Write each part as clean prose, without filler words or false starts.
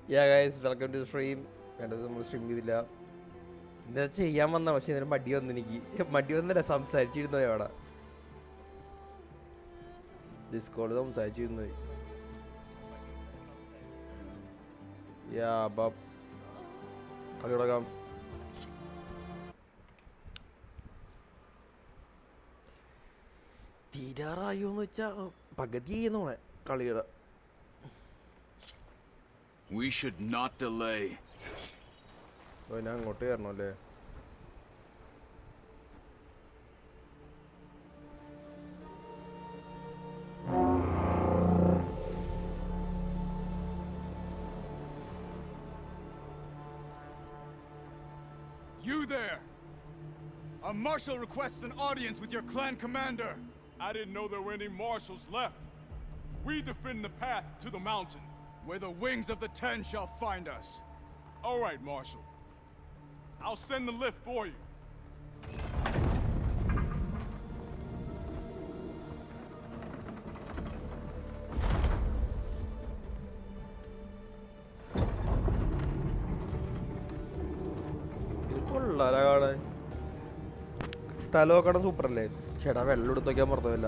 Yeah guys, welcome to the stream. വേണ്ടത് നമ്മൾ stream ചെയ്തില്ല. എന്താ ചെയ്യാൻ വന്ന പക്ഷേ ഇതിന് മടി വന്നു എനിക്ക്. മടി വന്നില്ല, സംസാരിച്ചിരുന്നു അവിടെ. ഡിസ്കോഡ് സംസാരിച്ചിരുന്നു. യാ ബാബ് കളി തുടങ്ങാം. തീരാറായോന്ന് വെച്ചാ പകുതി ചെയ്യുന്നോളെ കളിയുടെ. We should not delay. ഞാൻ അങ്ങോട്ട് കയറണല്ലേ? You there! A marshal requests an audience with your clan commander. I didn't know there were any marshals left. We defend the path to the mountain, where the wings of the 10 shall find us. All right, Marshal. I'll send the lift for you. സ്ഥലമൊക്കെ super അല്ലേ? ചേട്ടാ വെള്ളം എടുത്ത് നോക്കിയാൽ മറന്നില്ല.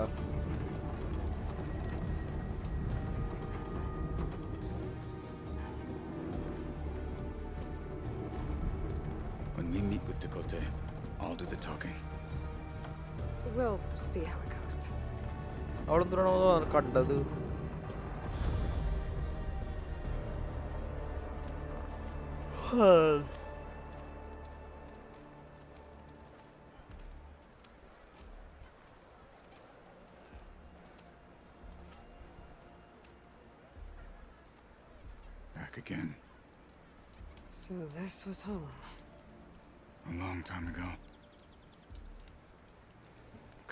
When we meet with Dakota, I'll do the talking. We'll see how it goes. അവിടെ എന്തിനാണോ കണ്ടത്? Back again. So this was home. A long time ago.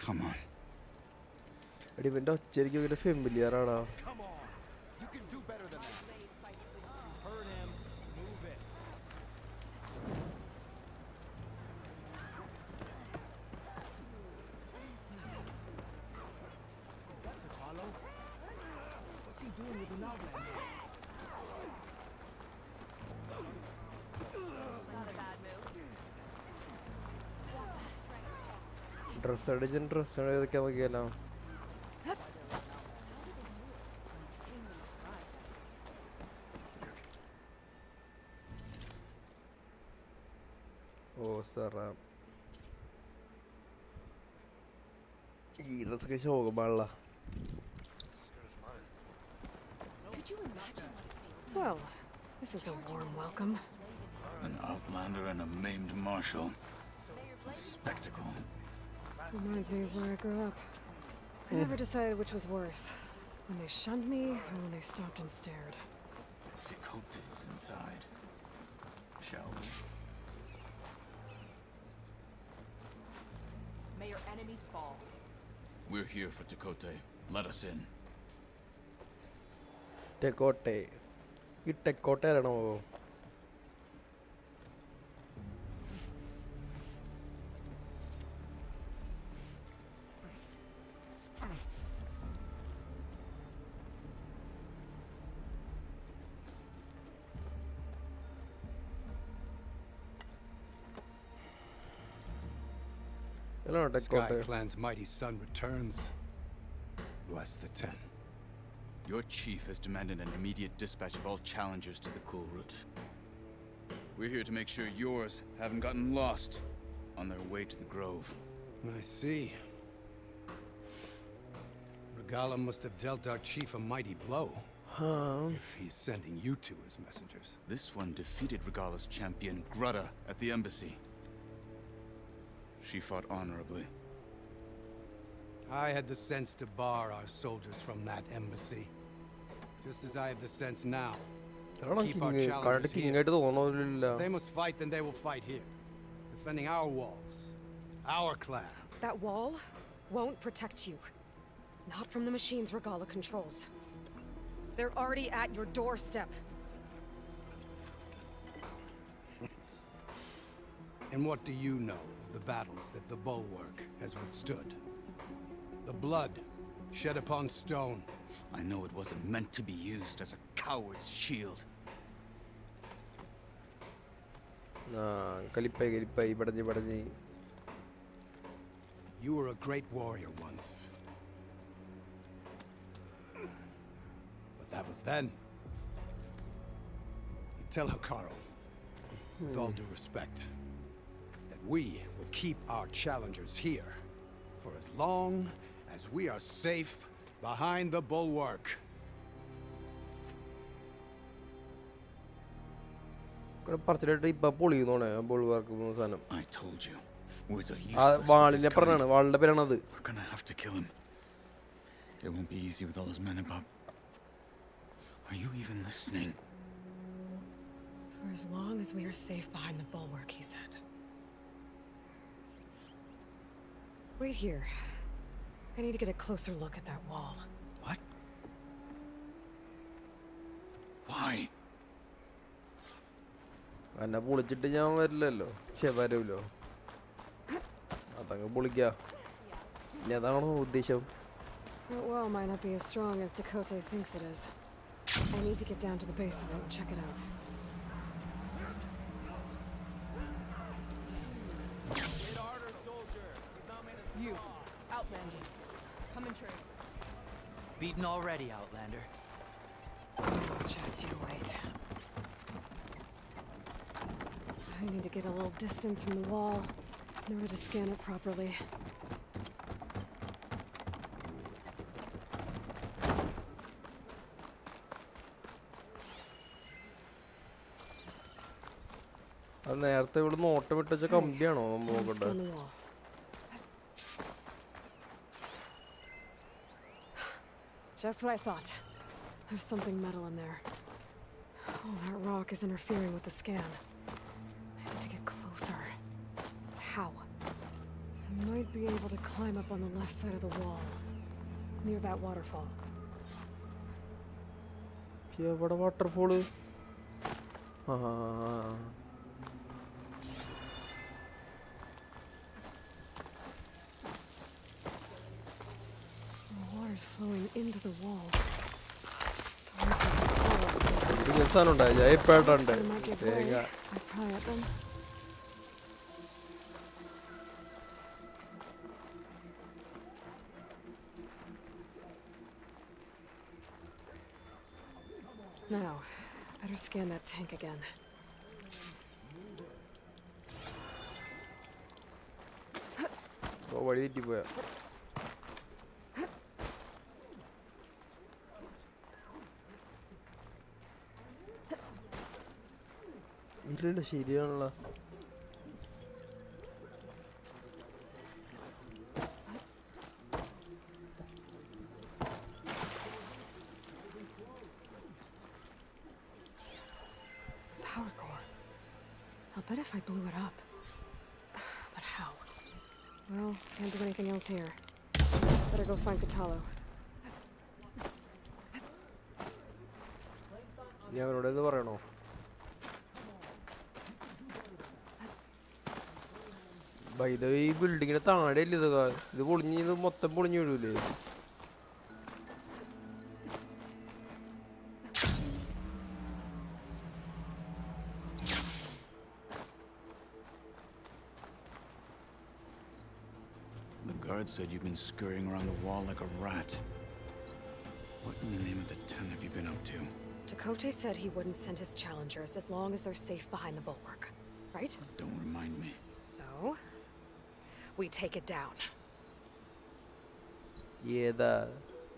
Come on. എടി ഇവന്റെ ഒച്ചരിക്കും ഇവന്റെ ഫെമിലിയർ ആടാ. ഡ്രസ് അടിച്ചും ഡ്രസ് ഏതൊക്കെ നോക്കിയാലോ? ഓ സാറാ ഈ ഡ്രസ്സൊക്കെ ശോകമാണല്ല. Well, this is a warm welcome. An outlander and a maimed marshal. A spectacle. Reminds me of where I grew up. I never decided which was worse, when they shunned me or when they stopped and stared. Dakota is inside. Shall we? May your enemies fall. We're here for Dakota. Let us in. ടെക്കോട്ടെ. ഈ ടെക്കോട്ടയാണോ? Sky Clan's mighty son returns. Bless the 10. Your chief has demanded an immediate dispatch of all challengers to the cool route. We're here to make sure yours haven't gotten lost on their way to the grove. I see. Regala must have dealt our chief a mighty blow. If he's sending you two as messengers. This one defeated Regala's champion, Grutta, at the embassy. She fought honorably. I had the sense to bar our soldiers from that embassy. Just as I have the sense now. Keep our challengers here. If they must fight, then they will fight here. Defending our walls. Our clan. That wall won't protect you. Not from the machines Regala controls. They're already at your doorstep. And what do you know of the battles that the bulwark has withstood? The blood shed upon stone. I know it wasn't meant to be used as a coward's shield. You were a great warrior once. But that was then. You tell Hikaru, with all due respect, that we will keep our challengers here for as long as we are safe behind the bulwark. I told you. Words are useless. We're gonna have to kill him. It won't be easy with all his men about. Are you even listening? For as long as we are safe behind the bulwark, he said. Wait here. I need to get a closer look at that wall. What? Why? എന്നെ പൊളിച്ചിട്ട് ഞാൻ വരില്ലല്ലോ പക്ഷെ വരൂല്ലോ അതങ്ങ് പൊളിക്കാം ഇനി അതാണോ ഉദ്ദേശം That wall might not be as strong as Dakota thinks it is. I need to get down to the base of it and check it out. You, Outlander. Come and trade. Beaten already, Outlander. Just you wait. I need to get a little distance from the wall in order to scan it properly. അത് നേരത്തെ ഇവിടെ നോട്ടം വിട്ട കമ്പിയാണോ നമ്മൾ നോക്കട്ടെ Just what I thought. There's something metal in there. Oh, that rock is interfering with the scan. I need to get closer. How? I might be able to climb up on the left side of the wall, near that waterfall. എവിടെ waterfall Water's flowing into the wall. Ajay Panda. I pry at them. Now, better scan that tank again. വഴി തെറ്റിപ്പോയാ ഇല്ലല്ല ശരിയാണല്ലോ Power core. I'll bet if I blew it up. But how? Well, can't do anything else here. Better go find Katalo. നീ അവരോട് ഇത് പറയണോ ഇത് ഈ ബിൽഡിങ്ങിന് താഴെയല്ലേ ഇത് പൊളിഞ്ഞ് ഇത് മൊത്തം പൊളിഞ്ഞു വീഴൂലേ The guard said you've been scurrying around the wall like a rat. What in the name of the ten have you been up to? Dakota said he wouldn't send his challengers as long as they're safe behind the bulwark, right? Don't remind me. So, we take it down. Yeah,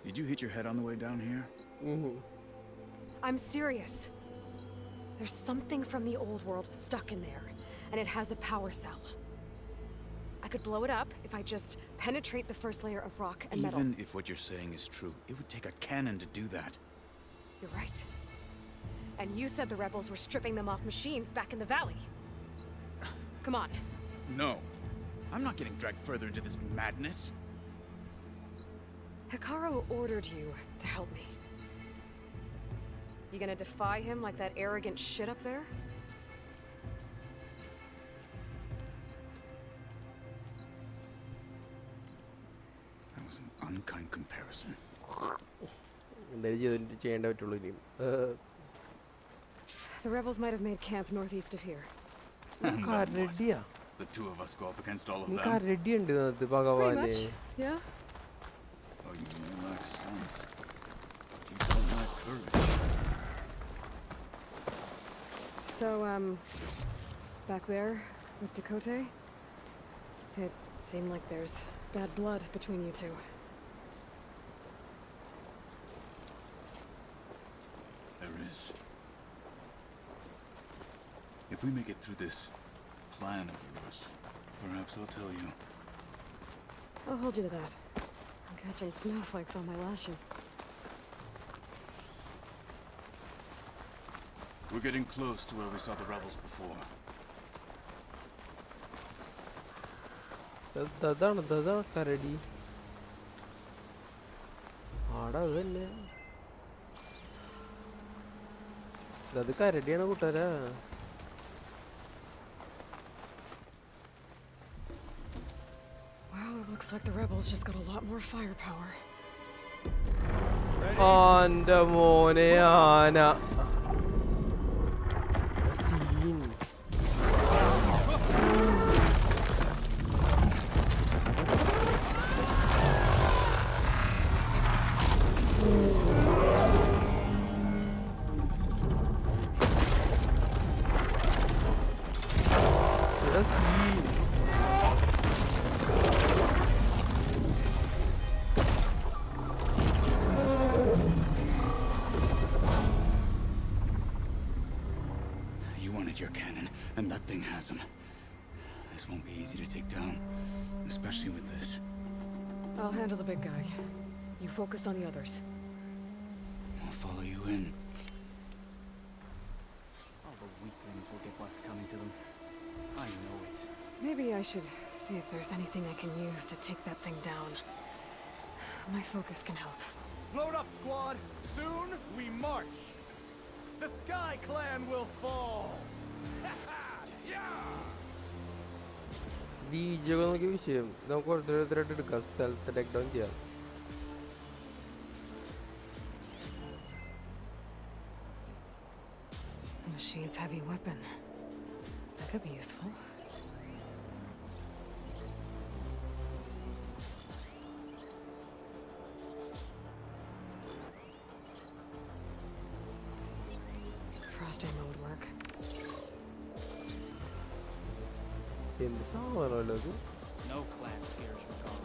Did you hit your head on the way down here? I'm serious. There's something from the old world stuck in there, and it has a power cell. I could blow it up if I just penetrate the first layer of rock and metal. Even if what you're saying is true, it would take a cannon to do that. You're right. And you said the rebels were stripping them off machines back in the valley. Come on. No. I'm not getting dragged further into this madness. Hikaru ordered you to help me. You gonna defy him like that arrogant shit up there? That was an unkind comparison. എന്തായാലും ചെയ്യേണ്ട പറ്റുള്ളൂ ഇനിയും The rebels might have made camp northeast of here. And car then what? ready? The two of us go up against all of car them. ready and the Pretty Bhagavane. much. Yeah. Oh, you may lack sense, but you don't lack courage. So, back there with Dakota, it seemed like there's bad blood between you two. There is. If we make it through this plan of yours, perhaps I'll tell you. I'll hold you to that. I'm catching snowflakes on my lashes. We're getting close to where we saw the rebels before. That's car ready. That's car ready na kutara. Wow, it looks like the rebels just got a lot more firepower. On the Moneana. Scene. You wanted your cannon, and that thing has him. This won't be easy to take down, especially with this. I'll handle the big guy. You focus on the others. I'll follow you in. All the weaklings will get what's coming to them. I know it. Maybe I should see if there's anything I can use to take that thing down. My focus can help. Load up, squad. Soon we march. The Sky Clan will fall. വീഡിയോകളൊക്കെ വിഷയം നമുക്ക് ഓരോരുത്തരായിട്ട് എടുക്കാം സ്ഥലത്ത് take down ചെയ്യാം The machine's heavy weapon. That could be useful. Frost ammo would work. എന്ത് സാധനമല്ലോ അത് No clan scares Regal.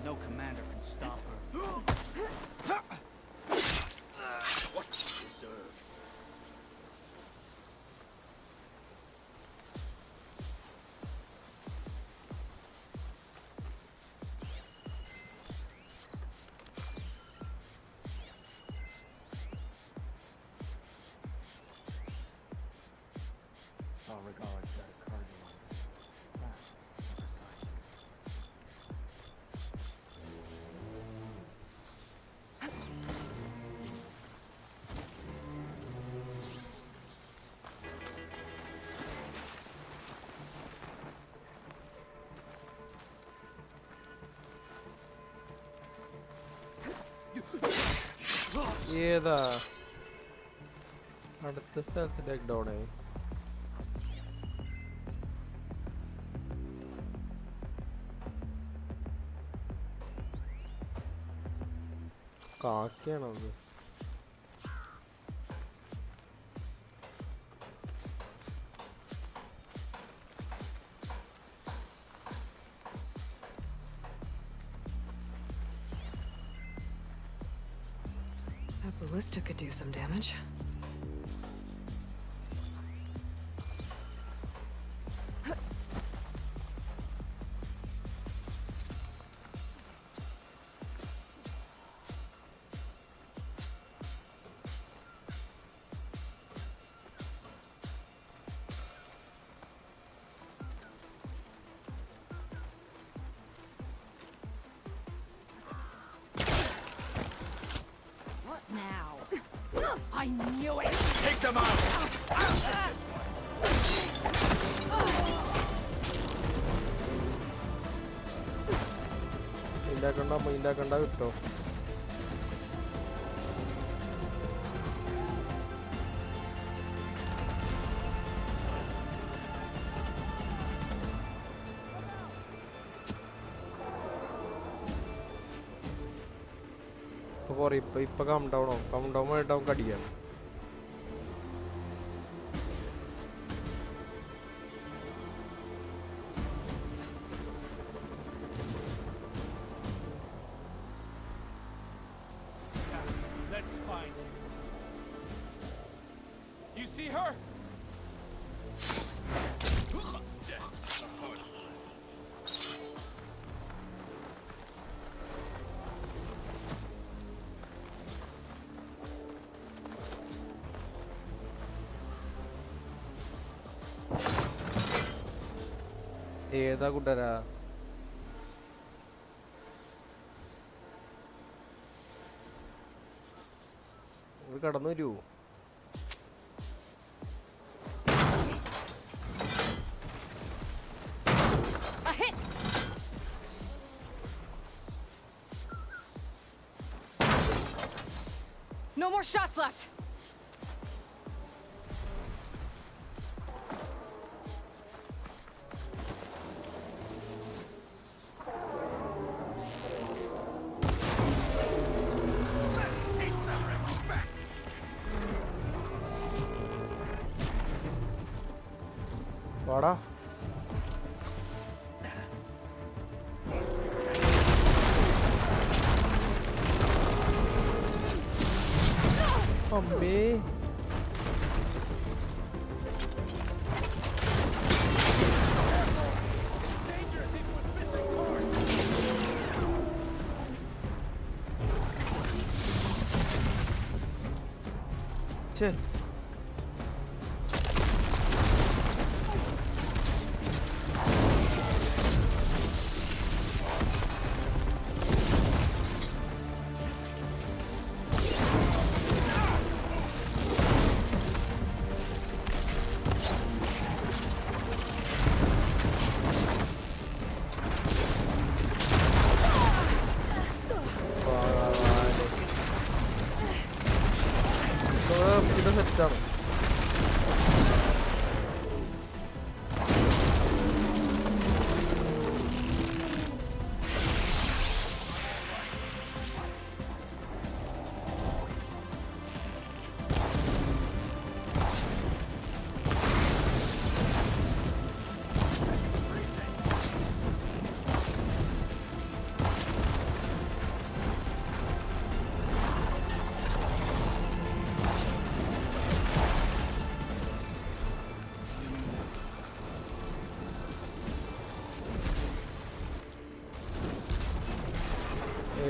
No commander can stop her. What you deserve. Saw Regal set a cargo on back other side. ഏതാ അടുത്ത സ്ഥലത്ത് take down ആയി കാക്കയാണത് That ballista could do some damage. I knew it! Take them out! ഇണ്ടാക്കണ്ട കിട്ടോ ഇപ്പൊ come down ആയിട്ട് നമുക്ക് അടിക്കാം. Let's find her. You see her? ഏതാ കൂട്ടരാ? കടന്നു വരുമോ? A hit! No more shots left! വാടാ. അമ്മേ. ഛേ. ഇത് സെറ്റാണ്.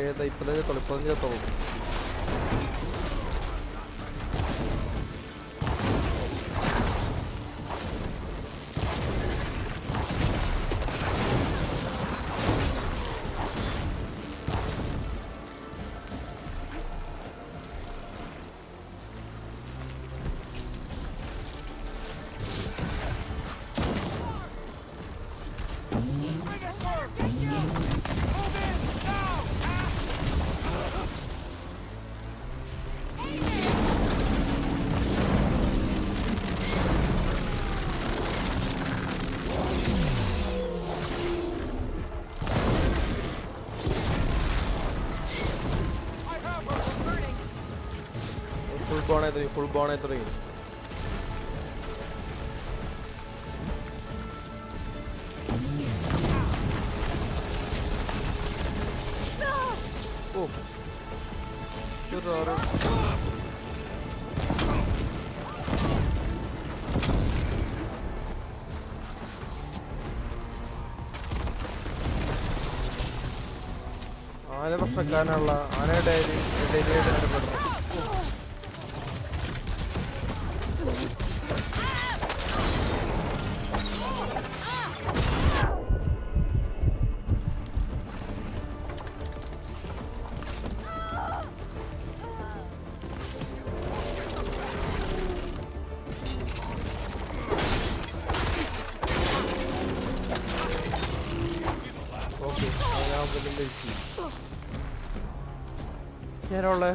ഏതാ ഇപ്പതേ തൊളിപ്പതിന് full bone തുടങ്ങി. ഓ ആന പ്രശ്നക്കാരനുള്ള ആനയുടെ ഇടപെടണം. ഞാനുള്ള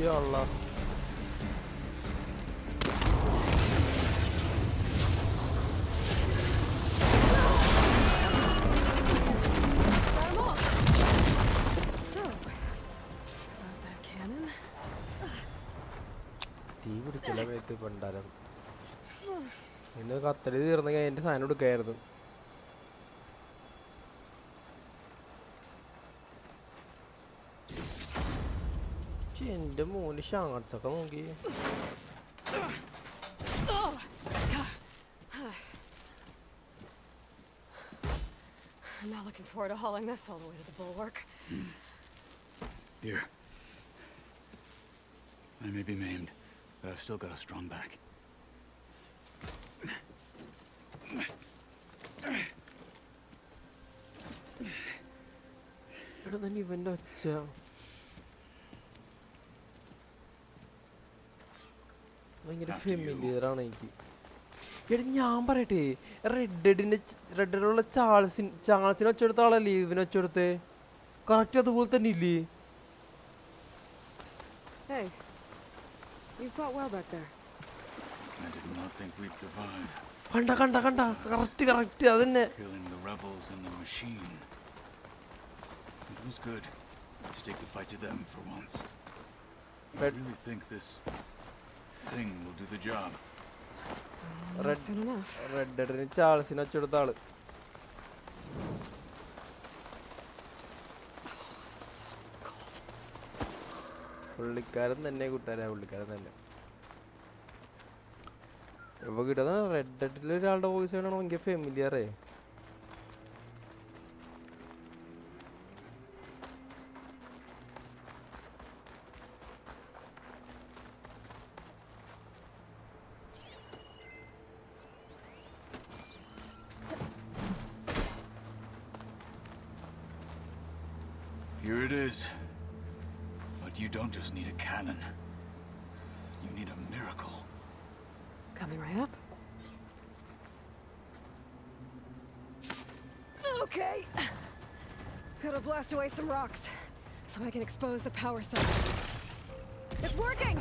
Allah. So, about that cannon? തീ പിടിച്ചില്ല മേത്ത് പണ്ടാരം. ഇന്ന് കത്തടി തീർന്നെങ്കിൽ എൻ്റെ സാധനം എടുക്കായിരുന്നു. എൻ്റെ മോന് ഷാർട്സ് ഒക്കെ നോക്കി. I'm not looking forward to hauling this all the way to the bulwark. Here. I may be maimed, but I've still got a strong back. ഇവിടെ തന്നെ ഇവൻ്റെ ഒച്ച. ഭയങ്കര ഫെമിലിയറാണ് എനിക്ക്. എടി ഞാൻ പറയട്ടെ, റെഡിലുള്ള ചാൾസിന് വെച്ചെടുത്ത ആളല്ലേ ഇവന് വെച്ചെടുത്തേ? കറക്റ്റ് അതുപോലെ തന്നെ ഇല്ലേ? Hey, you fought well back there. I did not think we'd survive. കണ്ട കറക്റ്റ് അതന്നെ. Killing the rebels and the machine. It was good to take the fight to them for once. I really think this thing will do the job. Soon enough. റെഡിന് ചാൾസിന് വെച്ചെടുത്ത ആള്. So cold. പുള്ളിക്കാരൻ തന്നെ കൂട്ടാരാ, പുള്ളിക്കാരൻ തന്നെ. ഇപ്പൊ കിട്ടുന്ന റെഡിൽ ഒരാളുടെ voice ആണോ ഭയങ്കര ഫെമിലിയറേ. Here it is. But you don't just need a cannon. You need a miracle. Coming right up. Okay. Gotta blast away some rocks so I can expose the power cell. It's working!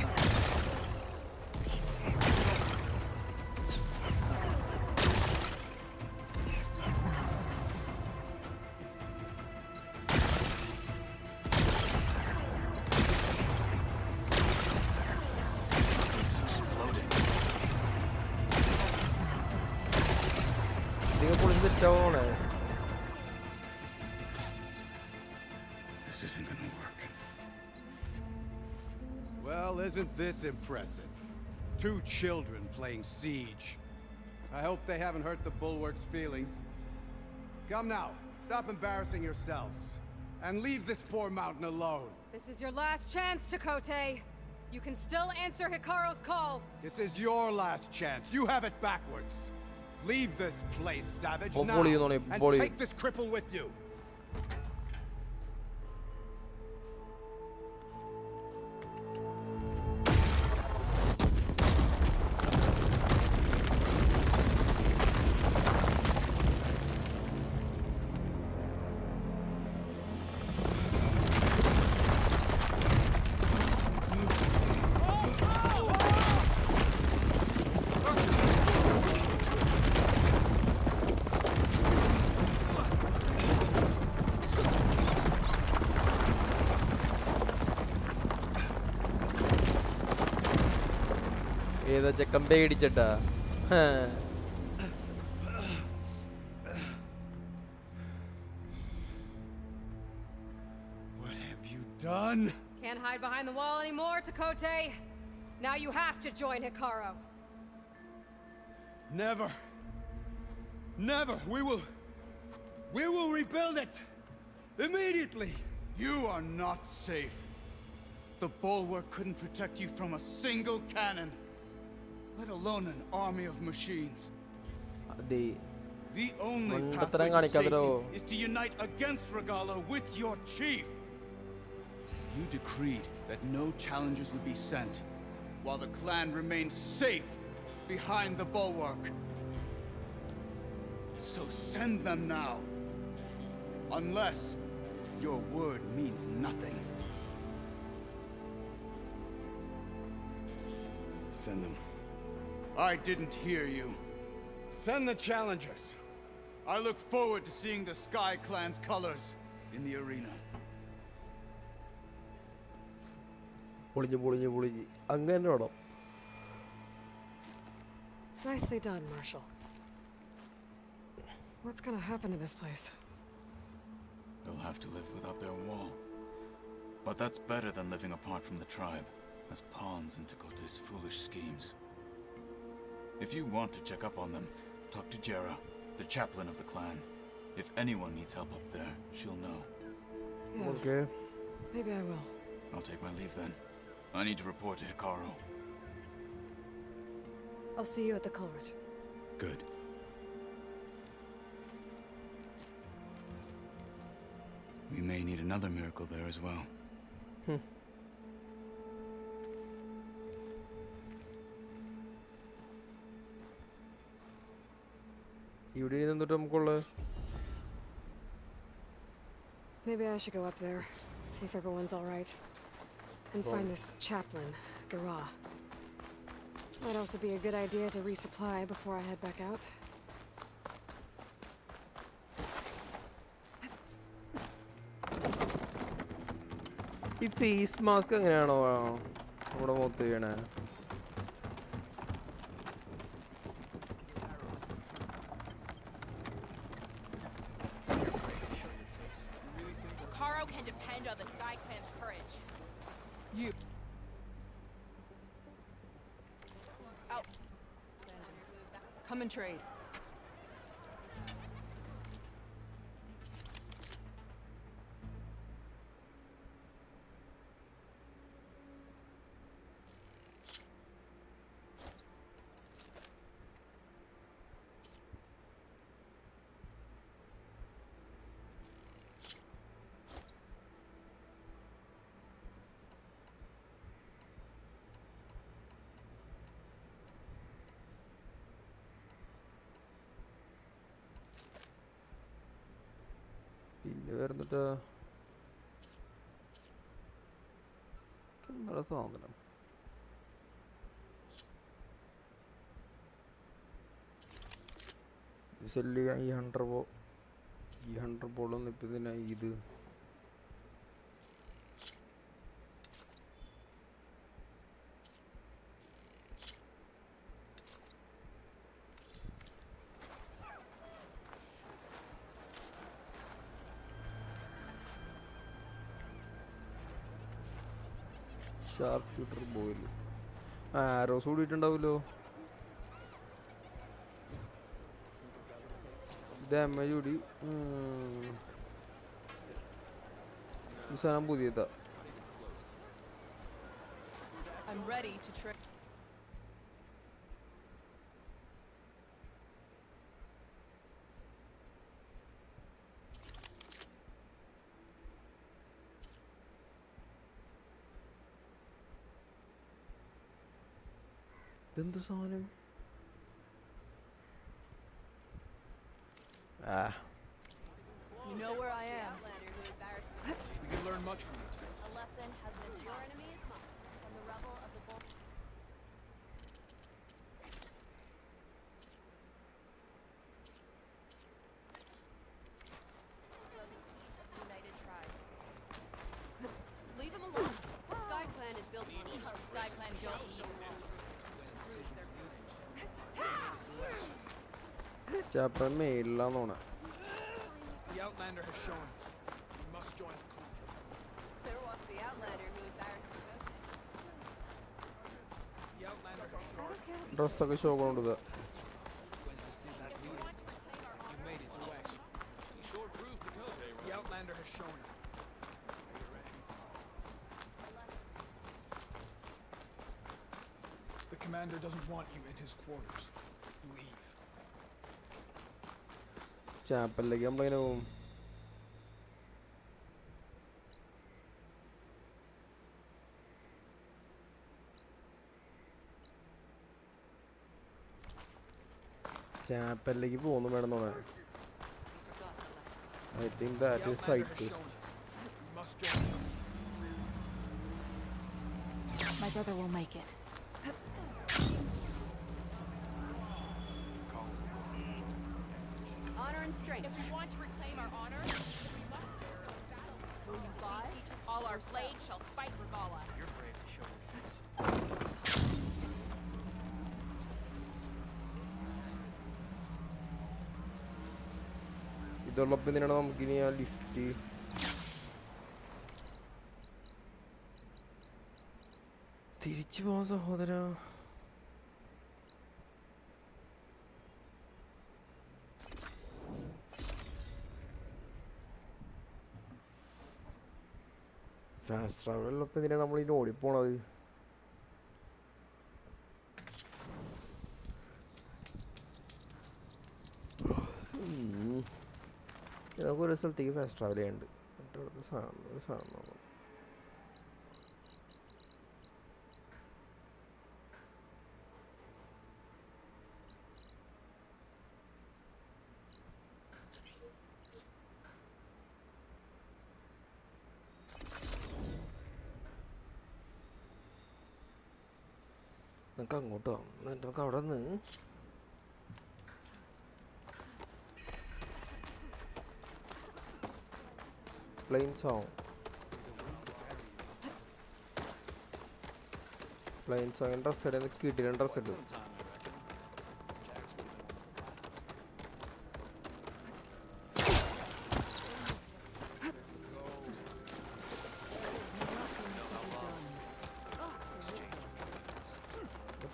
This isn't gonna work. Well, isn't this impressive? 2 children playing siege. I hope they haven't hurt the bulwark's feelings. Come now, stop embarrassing yourselves. And leave this poor mountain alone. This is your last chance, Chakotay. You can still answer Hikaru's call. This is your last chance. You have it backwards. Leave this place, savage, now, and take this cripple with you. ഏതാ ചെക്കൻ പേടിച്ചട്ടാ? What have you done? Can't hide behind the wall anymore, Chakotay. Now you have to join Hikaru. Never. Never. We will rebuild it. Immediately. You are not safe. The bulwark couldn't protect you from a single cannon, let alone an army of machines. The only pathway to safety is to unite against Regala with your chief. You decreed that no challengers would be sent, while the clan remained safe behind the bulwark. So send them now, unless your word means nothing. send them. I didn't hear you. Send the challengers. I look forward to seeing the Sky Clan's colors in the arena. Nicely done, Marshal. What's gonna happen to this place? They'll have to live without their wall. But that's better than living apart from the tribe, as pawns in Tekote's foolish schemes. If you want to check up on them, talk to Jera, the chaplain of the clan. If anyone needs help up there, she'll know. Yeah, Okay. maybe I will. I'll take my leave then. I need to report to Hikaru. I'll see you at the culvert. Good. We may need another miracle there as well. Maybe I should go up there, see if everyone's all right, and find this chaplain, Gara. Might also be a good idea to resupply before I head back out. ഈ face mask എങ്ങനെയാണോ നമ്മുടെ മുഖത്ത് ചെയ്യണേ? Karo can depend on the Sky Clan's courage. You. Out. Come and trade. പിന്നെ വരുന്നിട്ട് നല്ല സാധനം. Cell ചെയ്യാൻ ഈ 100 ബോളൊന്നും ഇപ്പം ഇതിനായി ഇത് ഷാർപ്പ് ഷൂട്ടർ ബോയിൽ ആരോസ് കൂടിയിട്ടുണ്ടാവുമല്ലോ. ഡാമേജ് കൂടി. ഈ സാധനം പുതിയതാ. I'm ready to trade. ഇതെന്ത് സാധനം? You know where I am. We can learn much from it. A lesson has been taught. Your enemy is mine. From the rebel of the bull. United tribe. Leave him alone. The Sky Clan is built on the Sky Clan don't need ചാപ്പ മെയിലാന്ന് തോന്നാ. The Outlander has shown us. We must join the clan. There walks the Outlander who embarrassed the ghost. The Outlander has shown us. ഡ്രസ്സൊക്കെ show കൊണ്ടുപോകുക. You made it through action. You sure proved the code. The Outlander has shown us. The commander doesn't want you in his quarters. Leave. ചാപ്പലിലേക്ക് നമ്മളെങ്ങനെ പോകും? ചാപ്പലിലേക്ക് പോകുന്നു വേണം തോന്നാൻ. I think that is side quest. My brother will make it. Honor and strength. If we want to reclaim our honor, we must battle. All our blades shall fight Regala. You're brave to show your face. ഇതുള്ളപ്പോൾ എന്തിനാണ് നമുക്കിനി ആ lift തിരിച്ചു പോവാൻ സഹോദര. Fast ട്രാവലുള്ളപ്പോൾ എന്തിനാണ് നമ്മളിനി ഓടിപ്പോണത്? നമുക്ക് ഒരു സ്ഥലത്തേക്ക് ഫാസ്റ്റ് ട്രാവൽ ചെയ്യാനുണ്ട്. ഒരു സാധനം നോക്കാം. നമുക്ക് അങ്ങോട്ട് പോകാം. എന്നിട്ട് നമുക്ക് അവിടെ നിന്ന് പ്ലെയിൻ സോങ് ഡ്രസ് ഇടുന്ന കിട്ടിയ ഡ്രസ് ഇടും.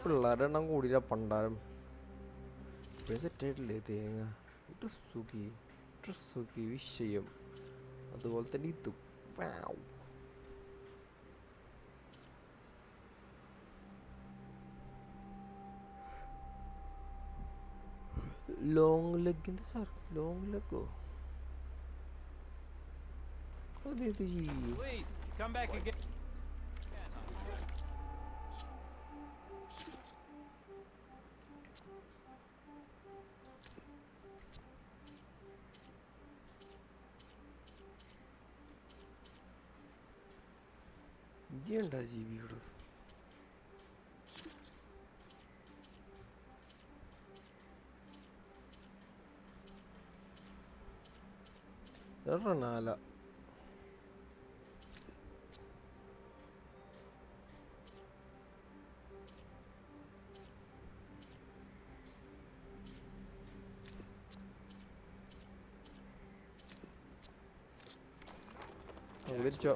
പിള്ളേരുടെ എണ്ണം കൂടിയില്ല പണ്ടാരം. സെറ്റായിട്ടില്ലേ തേങ്ങ? ഡ്രസ്സുക്കി വിഷയം അതുപോലെ തന്നെ ഇതും. ലോങ് ലെഗിന്റെ സാർ ലോങ് ലെഗോ അതേത് ഇതുണ്ടാ ജീവിയോട് നാല വിളിച്ചോ.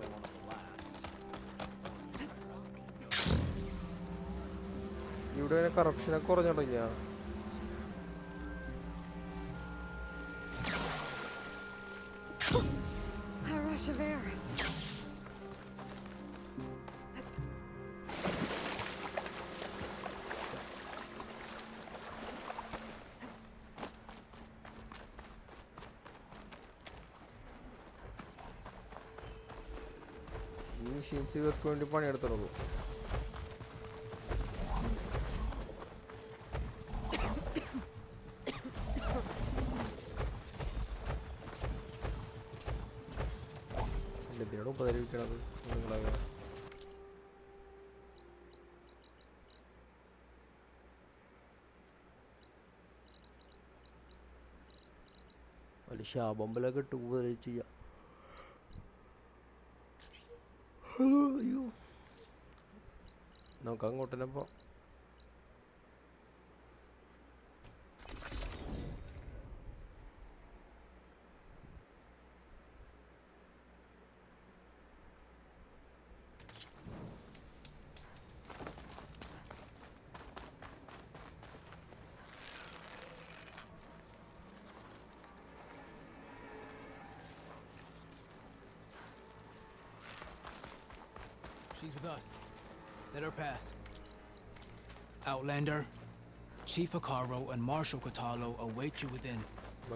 ഇവിടെ കറപ്ഷനൊക്കെ കുറഞ്ഞു തുടങ്ങിയ മെഷീൻസ് ഇവർക്ക് വേണ്ടി പണിയെടുത്തുള്ളൂ. എന്തിനാണ് ഉപദ്രവിക്കണത് നിങ്ങളെ? വലിയ ശാപമ്പലൊക്കെ ഇട്ട് ഉപദ്രവിച്ച് ചെയ്യാം. അയ്യോ നമുക്ക് അങ്ങോട്ട് തന്നെ പോവാം. She's with us. Let her pass. Outlander, Chief Akaro and Marshal Katalo await you within.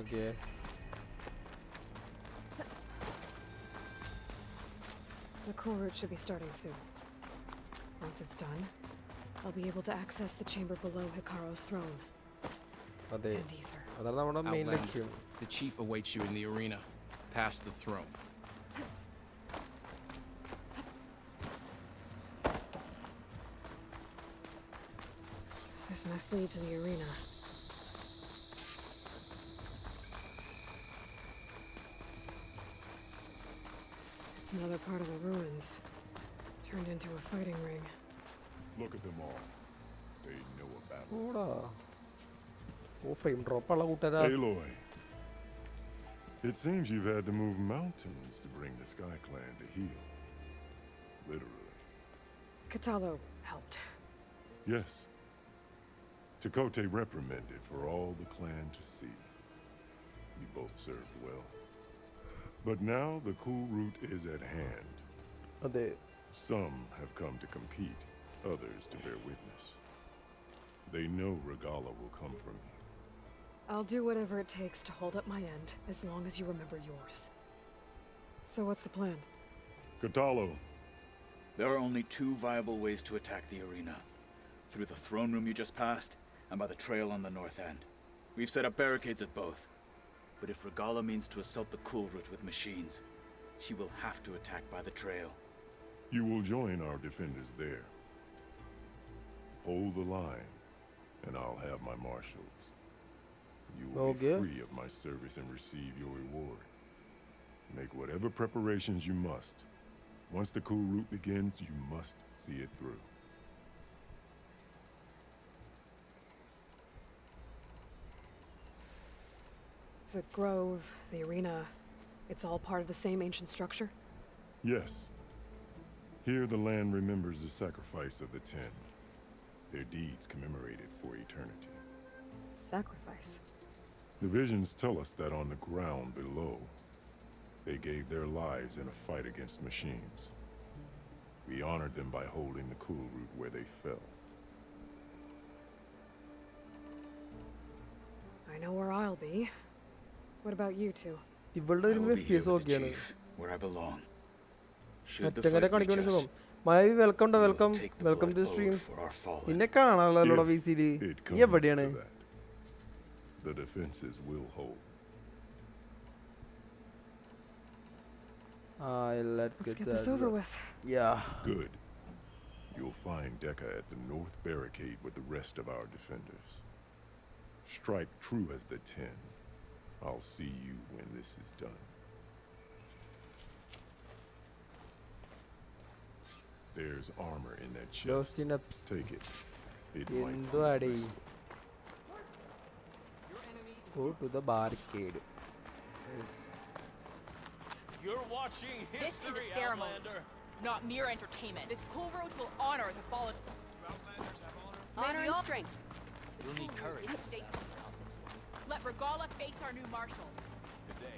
Okay. The core route should be starting soon. Once it's done, I'll be able to access the chamber below Hikaro's throne. And ether. Outlander, the chief awaits you in the arena, past the throne. This must lead to the arena. It's another part of the ruins, turned into a fighting ring. Look at them all. They know about Oh, frame drop alla kuttara. Aloy. It seems you've had to move mountains to bring the Sky Clan to heel. Literally. Katalo helped. Yes. Takote reprimanded for all the clan to see. You both served well. But now the cool route is at hand. Some have come to compete, others to bear witness. They know Regala will come for me. I'll do whatever it takes to hold up my end, as long as you remember yours. So what's the plan? Katalo. There are only two viable ways to attack the arena. Through the throne room you just passed, and by the trail on the north end. We've set up barricades at both. But if Regala means to assault the cool route with machines, she will have to attack by the trail. You will join our defenders there. Hold the line, and I'll have my marshals. You will be free of my service and receive your reward. Make whatever preparations you must. Once the cool route begins, you must see it through. The grove, the arena, it's all part of the same ancient structure? Yes. Here the land remembers the sacrifice of the 10. Their deeds commemorated for eternity. Sacrifice? The visions tell us that on the ground below, they gave their lives in a fight against machines. We honored them by holding the cool route where they fell. I know where I'll be. What about you two? I will be here with the chief, where I belong. Should the fight reach us, Mayavi, welcome to the stream. Inne കാണാനല്ലോ VCD. നീ എവിടെയാണ്? The defenses will hold. Let's get this over with. Yeah. Good. You'll find Dekka at the north barricade with the rest of our defenders. Strike true as the 10. I'll see you when this is done. There's armor in that chest. Take it. It might find Go to the barricade. You're watching history, This is a ceremony, Outlander. not mere entertainment. This cool road will honor the fallen. Outlanders have honor. Honor and strength. You'll need courage. It's safe. Let Regala face our new marshal. Good day.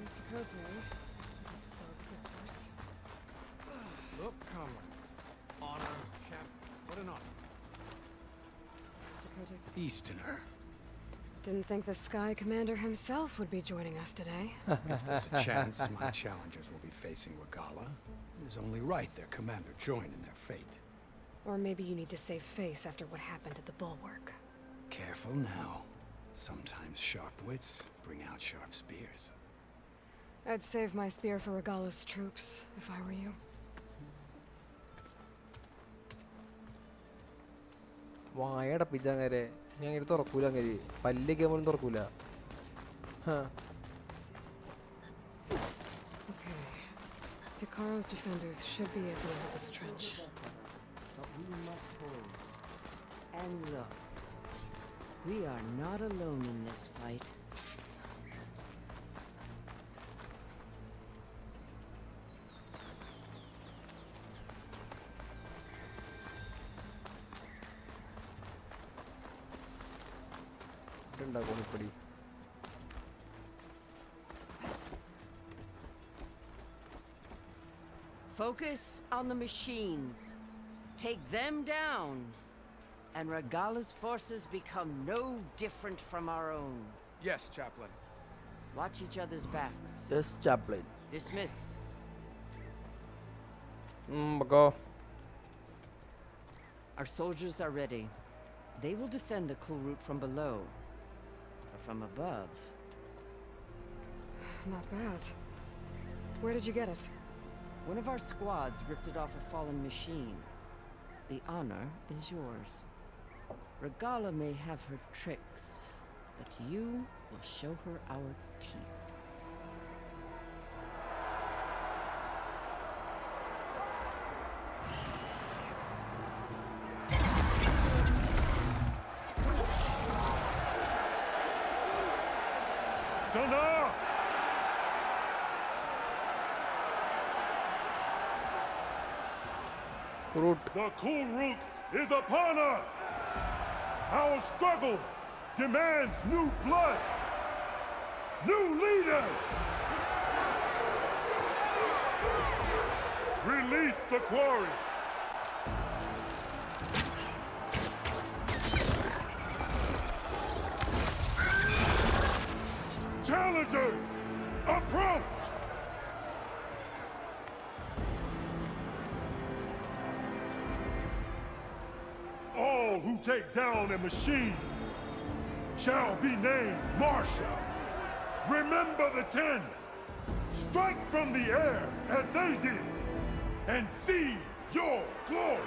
Mr. Cote, these thugs, of course. Look, comrade. Honor, champ. What an honor. Mr. Cote. Easterner. Didn't think the Sky Commander himself would be joining us today. If there's a chance my challengers will be facing Regala, it is only right their commander join in their fate. Or maybe you need to save face after what happened at the bulwark. Careful now. Sometimes sharp wits bring out sharp spears. I'd save my spear for Regala's troops, if I were you. വായടപ്പിച്ച അങ്ങനെ ഞാൻ ഇങ്ങനെ തുറക്കൂല അങ്ങനെ പല്ലൊക്കെ പോലും തുറക്കൂല. Okay. Hikaru's defenders should be at the end of this trench. But we must hold. And look, we are not alone in this fight. Focus on the machines. Take them down. And Regala's forces become no different from our own. Yes, Chaplain. Watch each other's backs. Yes, Chaplain. Dismissed. Go. Our soldiers are ready. They will defend the cool route from below. But from above... Not bad. Where did you get it? One of our squads ripped it off a fallen machine. The honor is yours. Regala may have her tricks, but you will show her our teeth. Tana! The cool route is upon us! Our struggle demands new blood! New leaders! Release the quarry! Challengers, approach! All who take down a machine shall be named Marshal. Remember the 10. Strike from the air as they did, and seize your glory.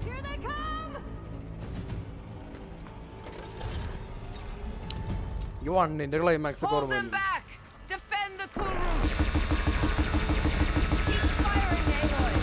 Here they come! You want in the climax? Hold them back! Defend the cool room! Keep firing, Aloy!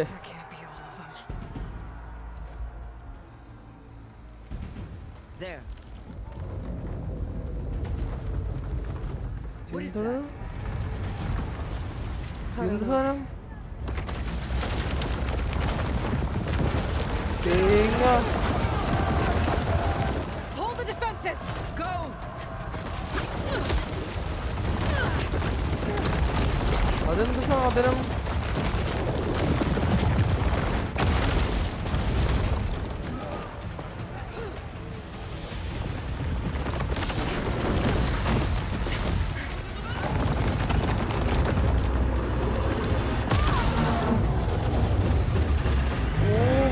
That can't be all of them. There. What is that? Hold the defenses! Go!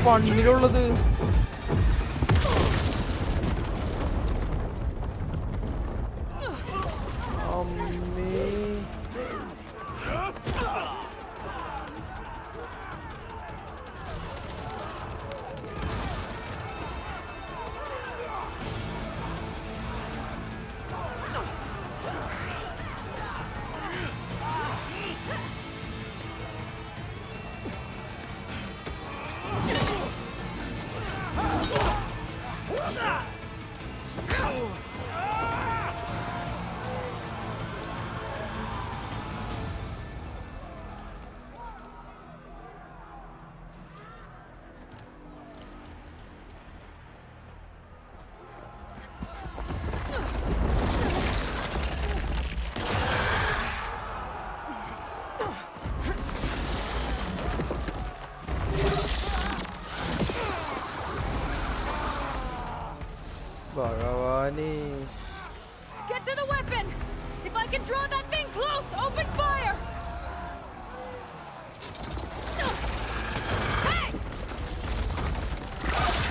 വണ്ടിയിലുള്ളത് Bhagavani. Get to the weapon! If I can draw that thing close, open fire! Hey!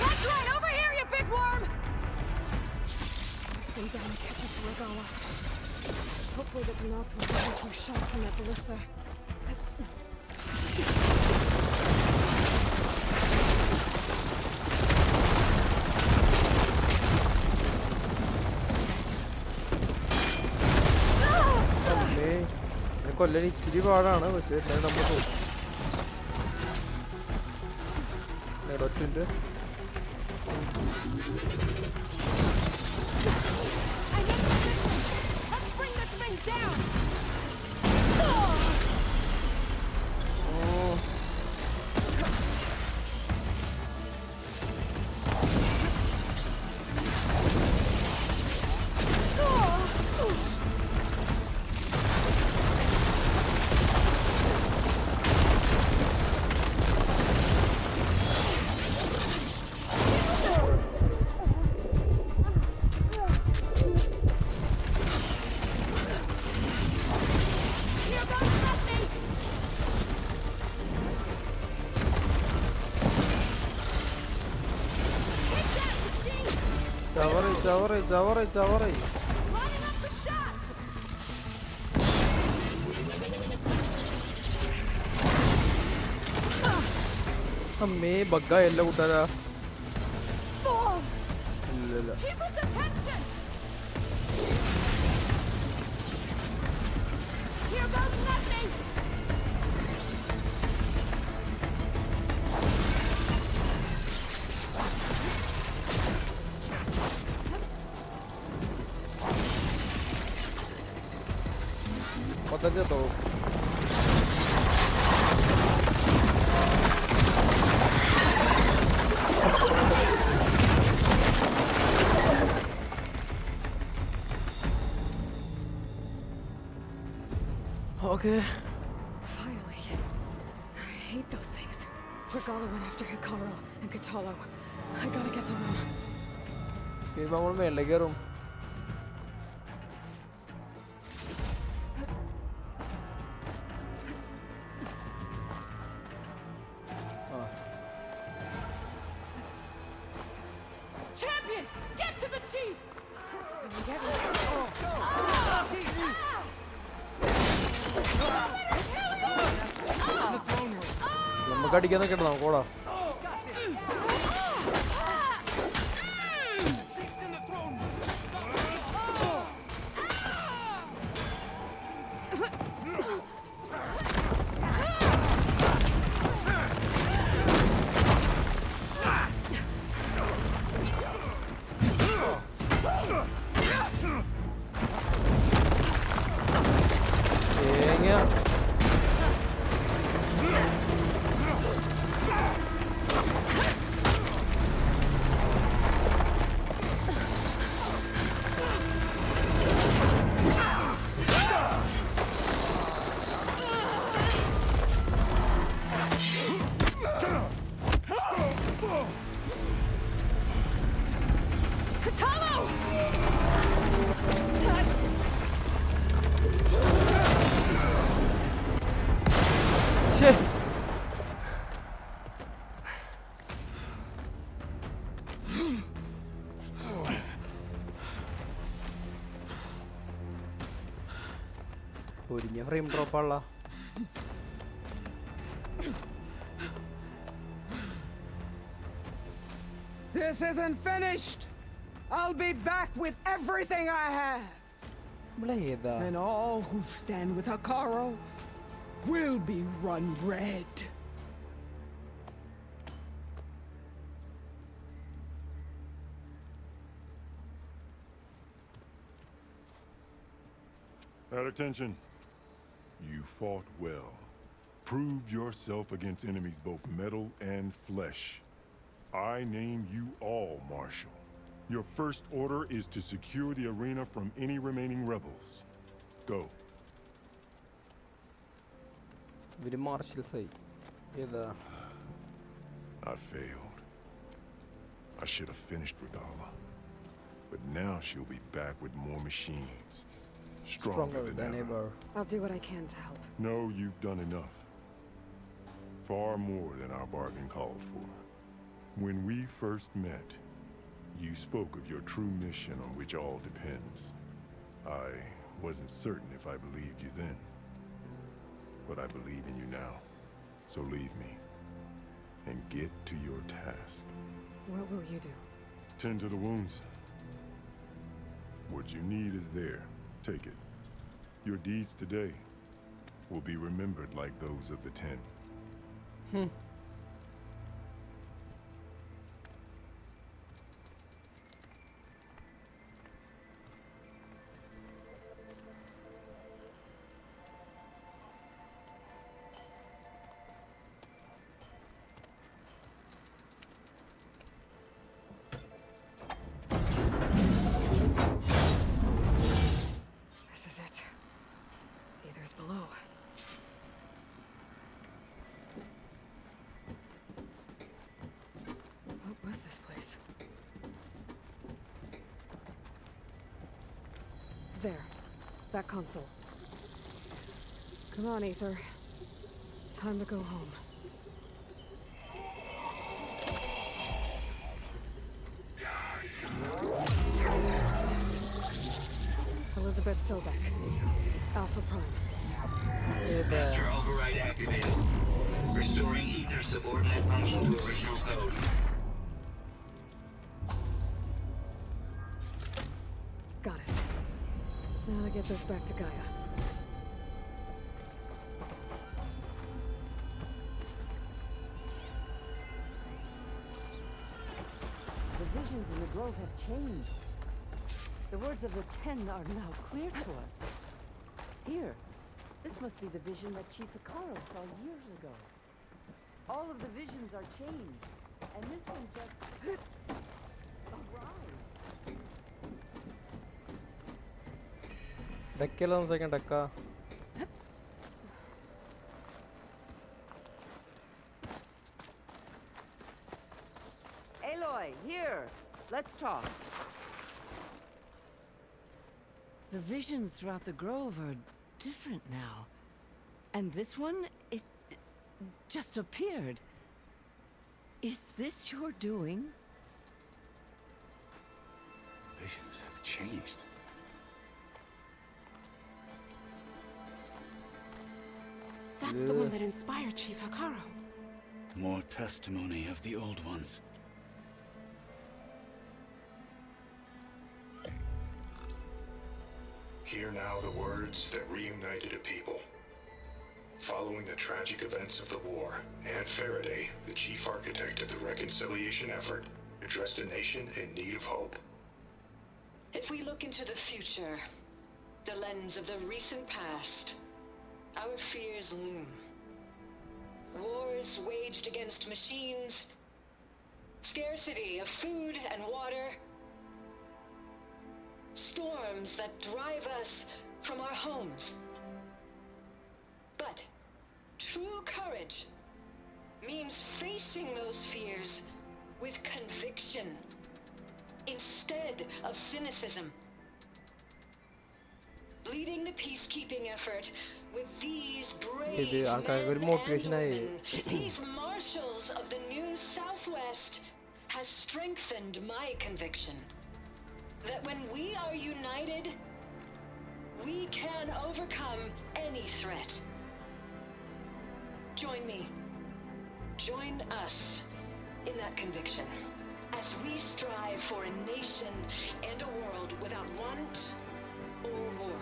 That's right, over here, you big worm! Stay down and catch up to Regala. Hopefully the Knox will get a few shots from that ballista. കൊല്ലൻ ഇച്ചിരി പാടാണ് പക്ഷേ നമ്മൾ ഒറ്റ ചവറ അമ്മേ ബഗ്ഗായല്ല കൂട്ടാരാ ഇല്ലല്ല Potete to. Okay. Finally. I hate those things. Regala went after Hikaru and Katalo. I gotta get to them. Okay, vamos a verle, quiero. അടിക്കാന്നൊക്കെ ഉണ്ടോ കൂടാ frame drop alla. This isn't finished. I'll be back with everything I have. And all who stand with Hikaru will be run red. At attention. You fought well. Proved yourself against enemies both metal and flesh. I name you all Marshal. Your first order is to secure the arena from any remaining rebels. Go. Very Marshal say. I failed. I should have finished Regala. But now she'll be back with more machines. Stronger than ever. I'll do what I can to help. No, you've done enough. Far more than our bargain called for. When we first met, you spoke of your true mission on which all depends. I wasn't certain if I believed you then. But I believe in you now. So leave me. And get to your task. What will you do? Tend to the wounds. What you need is there. Take it. Your deeds today will be remembered like those of the 10. This is it. Ether's below. What was this place? There. That console. Come on, Ether. Time to go home. Yes. Elizabeth Sobek. Alpha Prime. Master override activated. Restoring ether subordinate function to original code. Got it. Now to get this back to Gaia. The visions in the grove have changed. The words of the 10 are now clear to us. Here, this must be the vision that Chief Hikaru saw years ago. All of the visions are changed, and this one just arrived. Dakkelon second akka. Aloy, here. Let's talk. The visions throughout the grove are different now. And this one, it just appeared. Is this your doing? Visions have changed. That's the one that inspired Chief Hikaru. More testimony of the old ones. Hear now the words that reunited a people. Following the tragic events of the war, Anne Faraday, the chief architect of the reconciliation effort, addressed a nation in need of hope. If we look into the future, the lens of the recent past, our fears loom. Wars waged against machines, scarcity of food and water, storms that drive us from our homes. But true courage means facing those fears with conviction instead of cynicism. Leading the peacekeeping effort with these brave men and women, these marshals of the new Southwest, has strengthened my conviction that when we are united, we can overcome any threat. Join me. Join us in that conviction as we strive for a nation and a world without want or war.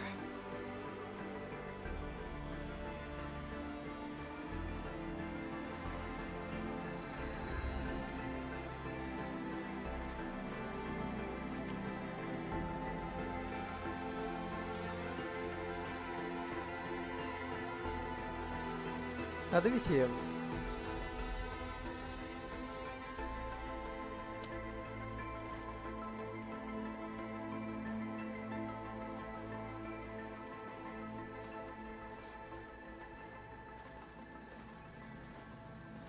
അത് വിഷയം.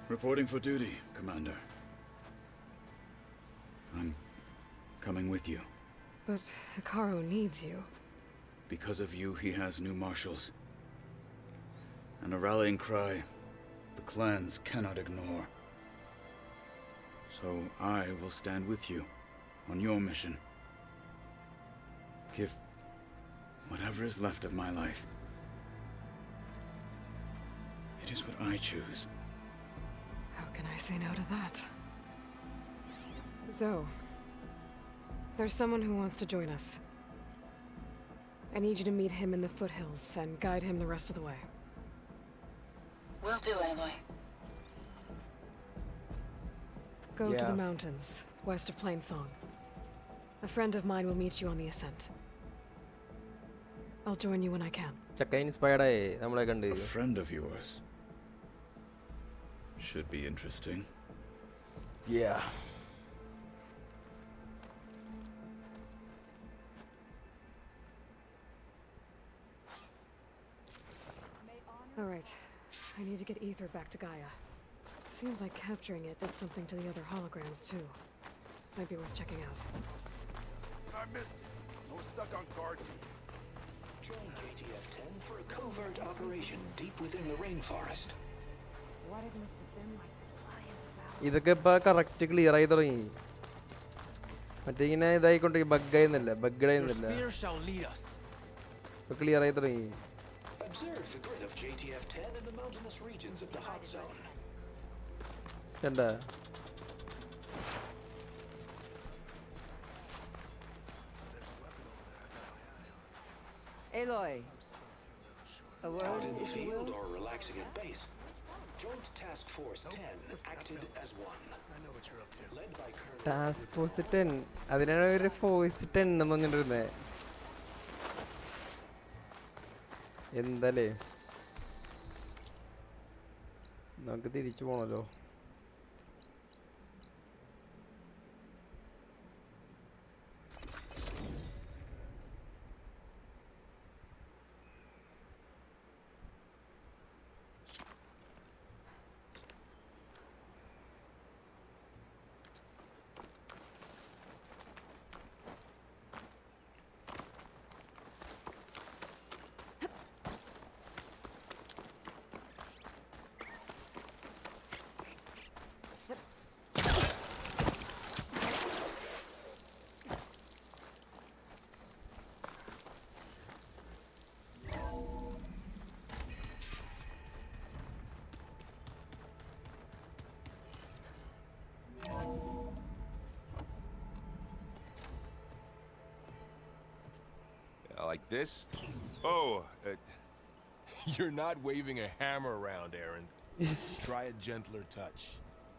Reporting for duty, Commander. I'm coming with you. But Hikaru needs you. Because of you, he has new marshals. And a rallying cry the clans cannot ignore. So I will stand with you on your mission. Give whatever is left of my life. It is what I choose. How can I say no to that? Zoe, there's someone who wants to join us. I need you to meet him in the foothills and guide him the rest of the way. Will do, Aloy. Go to the mountains, west of Plainsong. A friend of mine will meet you on the ascent. I'll join you when I can. A friend of yours. Should be interesting. Yeah. All right. I need to get Ether back to Gaia. Seems like capturing it did something to the other holograms, too. Might be worth checking out. I missed it. I was stuck on guard duty. Join JTF-10 for a covert operation deep within the rainforest. What it must have been like to fly into battle. ഇതൊക്കെ ഇപ്പൊ correct clear ആയി തുടങ്ങി. മറ്റേ ഇങ്ങനെ ഇതായിക്കൊണ്ടിരിക്കും, ബഗ്ഗായിരുന്നില്ല. ഇപ്പൊ clear ആയി തുടങ്ങി. Observe the grid of JTF-10 in the mountainous regions of the hot zone. കണ്ടാ? Aloy. A word, Out in the if you field will? or relaxing at base, Joint Task Force 10 acted as one. I know what you're up to. Led by Colonel task force 10 അതിനാണ് ഒരു force 10 എന്ന് പറഞ്ഞിരുന്നേ. എന്താലേ, നമുക്ക് തിരിച്ചു പോണല്ലോ. Like this? Oh, you're not waving a hammer around, Aaron. Try a gentler touch.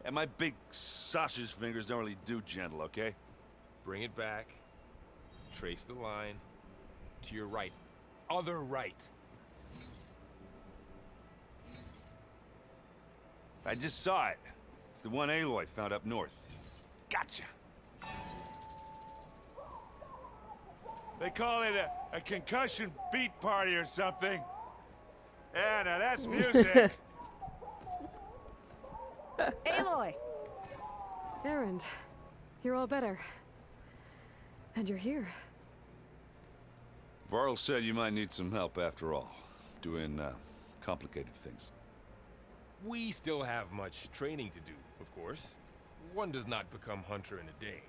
And my big sausage fingers don't really do gentle, okay? Bring it back. Trace the line. To your right. Other right. I just saw it. It's the one Aloy found up north. Gotcha. They call it a concussion beat party or something. Yeah, now that's music. Aloy! Erend, you're all better. And you're here. Varl said you might need some help after all, doing complicated things. We still have much training to do, of course. One does not become hunter in a day.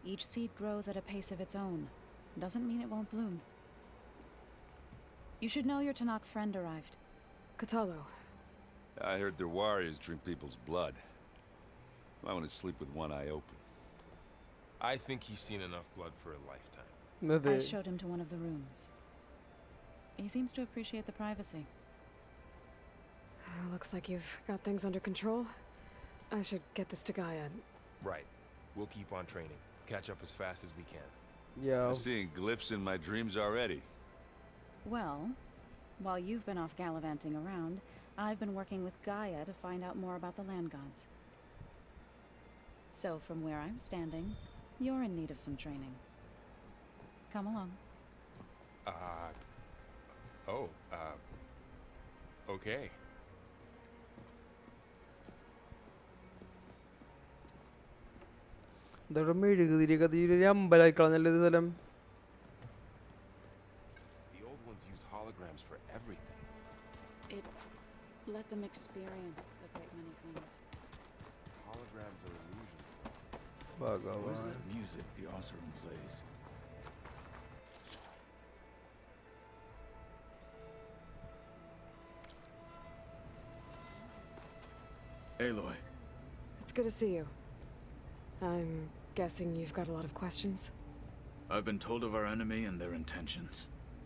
Each seed grows at a pace of its own. Doesn't mean it won't bloom. You should know your Tanakh friend arrived. Katalo. I heard their warriors drink people's blood. I want to sleep with one eye open. I think he's seen enough blood for a lifetime. I showed him to one of the rooms. He seems to appreciate the privacy. Looks like you've got things under control. I should get this to Gaia. Right. We'll keep on training. Catch up as fast as we can. Yeah. I'm seeing glyphs in my dreams already. Well, while you've been off gallivanting around, I've been working with Gaia to find out more about the land gods. So from where I'm standing, you're in need of some training. Come along. Okay. ഇതൊരു മെഴുകുതിരിയൊക്കെ തീരെ അമ്പലമായി കളഞ്ഞല്ലേ ഇത് സ്ഥലം. The old ones used holograms for everything. It let them experience a great many things. Holograms are illusions. Where's that music the Osram plays? Aloy. It's good to see you. I'm guessing you've got a lot of questions? I've been told of our enemy and their intentions.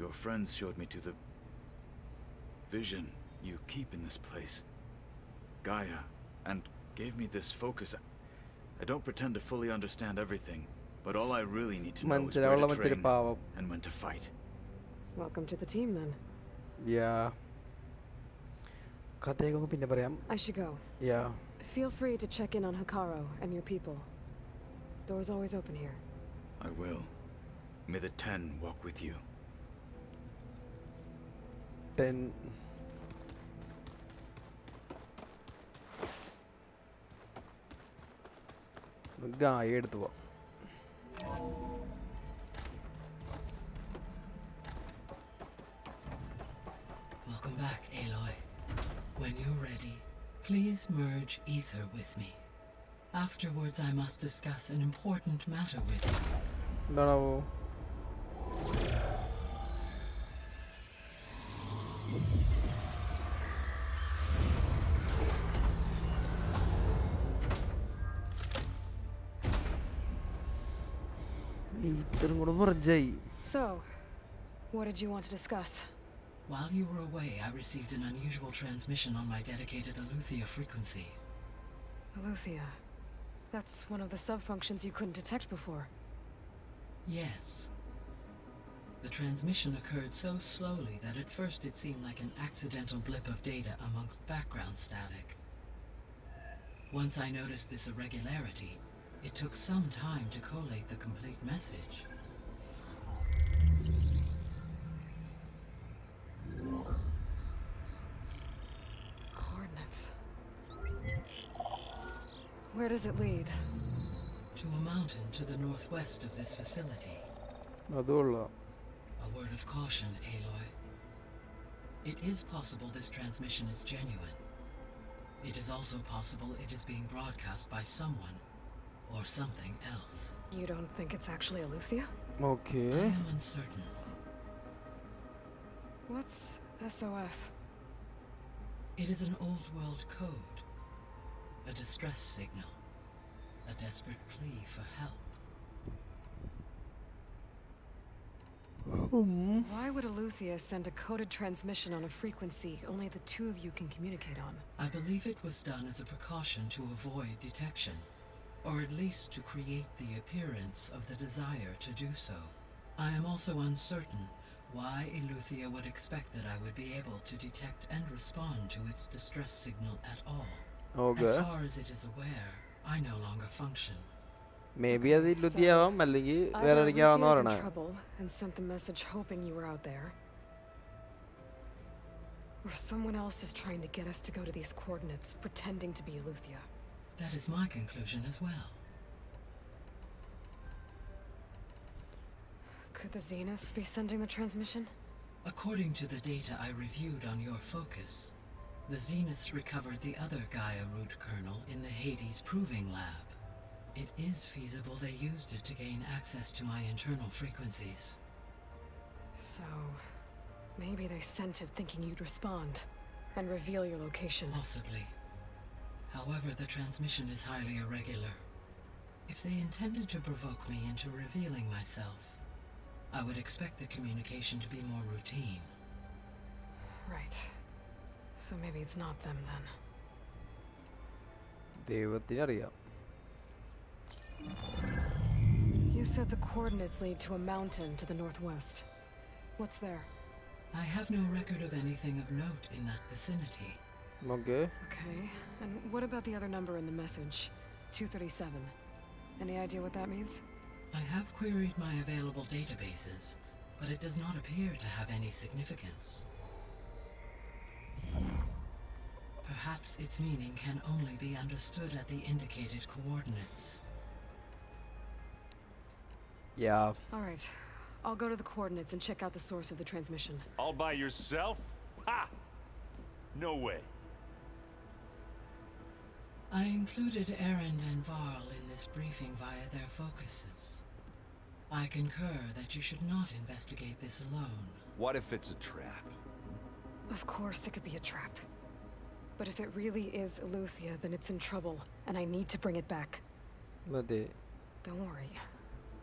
Your friends showed me to the vision you keep in this place, Gaia, and gave me this focus. I don't pretend to fully understand everything, but all I really need to know is where to train and when to fight. Welcome to the team, then. Yeah. I should go. Yeah. Feel free to check in on Hikaru and your people. Door's always open here. I will. May the 10 walk with you. 10. Gaia എടുത്തു പോ. Welcome back, Aloy. When you're ready, please merge ether with me. Afterwards, I must discuss an important matter with you. No. So, what did you want to discuss? While you were away, I received an unusual transmission on my dedicated Aletheia frequency. Aletheia? That's one of the sub-functions you couldn't detect before. Yes. The transmission occurred so slowly that at first it seemed like an accidental blip of data amongst background static. Once I noticed this irregularity, it took some time to collate the complete message. Coordinates. Where does it lead? To a mountain to the northwest of this facility. Adulla. A word of caution, Aloy. It is possible this transmission is genuine. It is also possible it is being broadcast by someone or something else. You don't think it's actually Aletheia? Okay. I am uncertain. What's SOS? It is an old world code. A distress signal. A desperate plea for help. Why would Aletheia send a coded transmission on a frequency only the two of you can communicate on? I believe it was done as a precaution to avoid detection, or at least to create the appearance of the desire to do so. I am also uncertain why Aletheia would expect that I would be able to detect and respond to its distress signal at all. Okay. As far as it is aware, I no longer function. Maybe അത് ഇല്ലുത്തിയാവാം അല്ലെങ്കിൽ വേറെ Either ആയിരിക്കാമെന്ന് Aletheia's in പറയണേ. trouble and sent the message hoping you were out there, or someone else is trying to get us to go to these coordinates, pretending to be Aletheia. That is my conclusion as well. Could the Zeniths be sending the transmission? According to the data I reviewed on your focus, the Zeniths recovered the other Gaia root kernel in the Hades Proving Lab. It is feasible they used it to gain access to my internal frequencies. So, maybe they sent it thinking you'd respond and reveal your location. Possibly. However, the transmission is highly irregular. If they intended to provoke me into revealing myself, I would expect the communication to be more routine. Right. So maybe it's not them then. ദൈവത്തിനറിയാം. You said the coordinates lead to a mountain to the northwest. What's there? I have no record of anything of note in that vicinity. Okay. Okay. And what about the other number in the message? 237. Any idea what that means? I have queried my available databases, but it does not appear to have any significance. Perhaps its meaning can only be understood at the indicated coordinates. Yeah. All right. I'll go to the coordinates and check out the source of the transmission. All by yourself? Ha! No way. I included Erend and Varl in this briefing via their focuses. I concur that you should not investigate this alone. What if it's a trap? Of course it could be a trap. But if it really is Eleuthia, then it's in trouble, and I need to bring it back. Don't worry.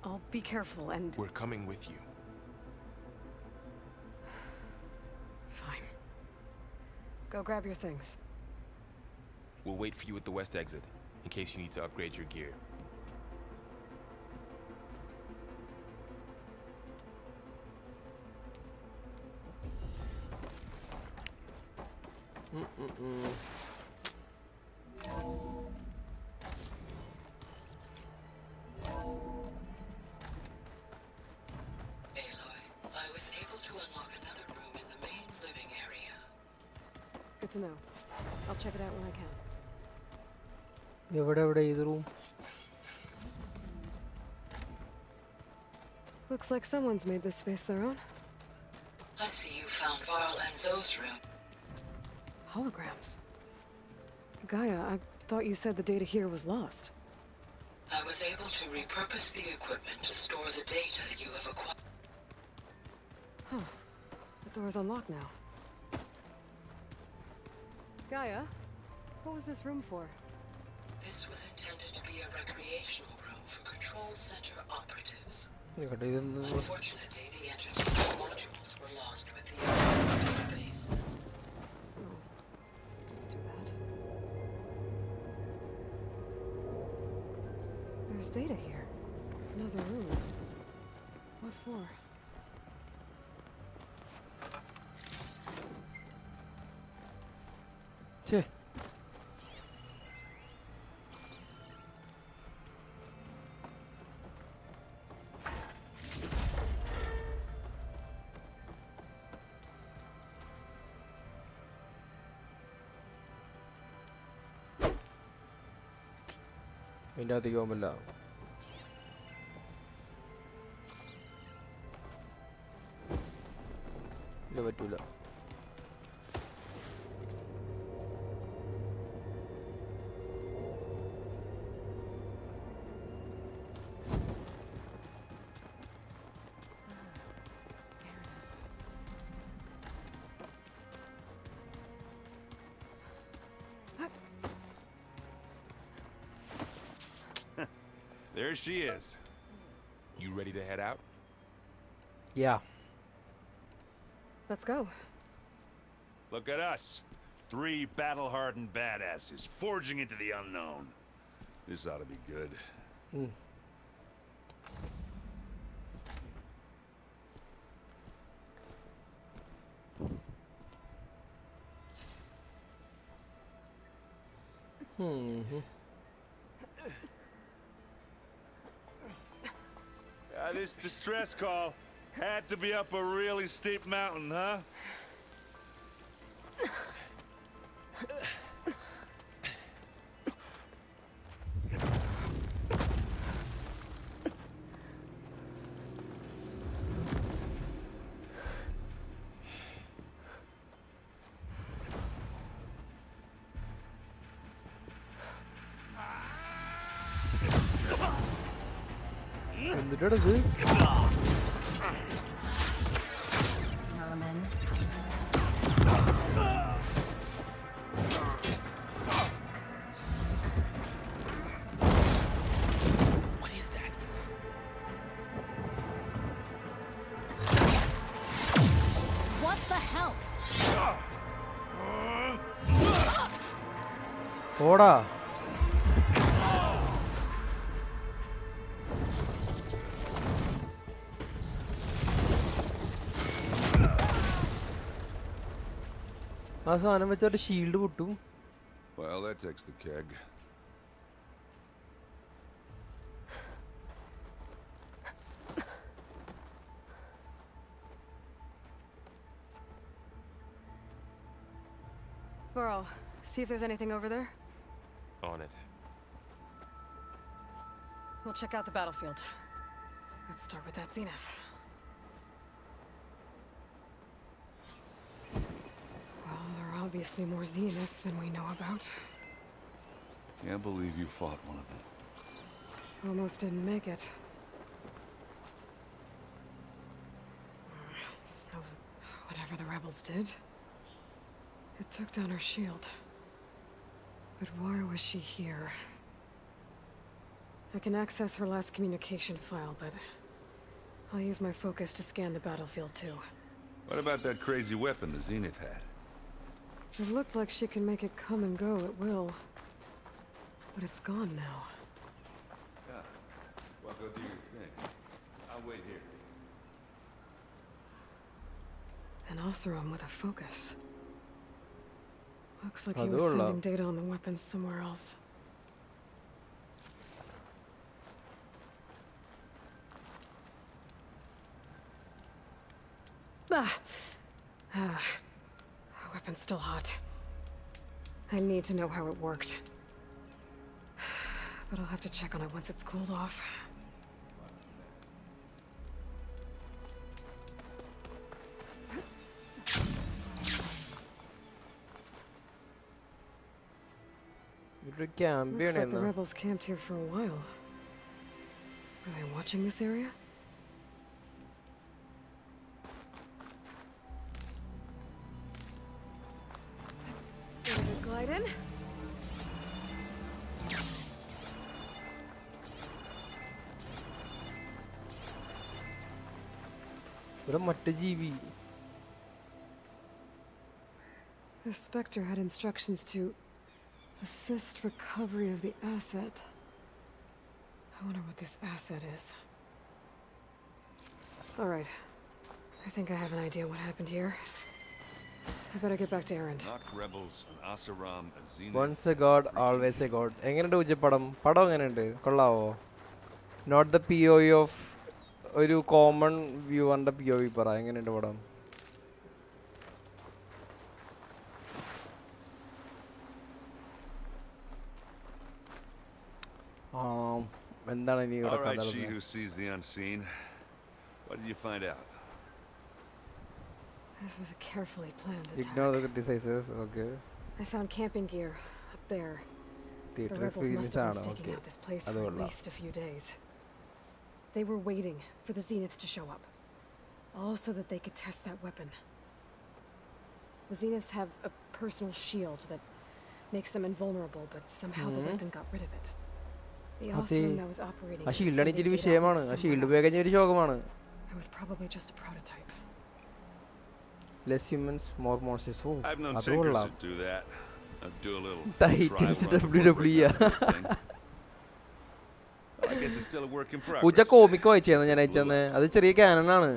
I'll be careful and... We're coming with you. Fine. Go grab your things. We'll wait for you at the west exit, in case you need to upgrade your gear. I was able to unlock another room in the main living area. Good to know. I'll check it out when I can. Whatever is the room. Looks like someone's made this space their own. I see you found Varl and Zoe's room. Holograms. Gaia, I thought you said the data here was lost. I was able to repurpose the equipment to store the data you have acquired. Huh. The door's unlocked now. Gaia, what was this room for? This was intended to be a recreational room for control center operatives. Unfortunately, the entertainment modules were lost with the database. Oh, that's too bad. There's data here. Another room. What for? Che. ഇതിനകത്തേക്ക് പോകുന്നില്ല. ഇല്ല പറ്റൂല. There she is. You ready to head out? Yeah. Let's go. Look at us. 3 battle-hardened badasses forging into the unknown. This ought to be good. This distress call had to be up a really steep mountain, huh? എന്തിട്ടത് Merman. What is that? What the hell? ഓടാ. ആ സാധനം വെച്ചിട്ട് shield പൊട്ടും. Well, that takes the keg. Burrow, see if there's anything over there. On it. We'll check out the battlefield. Let's start with that Zenith. Well, there are obviously more Zeniths than we know about. Can't believe you fought one of them. Almost didn't make it. Snows, whatever the rebels did, it took down her shield. But why was she here? I can access her last communication file, but I'll use my focus to scan the battlefield too. What about that crazy weapon the Zenith had? It looked like she can make it come and go at will. But it's gone now. Yeah. Well, go do your thing. I'll wait here. An Oseram with a focus. Looks like he was sending data on the weapons somewhere else. Weapon's still hot. I need to know how it worked. But I'll have to check on it once it's cooled off. Looks like the rebels camped here for a while. Are they watching this area? Glide in. The Spectre had instructions to assist recovery of the asset. I wonder what this asset is. All right. I think I have an idea what happened here. I better get back to Erend. Not rebels, an Oseram, a Zenith. Once a god, always a god. എങ്ങനെയുണ്ട് ഉജ്ജപ്പടം? പടം എങ്ങനെയുണ്ട്? കൊള്ളാവോ? Not the POV of ഒരു common view on the POV പറ. എങ്ങനെയുണ്ട് പടം? എന്താണ് ഇനി ഇവിടെ കഥ? All right, she who sees the unseen. What did you find out? This was a carefully planned attack. Ignore the criticizers, okay. I found camping gear up there. The rebels must have been staking out this place for at least a few days. They were waiting for the Zeniths to show up. All so that they could test that weapon. The Zeniths have a personal shield that makes them invulnerable, but somehow the weapon got rid of it. The Oseram that was operating ആ shield ഇച്ചിരി വിഷയമാണ്. ആ shield ഉപയോഗിക്കുന്ന ഒരു ശോകമാണ്. It was probably just a prototype. Less humans, more monsters. Oh, I've known tinkers who do that. Do a little WWE. I guess it's still a work in progress. പൂച്ച comic വായിച്ചേന്ന് ഞാൻ അയച്ചെന്ന്. അത് ചെറിയ Canon ആണ്.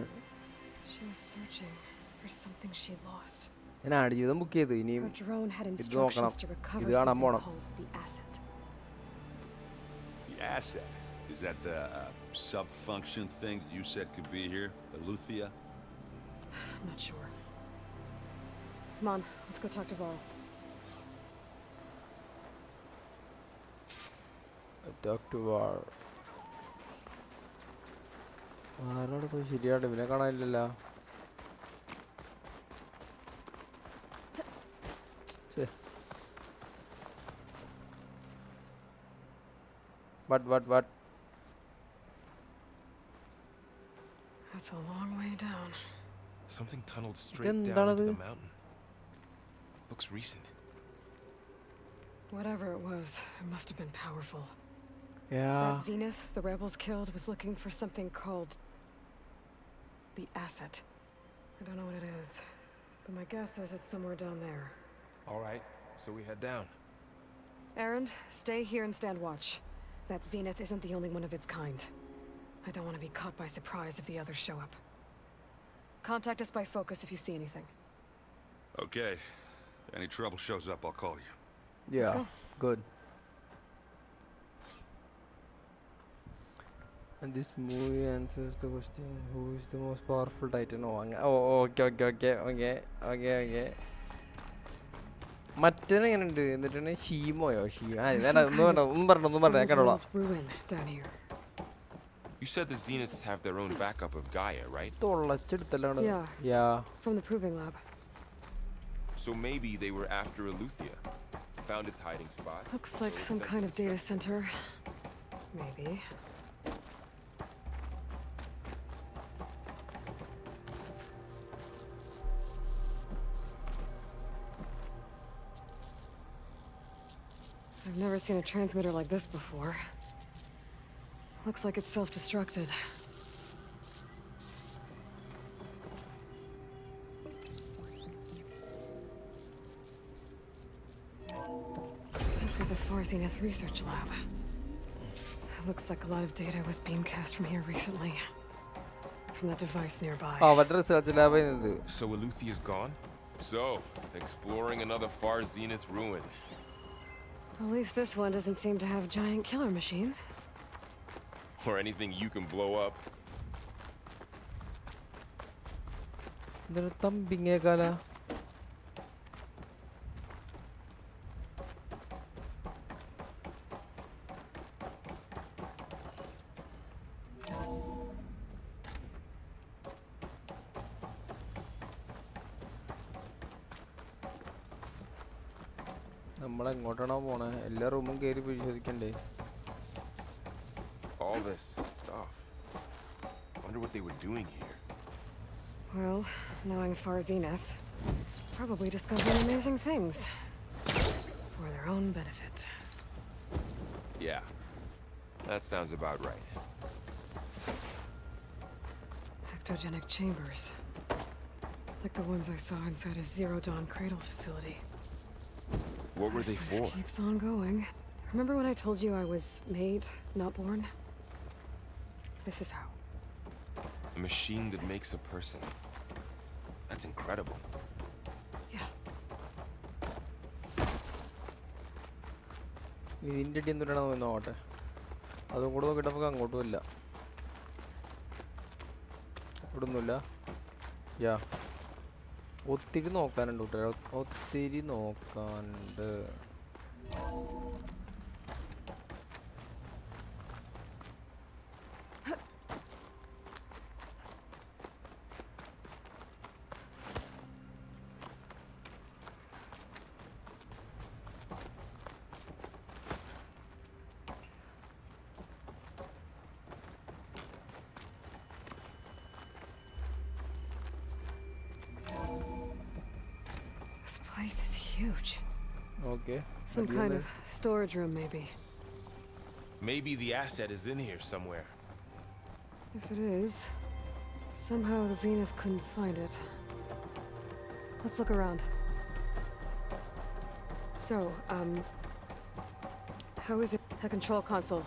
She was searching for something she lost. ഞാൻ add ചെയ്തു book ചെയ്തു. ഇനിയും ഇത് നോക്കണം. ഇത് കാണാൻ പോണം. The asset? Is that the sub-function thing you said could be here? Eleuthia? I'm not sure. Come on, let's go talk to Varl. Talk to Varl. ആരോട് പോയി ശരിയായിട്ട് ഇവനെ കാണാനില്ലല്ലോ. What? That's a long way down. Something tunneled straight down into the mountain. Looks recent. Whatever it was, it must have been powerful. Yeah. That Zenith the rebels killed was looking for something called the asset. I don't know what it is, but my guess is it's somewhere down there. All right, so we head down. Erend, stay here and stand watch. That Zenith isn't the only one of its kind. I don't want to be caught by surprise if the others show up. Contact us by focus if you see anything. Okay. Any trouble shows up, I'll call you. Yeah, let's go. Good. And this movie answers the question, who is the most powerful Titan? Okay. മറ്റേനെ എങ്ങനെയുണ്ട്? എന്നിട്ടാണ് ഷീമോയോ? Ruin down here. You said the Zeniths have their own backup of Gaia, right? Yeah. Yeah. From the proving lab. So maybe they were after Eleuthia. Found its hiding spot. Looks like some kind of data center. Maybe. I've never seen a transmitter like this before. Looks like it's self-destructed. This was a Far Zenith research lab. Looks like a lot of data was beamcast from here recently. From that device nearby. So Eleuthia is gone? So, exploring another Far Zenith ruin. At least this one doesn't seem to have giant killer machines. Or anything you can blow up. All this stuff. Wonder what they were doing here. Well, knowing Far Zenith, probably discovering amazing things. For their own benefit. Yeah, that sounds about right. Ectogenic chambers. Like the ones I saw inside a Zero Dawn cradle facility. What were they for? This keeps on going. Remember when I told you I was made, not born? This is how. A machine that makes a person. That's incredible. ഇതിൻ്റെ എന്തിനാണ് നോട്ടെ അതും കൂടെ നോക്കിയിട്ട് നമുക്ക് അങ്ങോട്ടും ഇല്ല ഇവിടെ ഒന്നുമില്ല യാ ഒത്തിരി നോക്കാനുണ്ട് കുട്ടികൾ ഒത്തിരി നോക്കാനുണ്ട് This place is huge. Okay. Some kind of storage room, maybe. Maybe the asset is in here somewhere. If it is, somehow the Zenith couldn't find it. Let's look around. So, how is it? A control console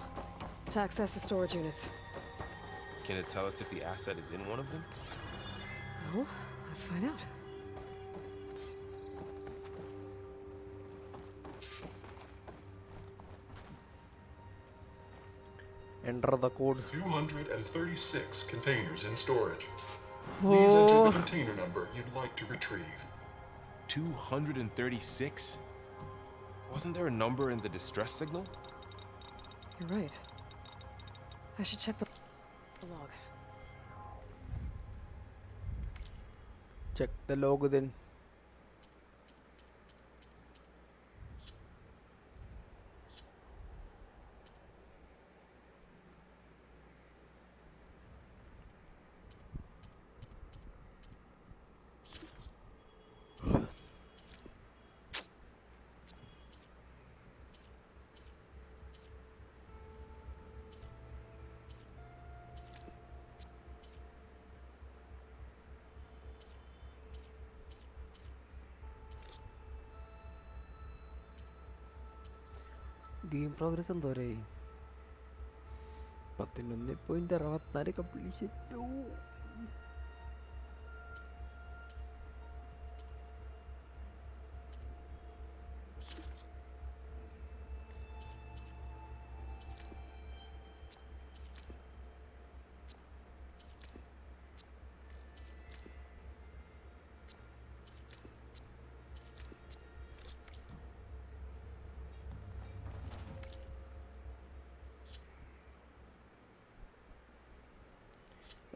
to access the storage units. Can it tell us if the asset is in one of them? Well, let's find out. Enter the code. 236 containers in storage. Please enter the container number you'd like to retrieve. 236? Wasn't there a number in the distress signal? You're right. I should check the log. Check the log then. Game progress എന്തോരായി 11.64 completion.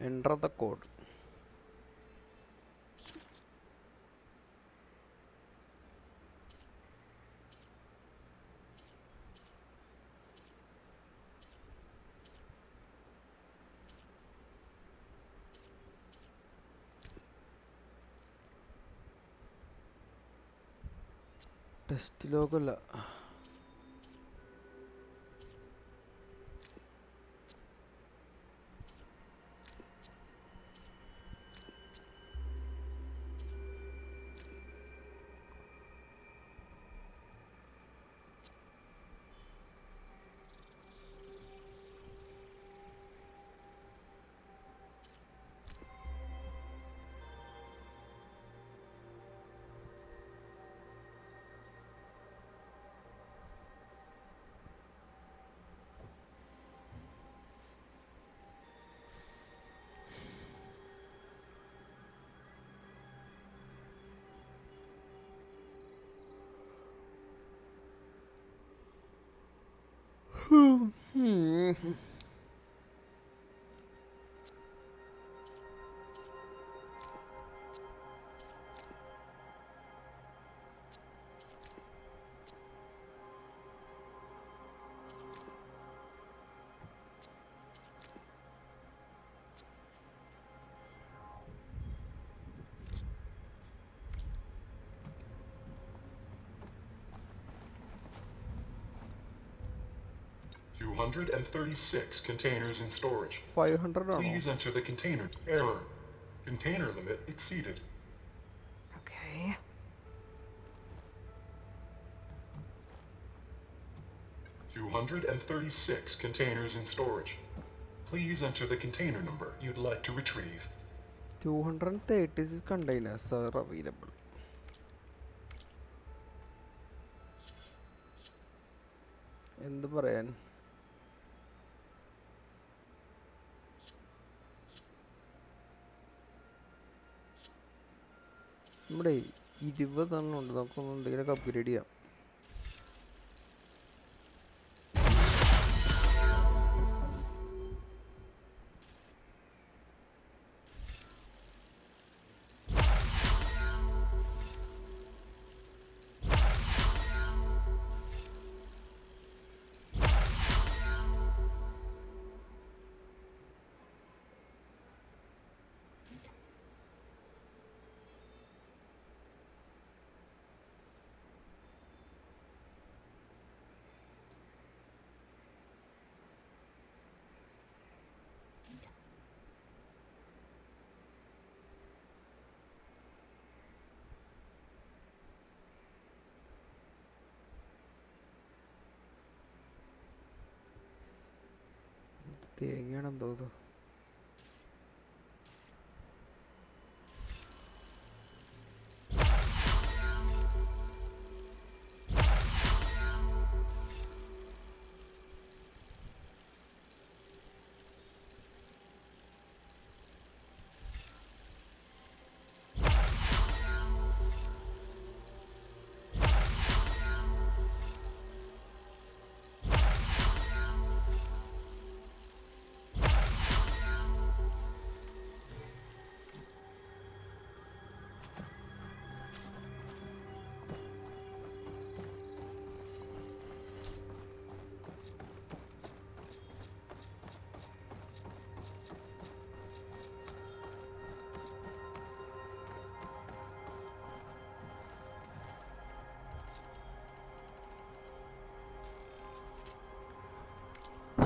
Enter the code. Test log alla. Hmm. 236 containers in storage. 500 Please enter the container. Error. Container limit exceeded. Okay. $236 containers in storage. Please enter the container number you'd like to retrieve. 236 containers are available. എന്ത് പറയാൻ? നമ്മുടെ 20 എണ്ണം ഉണ്ട്. നമുക്കൊന്ന് എന്തെങ്കിലുമൊക്കെ upgrade ചെയ്യാം. തേങ്ങയാണെന്ന് തോന്നുന്നു.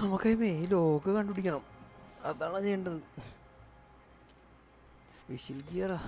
നമുക്ക് ഈ ലോക്ക് കണ്ടുപിടിക്കണം. അതാണ് ചെയ്യേണ്ടത്. സ്പെഷ്യൽ ഗിയറാ.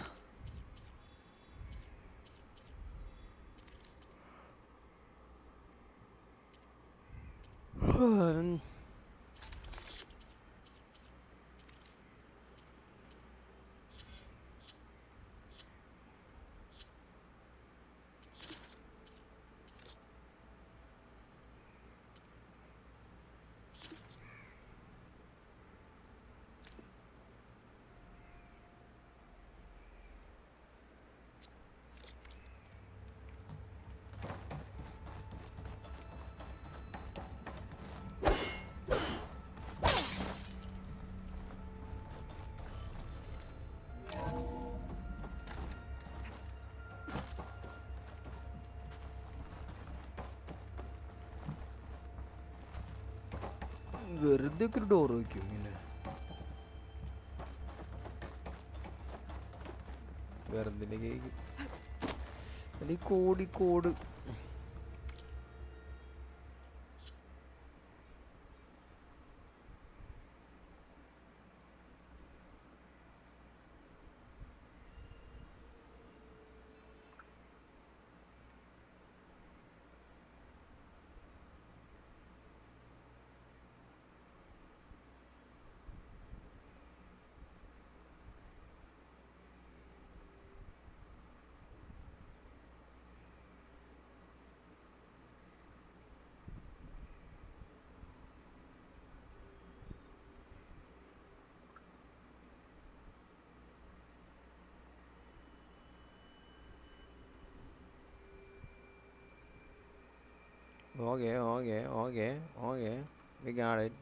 ഇതൊക്കെ ഒരു ഡോർ വയ്ക്കും ഇങ്ങനെ. വേറെ എന്തിൻ്റെ കേക്ക് ഈ code Okay. We got it.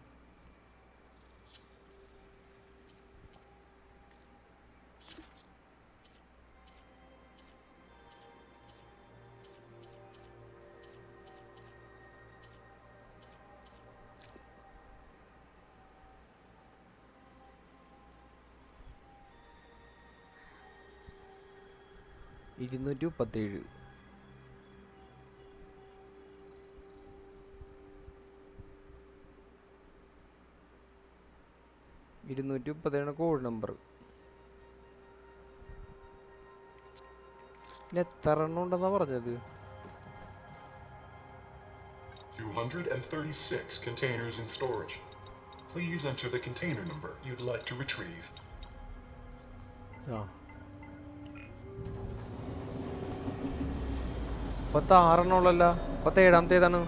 $237. Code number. എത്ര എണ്ണം ഉണ്ടെന്നാ പറഞ്ഞത്? 236 containers in storage. Please enter the container number you'd like to retrieve. 36 എണ്ണം ഉള്ളല്ലോ. 17ാമത്തേതാണ്.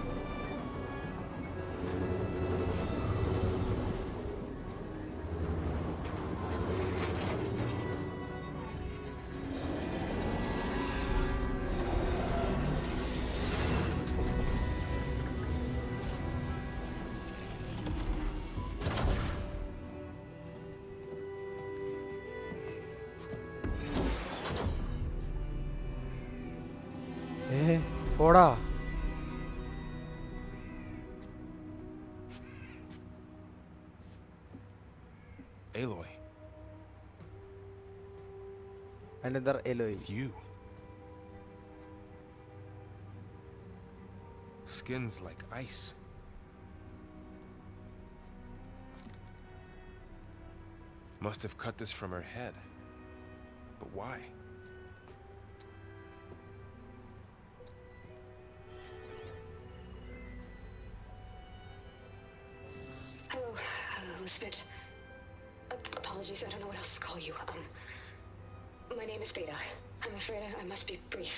പോടാ. Aloy. Another Aloy. It's you. Skin's like ice. Must have cut this from her head. But why? Elizabeth. Apologies, I don't know what else to call you. My name is Beta. I'm afraid I must be brief.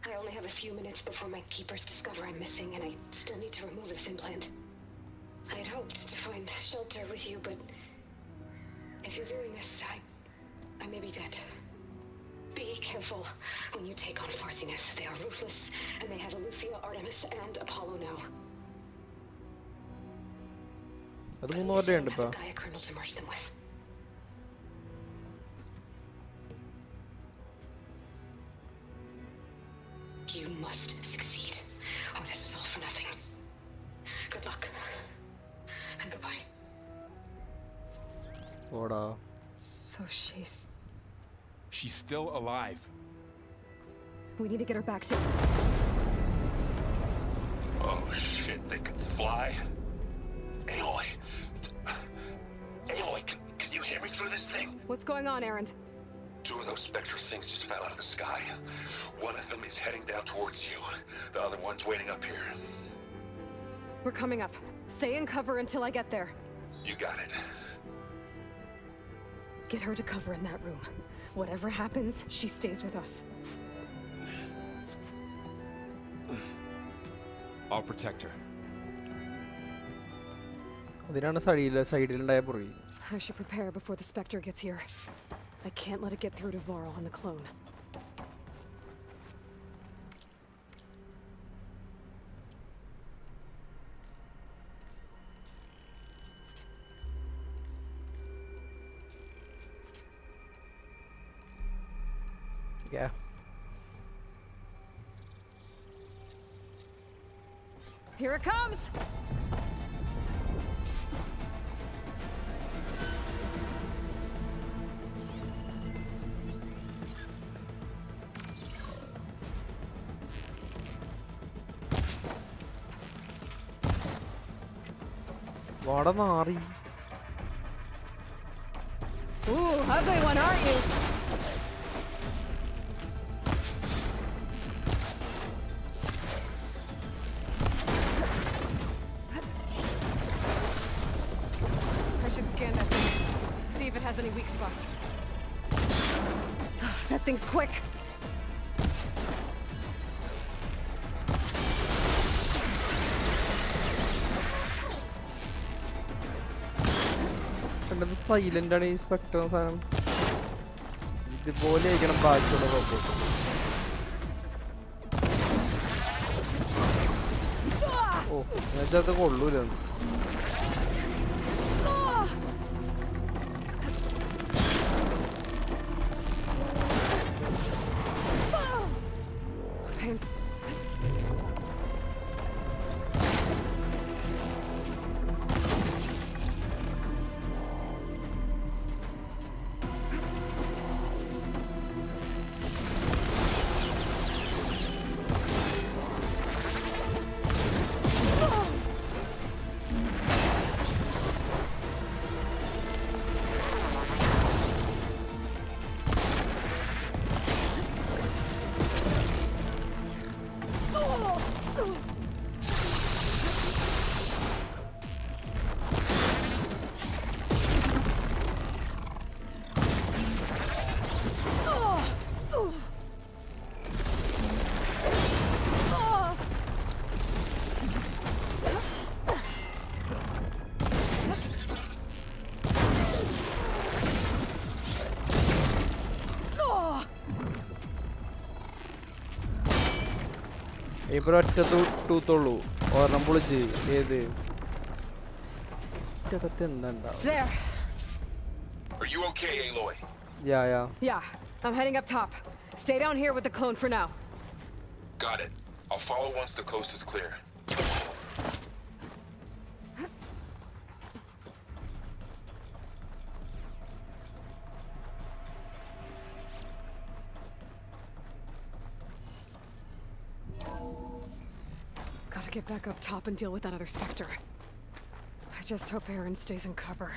I only have a few minutes before my keepers discover I'm missing, and I still need to remove this implant. I had hoped to find shelter with you, but if you're viewing this, I may be dead. Be careful when you take on Farsineth. They are ruthless, and they have Eleuthia, Artemis, and Apollo now. അത് 3 order ഇപ്പോ. You must succeed. Oh, this was all for nothing. Good luck. And goodbye. Oda. So she's still alive. We need to get her back to... Oh shit, they can fly? Aloy, can you hear me through this thing? What's going on, Erend? 2 of those Spectre things just fell out of the sky. One of them is heading down towards you. The other one's waiting up here. We're coming up. Stay in cover until I get there. You got it. Get her to cover in that room. Whatever happens, she stays with us. I'll protect her. അതിനാണ് സൈഡിലുണ്ടായ പൊറി. I should prepare before the Spectre gets here. I can't let it get through to Varl and the clone. Yeah. Here it comes! What am I? Ooh, ugly one, aren't you? I should scan that thing. See if it has any weak spots. That thing's quick. Silent ആണ് ഈ spectrum സാധനം. ഇതുപോലെ ആയിരിക്കണം ബാക്കിയുള്ള robot. ഓ ഞാനത് കൊള്ളൂല. ഇവിടെ ഒറ്റ ടൂത്തുള്ളൂ. ഒരെണ്ണം പൊളിച്ച് ഏത് There. Are you okay, Aloy? Yeah, I'm heading up top. Stay down here with the clone for now. Got it. I'll follow once the coast is clear. Gotta get back up top and deal with that other Spectre. I just hope Aaron stays in cover.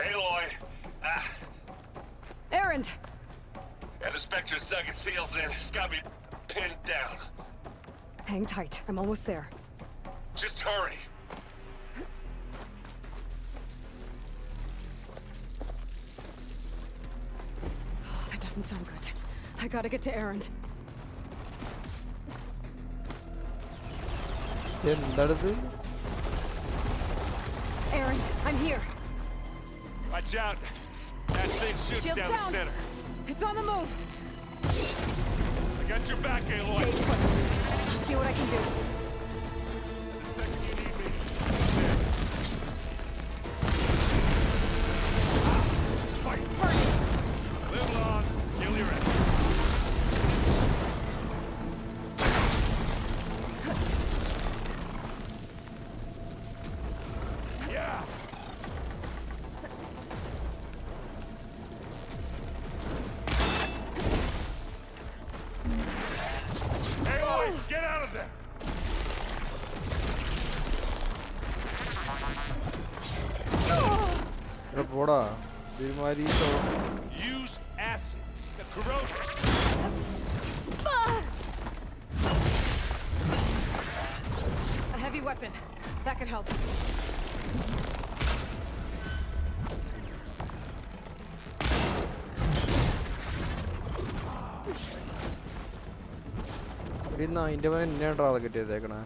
Aloy! Aaron! Yeah, the Spectre's dug its heels in. It's got me pinned down. Hang tight. I'm almost there. Just hurry. Oh, that doesn't sound good. I gotta get to Aaron. Aaron, I'm here. Watch out. That thing's shooting Shield down the center. It's on the move. I got your back, Aloy. Stay put. I'll see what I can do. Live long, kill your enemy. Yeah. Aloy, get out of there. Use acid. The corrosion. A heavy weapon. That could help. അതിന്റെ എന്നെയാണോ കിട്ടിയതേക്കണേ.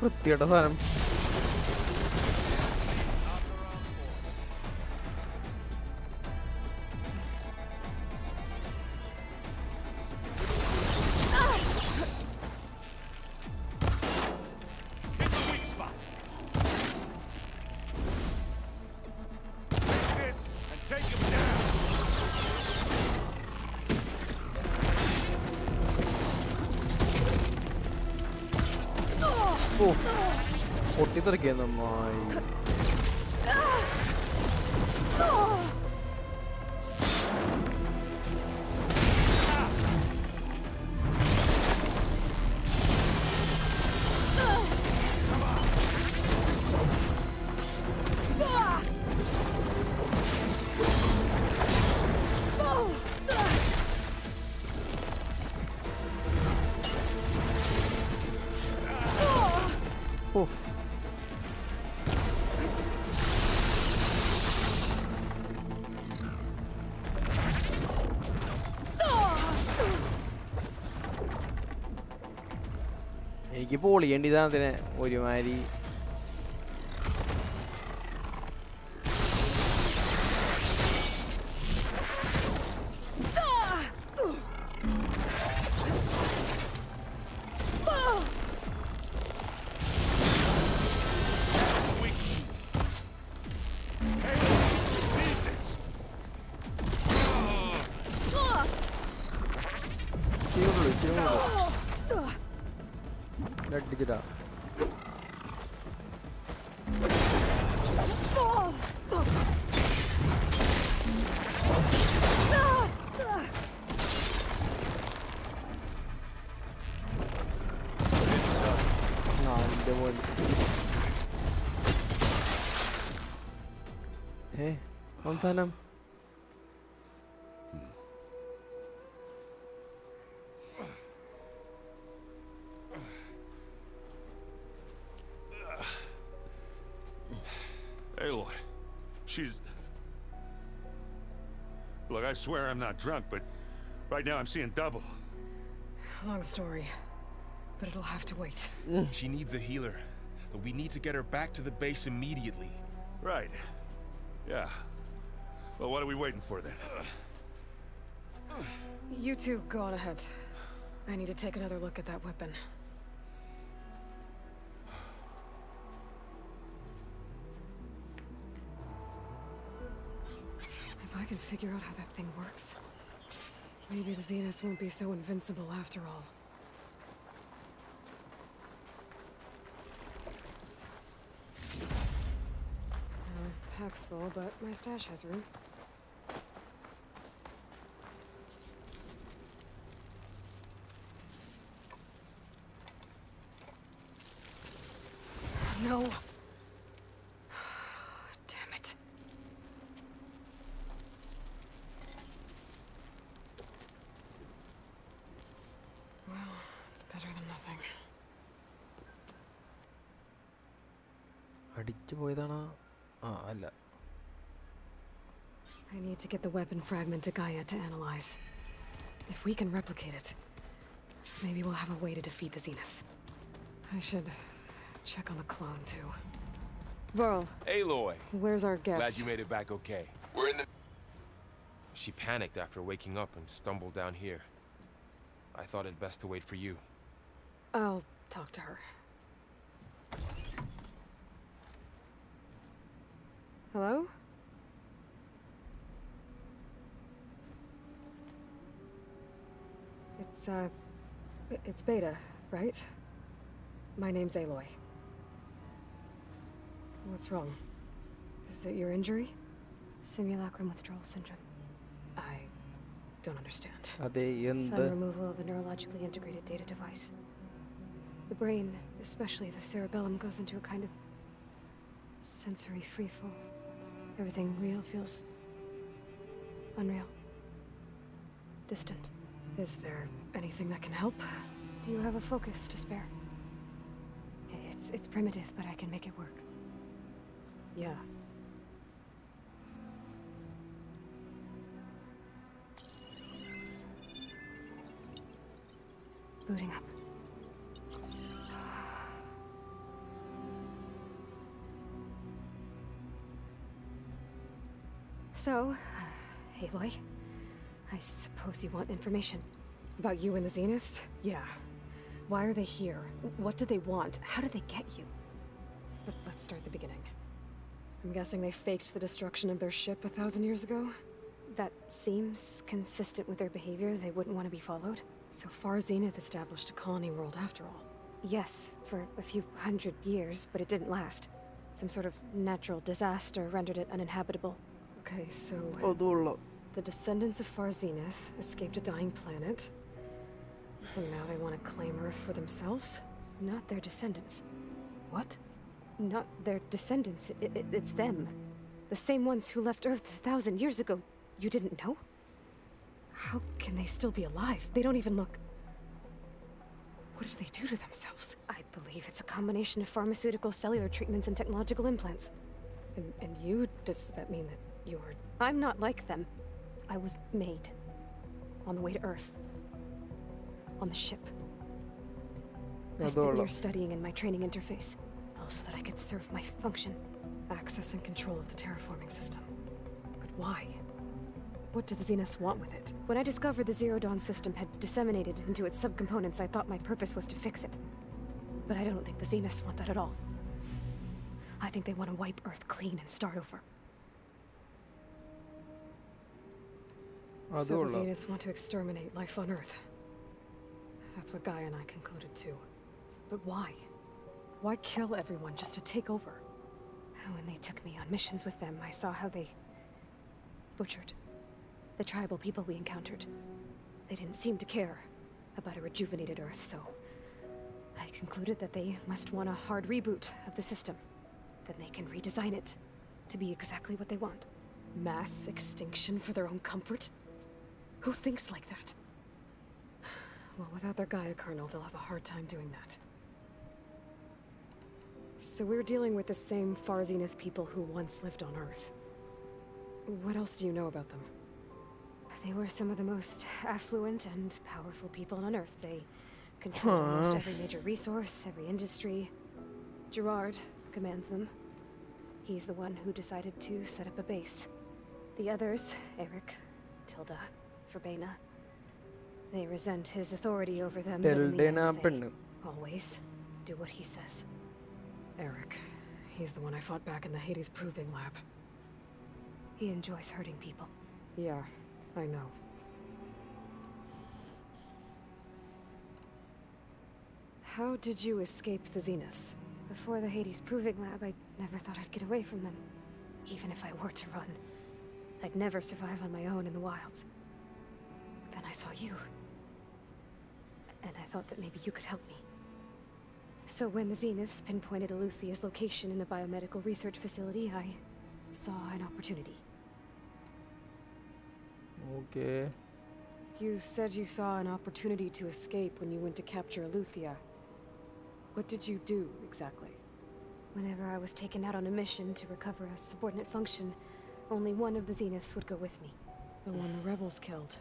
വൃത്തിയുടെ സാധനം. Oh, പൊട്ടിത്തെറിക്കുക നന്നായി. Oh. എനിക്ക് പൊളിയേണ്ടിയതാണ് അതിനെ ഒരുമാതിരി. അടിച്ചിട്ടാ. അവസാനം Aloy, she's... Look, I swear I'm not drunk, but right now I'm seeing double. Long story, but it'll have to wait. She needs a healer, but we need to get her back to the base immediately. Right. Yeah. Well, what are we waiting for then? You two go on ahead. I need to take another look at that weapon. If I can figure out how that thing works, maybe the Zeniths won't be so invincible after all. Pack's full, but my stash has room. No. Damn it. Well, it's better than nothing. അടിച്ചു പോയതാണോ? അല്ല. I need to get the weapon fragment to Gaia to analyze. If we can replicate it, maybe we'll have a way to defeat the Zeniths. I should check on the clone too. Varl. Aloy. Where's our guest? Glad you made it back okay. We're in the... She panicked after waking up and stumbled down here. I thought it best to wait for you. I'll talk to her. Hello? It's Beta, right? My name's Aloy. What's wrong? Is it your injury? Simulacrum withdrawal syndrome. I don't understand. Sudden removal of a neurologically integrated data device. The brain, especially the cerebellum, goes into a kind of sensory freefall. Everything real feels unreal. Distant. Is there anything that can help? Do you have a focus to spare? It's primitive, but I can make it work. Yeah. Booting up. So, Aloy, I suppose you want information. About you and the Zeniths? Yeah. Why are they here? What do they want? How did they get you? But let's start the beginning. I'm guessing they faked the destruction of their ship 1,000 years ago? That seems consistent with their behavior. They wouldn't want to be followed. So far, Zenith established a colony world after all. Yes, for a few hundred years, but it didn't last. Some sort of natural disaster rendered it uninhabitable. Okay, so... the descendants of Far Zenith escaped a dying planet, and now they want to claim Earth for themselves? Not their descendants. What? Not their descendants. It's them. The same ones who left Earth 1,000 years ago. You didn't know? How can they still be alive? They don't even look... What did they do to themselves? I believe it's a combination of pharmaceutical, cellular treatments, and technological implants. And you? Does that mean that you're... I'm not like them. I was made. On the way to Earth. On the ship. I spent years studying in my training interface, all so that I could serve my function. Access and control of the terraforming system. But why? What do the Zeniths want with it? When I discovered the Zero Dawn system had disseminated into its subcomponents, I thought my purpose was to fix it. But I don't think the Zeniths want that at all. I think they want to wipe Earth clean and start over. So the Zeniths want to exterminate life on Earth. That's what Gaia and I concluded too. But why? Why kill everyone just to take over? When they took me on missions with them, I saw how they butchered the tribal people we encountered. They didn't seem to care about a rejuvenated Earth, so I concluded that they must want a hard reboot of the system. Then they can redesign it to be exactly what they want. Mass extinction for their own comfort? Who thinks like that? Well, without their Gaia kernel, they'll have a hard time doing that. So we're dealing with the same Far Zenith people who once lived on Earth. What else do you know about them? They were some of the most affluent and powerful people on Earth. They control almost every major resource, every industry. Gerard commands them. He's the one who decided to set up a base. The others, Eric, Tilda, Verbena, they resent his authority over them. But in the end, they always do what he says. Eric, he's the one I fought back in the Hades Proving Lab. He enjoys hurting people. Yeah, I know. How did you escape the Zeniths? Before the Hades Proving Lab, I never thought I'd get away from them. Even if I were to run, I'd never survive on my own in the wilds. But then I saw you. And I thought that maybe you could help me. So when the Zeniths pinpointed Eluthia's location in the biomedical research facility, I saw an opportunity. Okay. You said you saw an opportunity to escape when you went to capture Eluthia. What did you do, exactly? Whenever I was taken out on a mission to recover a subordinate function, only one of the Zeniths would go with me. The one the rebels killed,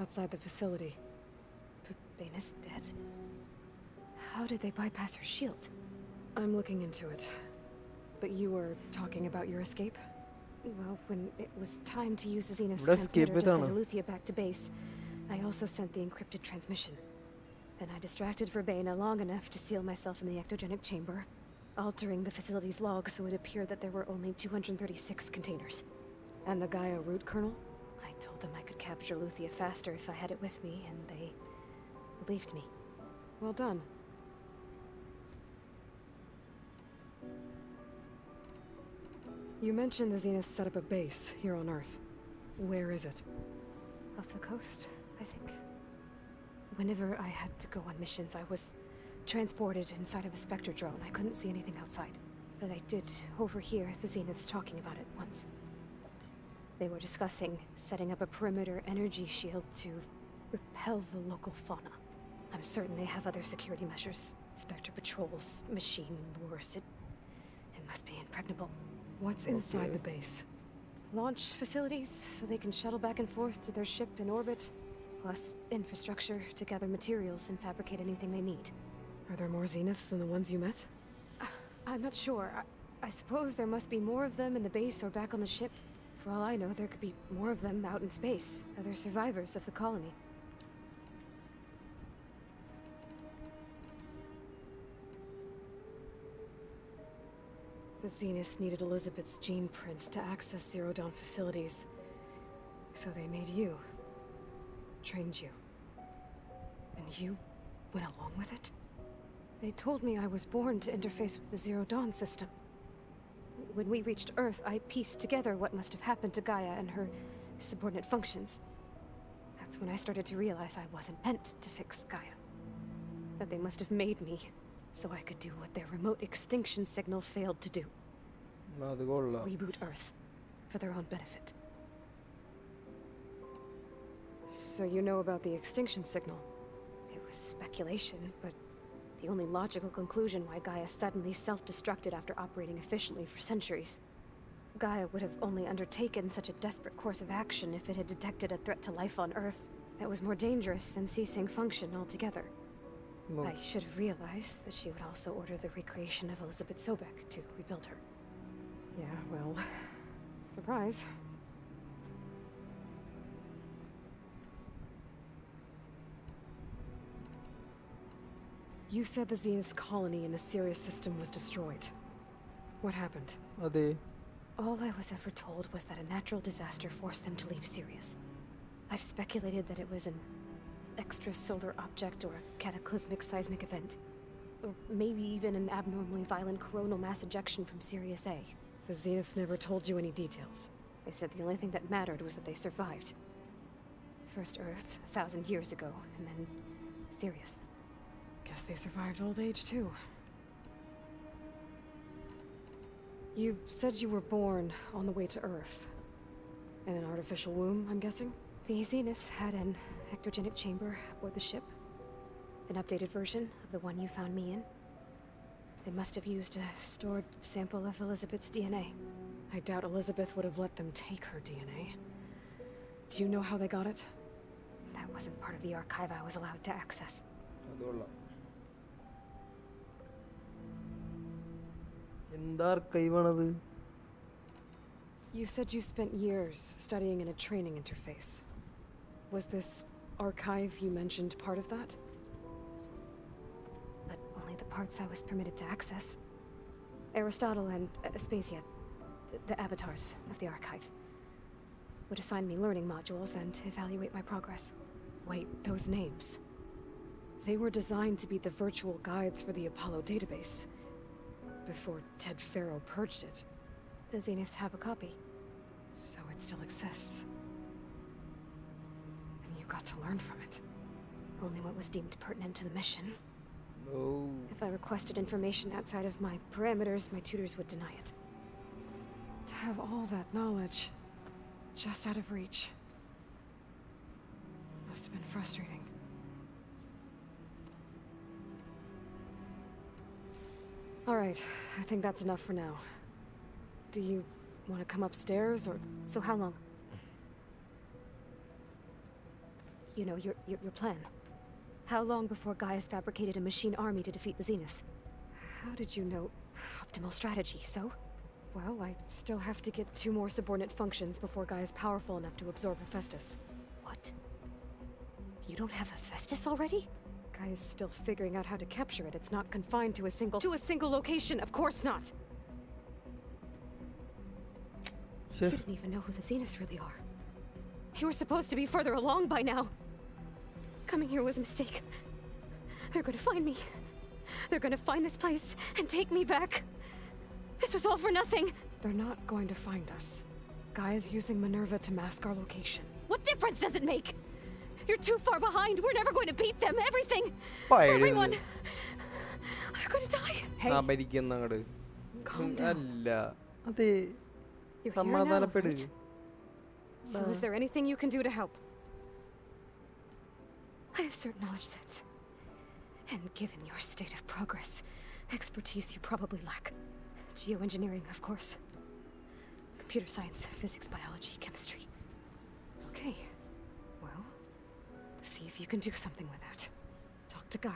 outside the facility. Baina's dead? How did they bypass her shield? I'm looking into it. But you were talking about your escape? Well, when it was time to use the Zenith's transmitter to send Eluthia back to base, I also sent the encrypted transmission. Then I distracted Verbena long enough to seal myself in the ectogenic chamber, altering the facility's log so it appeared that there were only 236 containers. And the Gaia root kernel? I told them I could capture Eluthia faster if I had it with me, and they believed me. Well done. You mentioned the Zeniths set up a base here on Earth. Where is it? Off the coast, I think. Whenever I had to go on missions, I was transported inside of a Spectre drone. I couldn't see anything outside. But I did overhear the Zeniths talking about it once. They were discussing setting up a perimeter energy shield to repel the local fauna. I'm certain they have other security measures. Spectre patrols, machine lures. It must be impregnable. What's inside the base? Launch facilities, so they can shuttle back and forth to their ship in orbit. Plus infrastructure to gather materials and fabricate anything they need. Are there more Zeniths than the ones you met? I'm not sure. I suppose there must be more of them in the base or back on the ship. For all I know, there could be more of them out in space. Other survivors of the colony. The Zeniths needed Elizabeth's gene print to access Zero Dawn facilities. So they made you. Trained you. And you went along with it? They told me I was born to interface with the Zero Dawn system. When we reached Earth, I pieced together what must have happened to Gaia and her subordinate functions. That's when I started to realize I wasn't meant to fix Gaia. That they must have made me so I could do what their remote extinction signal failed to do. Reboot Earth for their own benefit. So you know about the extinction signal? It was speculation, but the only logical conclusion why Gaia suddenly self-destructed after operating efficiently for centuries. Gaia would have only undertaken such a desperate course of action if it had detected a threat to life on Earth that was more dangerous than ceasing function altogether. I should have realized that she would also order the recreation of Elizabeth Sobek to rebuild her. Yeah, well, surprise. You said the Zenith's colony in the Sirius system was destroyed. What happened? All I was ever told was that a natural disaster forced them to leave Sirius. I've speculated that it was an extrasolar object or a cataclysmic seismic event. Or maybe even an abnormally violent coronal mass ejection from Sirius A. The Zeniths never told you any details. They said the only thing that mattered was that they survived. First Earth, 1,000 years ago, and then Sirius. Guess they survived old age, too. You said you were born on the way to Earth. In an artificial womb, I'm guessing? The Zeniths had an ectogenic chamber aboard the ship. An updated version of the one you found me in. They must have used a stored sample of Elizabeth's DNA. I doubt Elizabeth would have let them take her DNA. Do you know how they got it? That wasn't part of the archive I was allowed to access. You said you spent years studying in a training interface. Was this archive you mentioned part of that? But only the parts I was permitted to access. Aristotle and Aspasia, the avatars of the archive, would assign me learning modules and evaluate my progress. Wait, those names. They were designed to be the virtual guides for the Apollo database. Before Ted Faro purged it. The Zeniths have a copy. So it still exists. And you got to learn from it. Only what was deemed pertinent to the mission. No. If I requested information outside of my parameters, my tutors would deny it. To have all that knowledge just out of reach must have been frustrating. All right, I think that's enough for now. Do you want to come upstairs, or... So how long? You know, your plan. How long before Gaia's fabricated a machine army to defeat the Zeniths? How did you know? Optimal strategy, so? Well, I still have to get 2 more subordinate functions before Gaia's powerful enough to absorb Hephaestus. What? You don't have Hephaestus already? Gaia's still figuring out how to capture it. It's not confined to a single location. Of course not. You didn't even know who the Zeniths really are. You were supposed to be further along by now. Coming here was a mistake. They're gonna find me. They're gonna find this place and take me back. This was all for nothing. They're not going to find us. Gaia's using Minerva to mask our location. What difference does it make? You're too far behind. We're never going to beat them. Everything. Everyone. They're going to die. Hey. Calm down. You're here now, right? So is there anything you can do to help? I have certain knowledge sets. And given your state of progress, expertise you probably lack. Geoengineering, of course. Computer science, physics, biology, chemistry. Okay. See if you can do something with that. Talk to Gaia.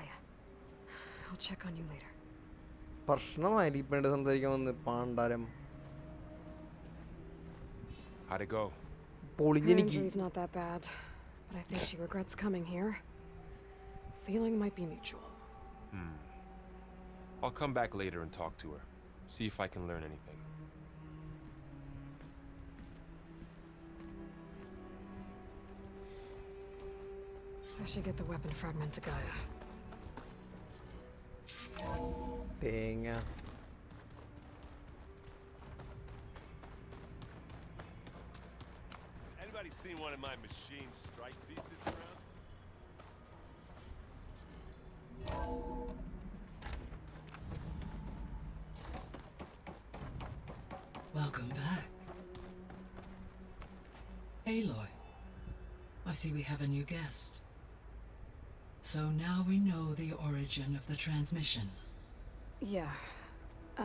I'll check on you later. How'd it go? Her injury's not that bad, but I think she regrets coming here. Feeling might be mutual. I'll come back later and talk to her. See if I can learn anything. I should get the weapon fragment to Gaia. തേങ്ങ. Anybody seen one of my machine strike pieces around? Welcome back. Aloy, I see we have a new guest. So now we know the origin of the transmission. Yeah.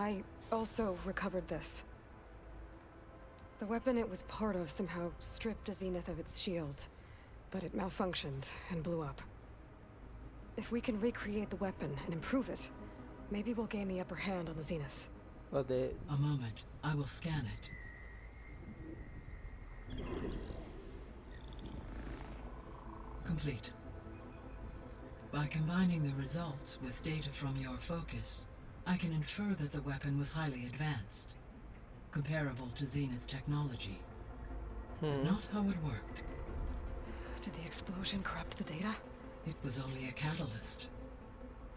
I also recovered this. The weapon it was part of somehow stripped a Zenith of its shield, but it malfunctioned and blew up. If we can recreate the weapon and improve it, maybe we'll gain the upper hand on the Zeniths. A moment. I will scan it. Complete. By combining the results with data from your focus, I can infer that the weapon was highly advanced, comparable to Zenith technology. But not how it worked. Did the explosion corrupt the data? It was only a catalyst.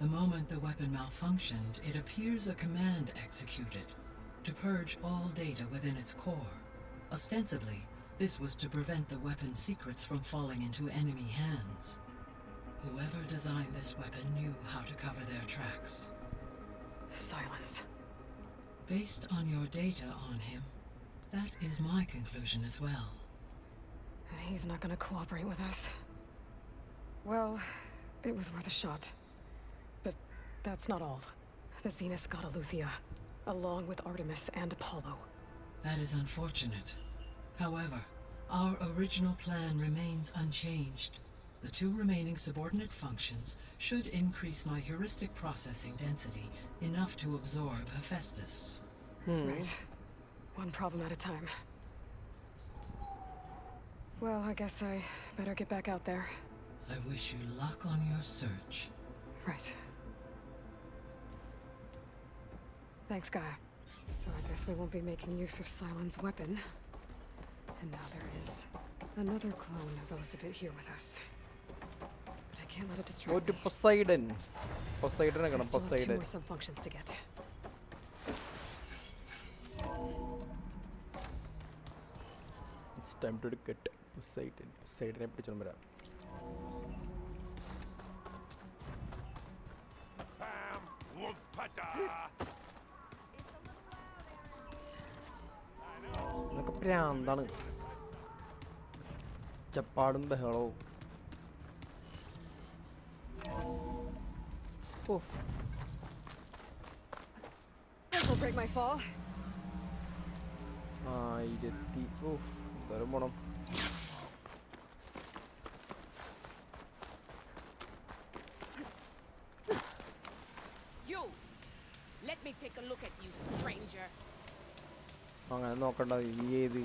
The moment the weapon malfunctioned, it appears a command executed to purge all data within its core. Ostensibly, this was to prevent the weapon's secrets from falling into enemy hands. Whoever designed this weapon knew how to cover their tracks. Silence. Based on your data on him, that is my conclusion as well. And he's not gonna cooperate with us. Well, it was worth a shot. But that's not all. The Zeniths got Aletheia, along with Artemis and Apollo. That is unfortunate. However, our original plan remains unchanged. The two remaining subordinate functions should increase my heuristic processing density enough to absorb Hephaestus. Right. One problem at a time. Well, I guess I better get back out there. I wish you luck on your search. Right. Thanks, Gaia. So I guess we won't be making use of Cylon's weapon. And now there is another clone of Elizabeth here with us. But I can't let it distract me. Poseidon. Poseidon I agam still have 2 Poseidon. more sub-functions to get. It's time to get Poseidon. Poseidon പിടിച്ചോണ്ട് വരാം. Bam! Wumpata! ഇതൊക്കെ പ്രാന്താണ്. ചപ്പാടും ബഹളവും. This will break my fall. എന്തായാലും പോണം. You, let me take a look at you, stranger. അങ്ങനെ നോക്കണ്ട. ഈ ഏത്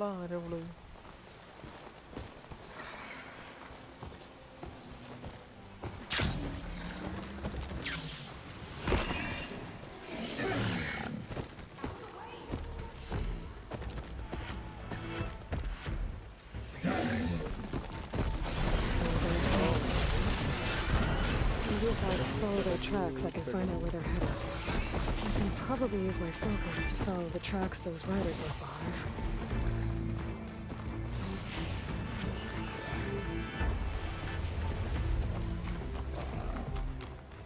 ആരവള്? Maybe if I follow their tracks, I can find out where they're headed. I can probably use my focus to follow the tracks those riders left behind.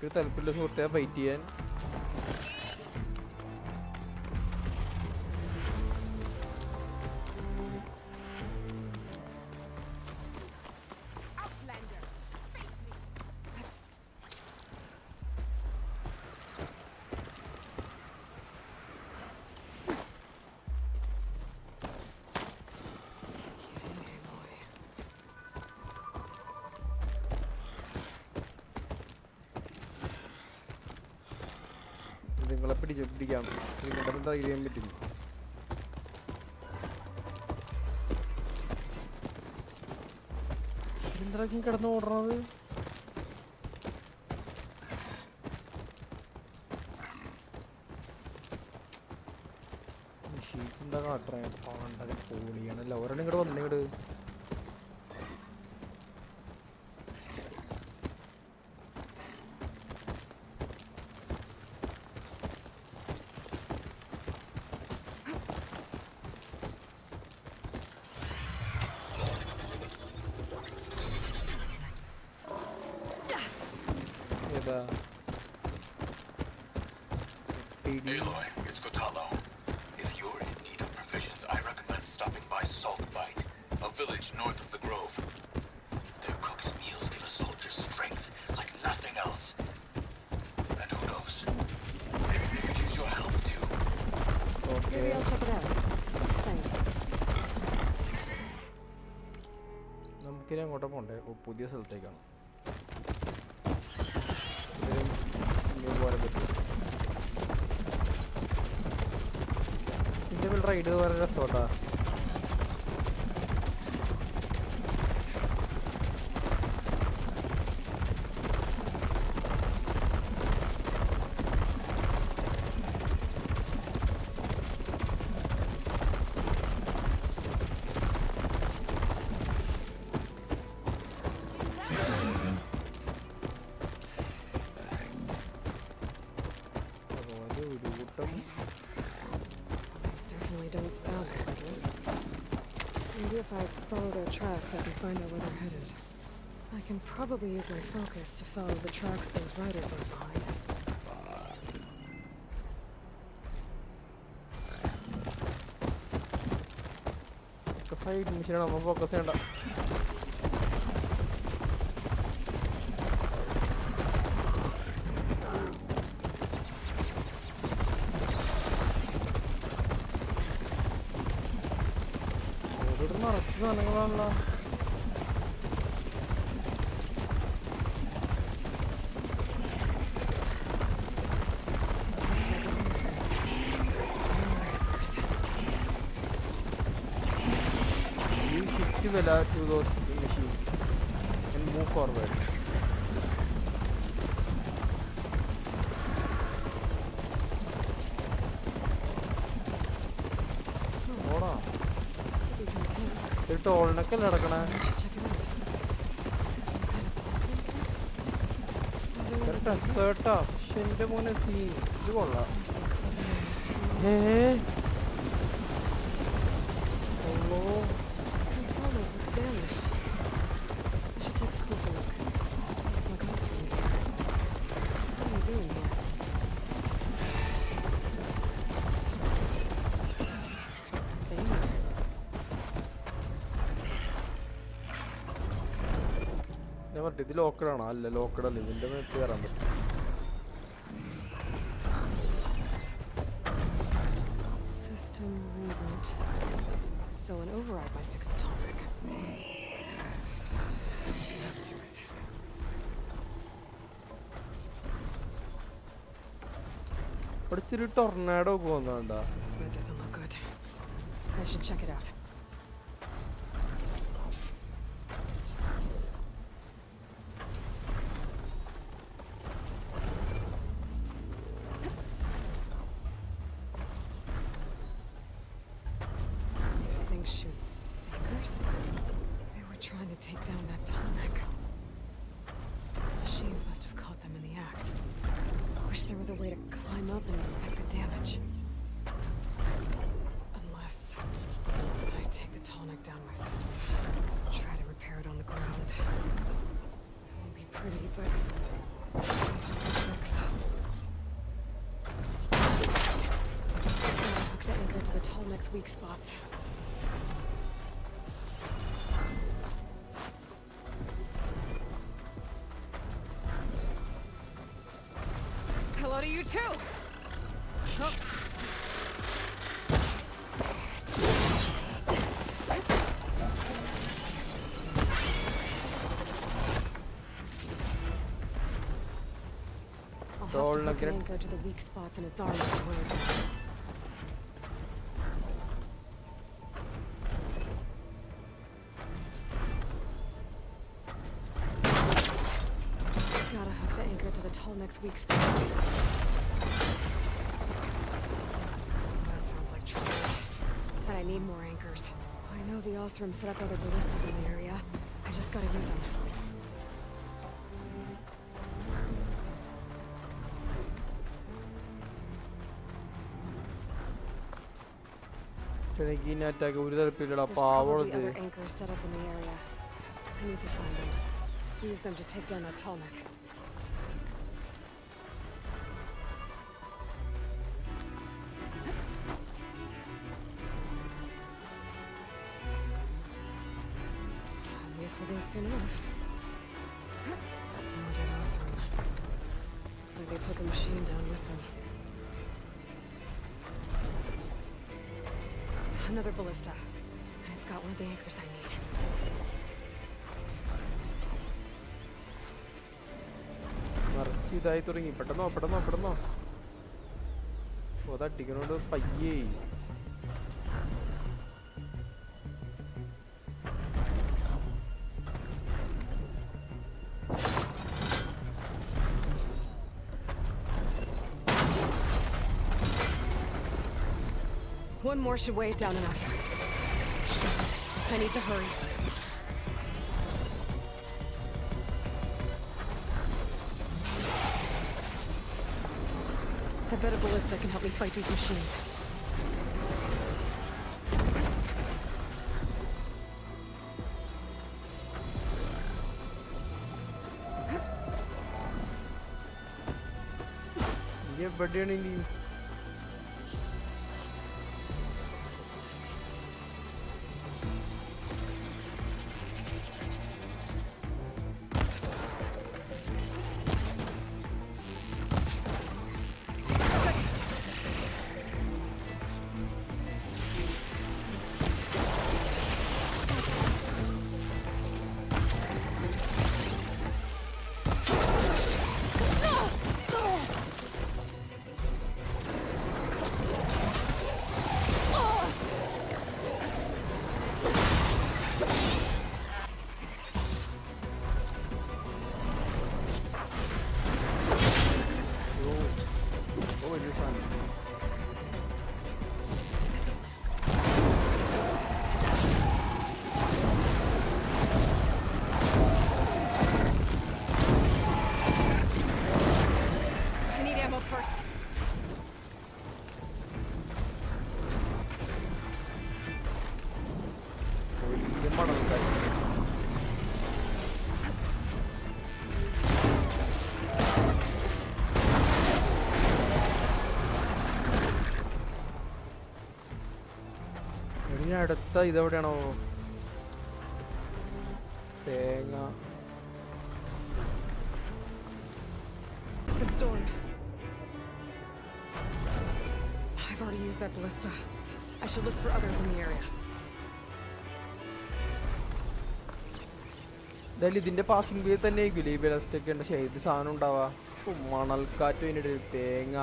ഒരു തലപ്പില്ല സുഹൃത്തെ fight ചെയ്യാൻ. നിങ്ങളെ പിടിക്കാം. നിങ്ങളുടെ ധൈര്യം പറ്റും. എന്തൊക്കെ കിടന്ന് ഓടണത്? എന്താ കാട്ടറേ? പാണ്ടത് പോളിയാണല്ലോ. ഒരെണ്ണം ഇങ്ങോട്ട് വന്നേ. ഇങ്ങോട്ട് Aloy, it's Kotalo. If you're in need of provisions, I recommend stopping by Saltbite, a village north of the Grove. Their cook's meals give a soldier's strength like nothing else. And who knows? Maybe they could use your help too. Okay. Maybe I'll check it out. Thanks. നമുക്കിനി അങ്ങോട്ട് പോണ്ടേ? പുതിയ സ്ഥലത്തേക്കാണ്. ഇതിൽ ride വളരെ രസോട്ടാ. Definitely don't sound like riders. Maybe if I follow their tracks, I can find out where they're headed. I can probably use my focus to follow the tracks those riders left behind. Side മിഷനാണ് നമ്മൾ focus ചെയ്യണ്ട. സാധനങ്ങളാണല്ലോ. You shift Vela to those machines and move forward. ടോളിനൊക്കെ നടക്കണേ. ഡെസേർട്ടാ. പക്ഷെ എന്റെ മോനെ scene ഇത് കൊള്ളാം. ഇത് ലോക്കഡാണോ? അല്ല, ലോക്കഡല്ല. ഇതിന്റെ മേത്ത് കയറാൻ പറ്റും. System reboot. So an override might fix the topic. Up to it. പഠിച്ചൊരു ടൊർണാഡോ പോകുന്നുണ്ടോ? That doesn't look good. I should check it out. Shoots anchors. They were trying to take down that tallneck. Machines must have caught them in the act. Wish there was a way to climb up and inspect the damage. Unless I take the tallneck down myself. Try to repair it on the ground. It won't be pretty, but it's fixed. I'll hook the anchor to the tallneck's weak spots. Hello to you too. Oh. I'll have to hook an anchor to the weak spots in its armor to wear it down. Gotta hook the anchor to the tallneck's weak spots. That sounds like trouble. But I need more anchors. I know the Ostrom set up other ballistas in the area. I just gotta use them. There's probably other anchors set up in the area. I need to find them. Use them to take down that tallneck. soon enough. More dead awesome. Looks like they took a machine down with them. Another ballista. And it's got one of the anchors I need. ഇതായി തുടങ്ങി പെട്ടെന്നോ അതടിക്കണോണ്ട് പയ്യേ One more should weigh it down enough. Shit, I need to hurry. I bet a ballista can help me fight these machines. ये बढ़िया नहीं ली അടുത്ത ഇതെവിടെയാണോ തേങ്ങ The storm. I've already used that ballista. I should look for others in the area. എന്തായാലും ഇതിന്റെ passing വേ തന്നെ ആയിരിക്കില്ലേ ഈ ബലസ്റ്റ് ഒക്കെ ഉണ്ട് പക്ഷേ ഇത് സാധനം ഉണ്ടാവാ മണൽക്കാറ്റ് കഴിഞ്ഞിട്ട് തേങ്ങ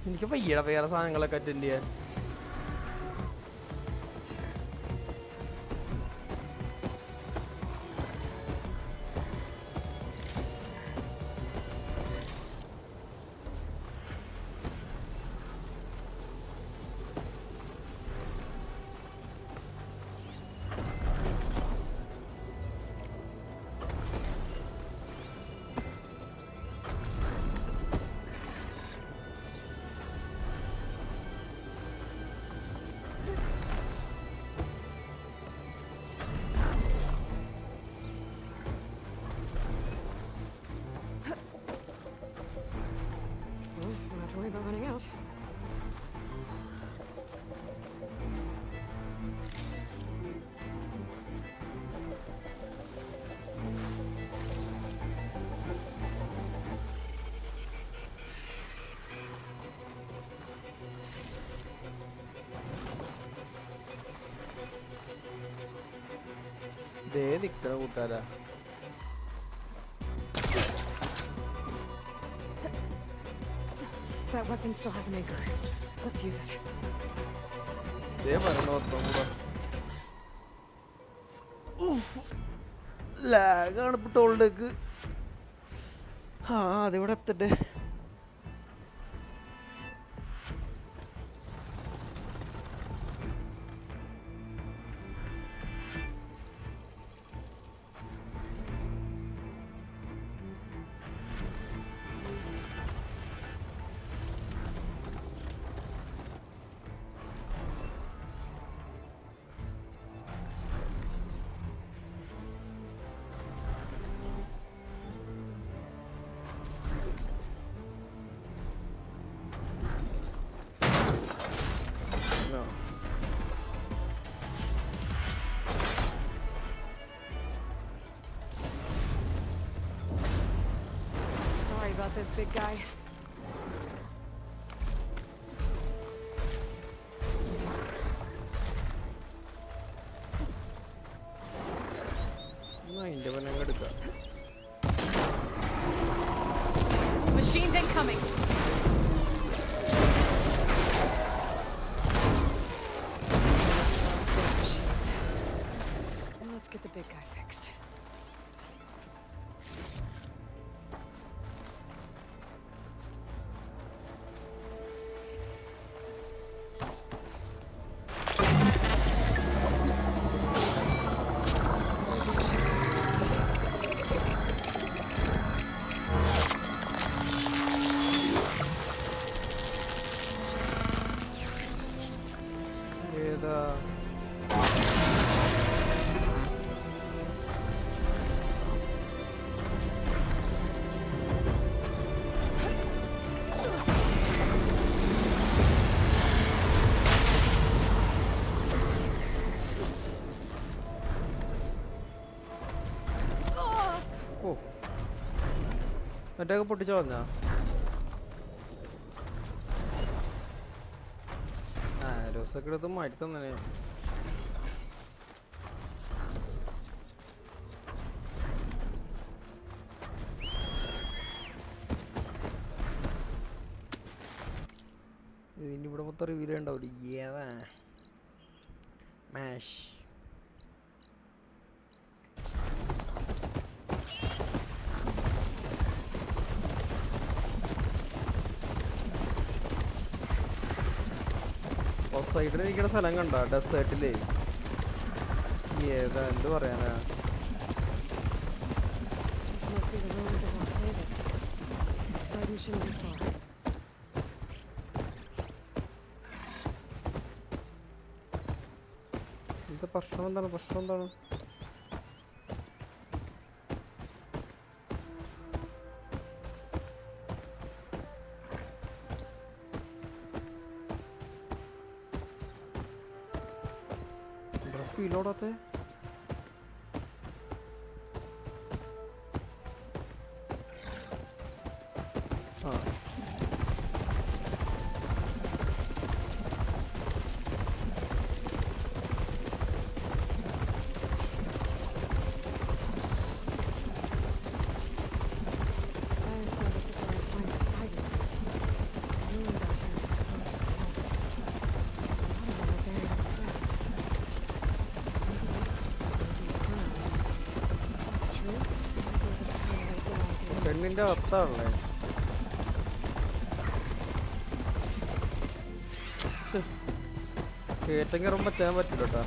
എനിക്ക് വയ്യട വേറെ സാധനങ്ങളൊക്കെ അറ്റൻഡ് ചെയ്യാൻ ദേ നിൽക്കണ കൂട്ടാരാ That weapon still has an anchor. Let's use it. ദേ വരണോ കൂടെ ലാഗാണ് ഇപ്പൊ ടോളിലേക്ക് ആ അതിവിടെ എത്തട്ടെ this, big guy. Machines incoming. Machines. And let's get the big guy fixed. മറ്റൊക്കെ പൊട്ടിച്ചു വന്നാ ആരോസൊക്കെ എടുത്ത് മാറ്റി തന്നെ ഇതിൻ്റെ ഇവിടെ മൊത്തം റിവീൽ ഉണ്ടാവില്ല ഏതാ മാഷ് സൈഡിൽ ഇരിക്കുന്ന സ്ഥലം കണ്ടോ ഡെസേർട്ടിലേ ഏതാ എന്ത് പറയാനാ ഇത് പ്രശ്നം എന്താണ് Loadate. പെണ്ണിന്റെ അർത്ഥമാണല്ലേ കയറ്റം കയറുമ്പോ ചെയ്യാൻ പറ്റില്ല കേട്ടോ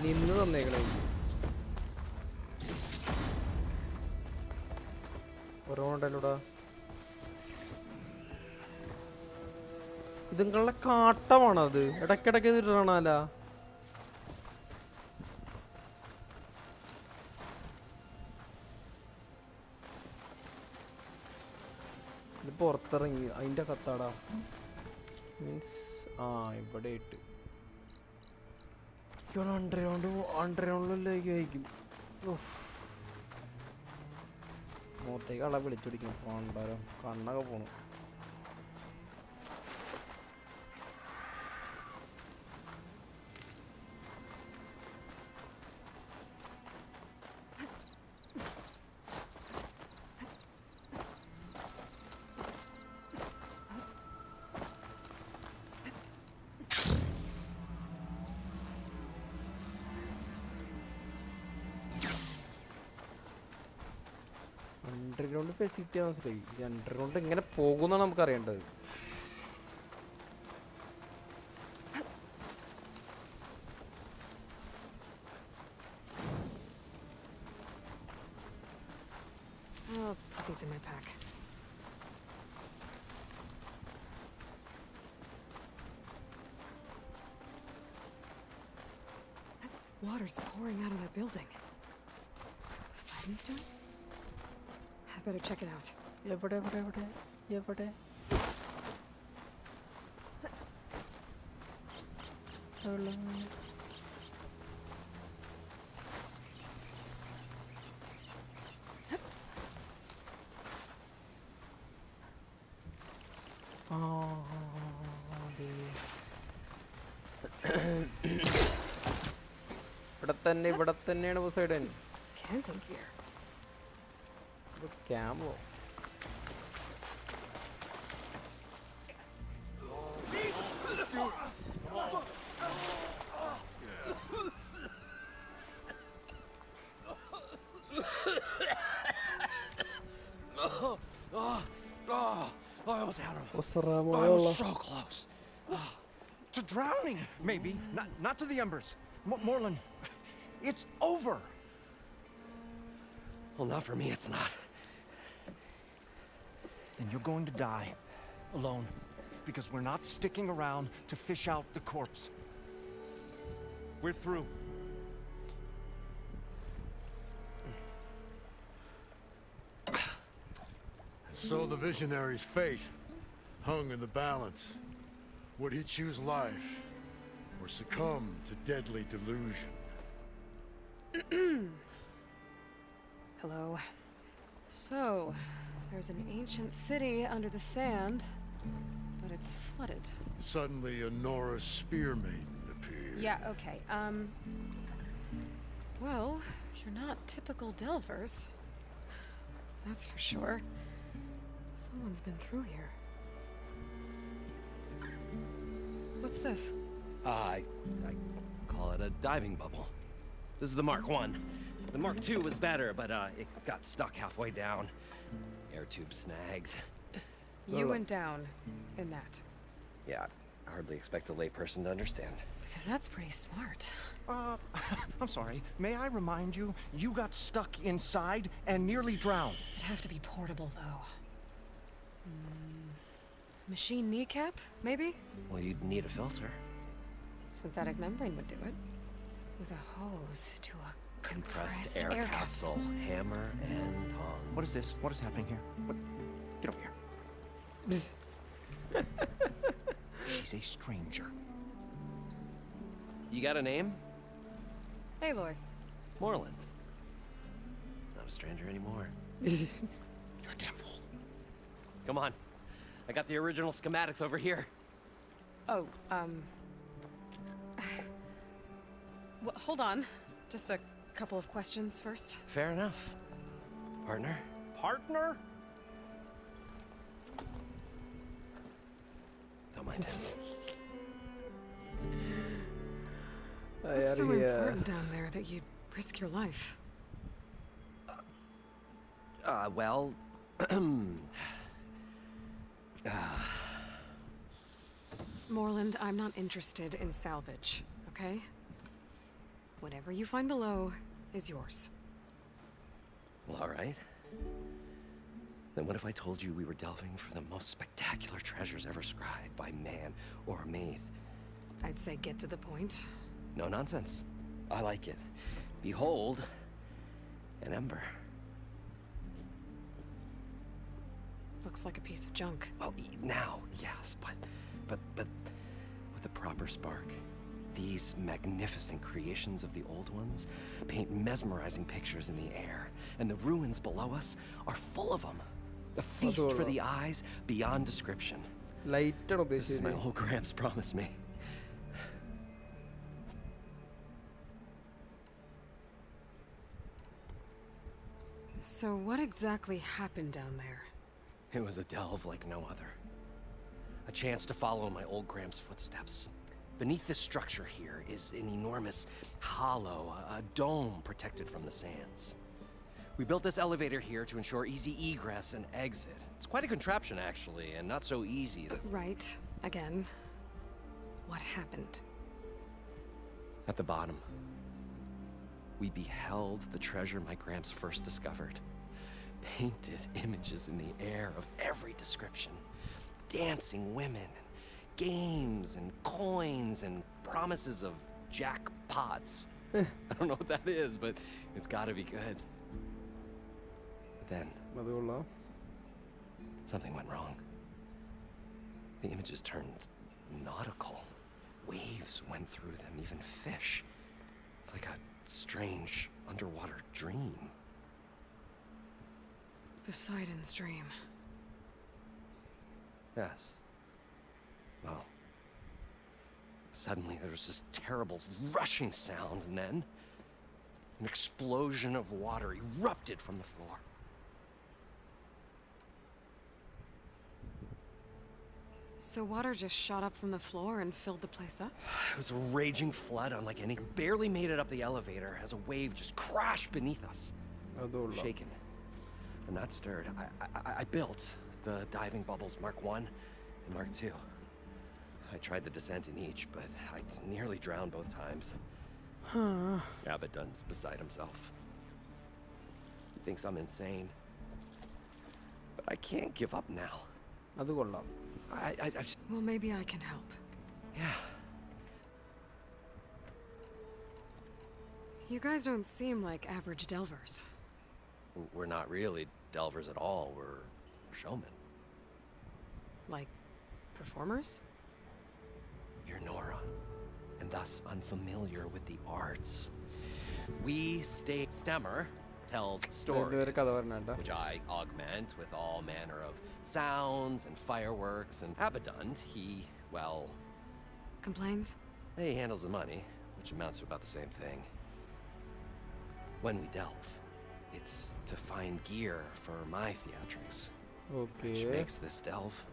നിന്ന് തന്നേക്കണേ ഓരോണ്ടല്ലോടാ ഇതുങ്ങളുടെ കാട്ടമാണത് ഇടയ്ക്കിടയ്ക്ക് ഇത് ഇടണാല ഇത് പുറത്തിറങ്ങി അതിന്റെ കത്താടാ മീൻസ് ഇവിടെ ഇട്ട് അണ്ടർഗ്രൗണ്ടിലേക്ക് അയക്കും മുഖത്തേക്ക് ആളെ വിളിച്ചോടിക്കും പോണ്ടാരോ കണ്ണൊക്കെ പോണു അണ്ടർഗ്രൗണ്ട് ഫെസിലിറ്റി മനസ്സിലായി. ഈ അണ്ടർഗ്രൗണ്ട് എങ്ങനെ പോകുന്നാണ് നമുക്ക് അറിയേണ്ടത്. I'll put these in my pack. Water's pouring out of that building. Poseidon's doing? I better check it out. എവിടെ? ഇവിടെ തന്നെയാണ് പോസൈഡൻ. Camping gear. ക്യാമ്പോ? I almost had him. I was so close. To drowning, maybe. Not to the embers. Morland, it's over. Well, not for me, it's not. Then you're going to die. Alone. Because we're not sticking around to fish out the corpse. We're through. So the visionary's fate hung in the balance. Would he choose life or succumb to deadly delusion? Hello. So, there's an ancient city under the sand, but it's flooded. Suddenly a Norse spear maiden appeared. Yeah, okay. Well, you're not typical Delvers. That's for sure. Someone's been through here. What's this? I call it a diving bubble. This is the Mark 1. The Mark 2 was better, but it got stuck halfway down. Air tube snagged. You went down in that. Yeah, I hardly expect a layperson to understand. Because that's pretty smart. I'm sorry. May I remind you, you got stuck inside and nearly drowned. It'd have to be portable, though. Machine kneecap, maybe? Well, you'd need a filter. Synthetic membrane would do it. With a hose to a compressed air capsule. Hammer and tongs. What is this? What is happening here? What? Get over here. She's a stranger. You got a name? Aloy. Moreland. Not a stranger anymore. You're a damn fool. Come on. I got the original schematics over here. Oh, well, hold on. Just a couple of questions first. Fair enough. Partner? Partner? Don't mind him. What's so important down there that you'd risk your life? Well... Moreland, I'm not interested in salvage, okay? Whatever you find below is yours. Well, all right. Then what if I told you we were delving for the most spectacular treasures ever scribed by man or maid? I'd say get to the point. No nonsense. I like it. Behold, an ember. Looks like a piece of junk. Well, now, yes, but with a proper spark. These magnificent creations of the old ones paint mesmerizing pictures in the air, and the ruins below us are full of them. A feast for the eyes beyond description. Lite This is my old Gramps promised me. So what exactly happened down there? It was a delve like no other. A chance to follow my old Gramps' footsteps. Beneath this structure here is an enormous hollow, a dome protected from the sands. We built this elevator here to ensure easy egress and exit. It's quite a contraption, actually, and not so easy to... Right. Again. What happened? At the bottom, we beheld the treasure my Gramps first discovered. Painted images in the air of every description. Dancing women, games and coins and promises of jackpots. I don't know what that is, but it's gotta be good. But then, something went wrong. The images turned nautical. Waves went through them, even fish. Like a strange underwater dream. Poseidon's dream. Yes. Well, suddenly there was this terrible rushing sound, and then an explosion of water erupted from the floor. So water just shot up from the floor and filled the place up? It was a raging flood unlike any. Barely made it up the elevator as a wave just crashed beneath us. Shaken. And not stirred. I built the diving bubbles Mark 1 and Mark 2. I tried the descent in each, but I nearly drowned both times. Huh. Abaddon's beside himself. He thinks I'm insane. But I can't give up now. I just... Well, maybe I can help. Yeah. You guys don't seem like average delvers. We're not really delvers at all. We're showmen. Like, performers? You're Nora, and thus unfamiliar with the arts. We stay stemmer tells stories, which I augment with all manner of sounds and fireworks, and Abaddon, he, well... Complains? He handles the money, which amounts to about the same thing. When we delve, it's to find gear for my theatrics. Which makes this delve.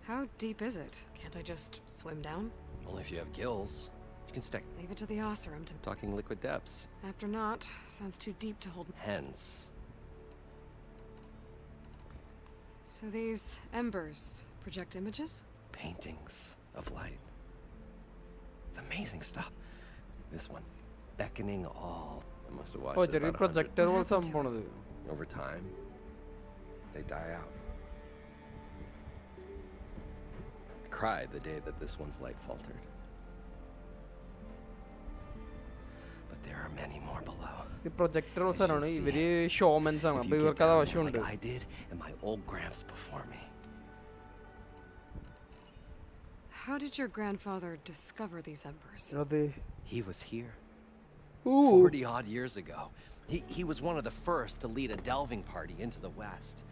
How deep is it? Can't I just swim down? Only if you have gills. You can stick. Leave it to the Osseram to... Talking liquid depths. After not, sounds too deep to hold... Hence. So these embers project images? Paintings of light. It's amazing stuff. This one, beckoning all. I must have watched it about 100. Over time, they die out. I cried the day that this one's light faltered. But there are many more below. The projectors are very showmen. Like I did, and my old Gramps before me. How did your grandfather discover these embers? He was here. Ooh. 40-odd years ago. He was one of the first to lead a delving party into the West.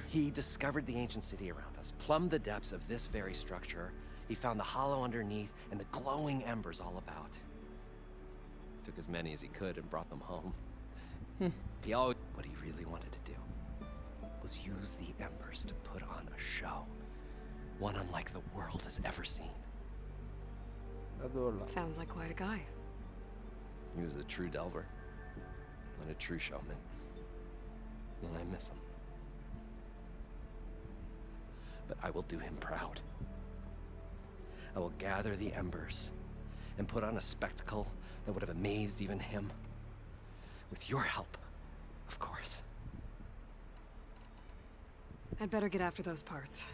He discovered the ancient city around us, plumbed the depths of this very structure. He found the hollow underneath and the glowing embers all about. Took as many as he could and brought them home. He always... What he really wanted to do was use the embers to put on a show. One unlike the world has ever seen. Sounds like quite a guy. He was a true delver, and a true showman. And I miss him. But I will do him proud. I will gather the embers and put on a spectacle that would have amazed even him. With your help, of course. I'd better get after those parts.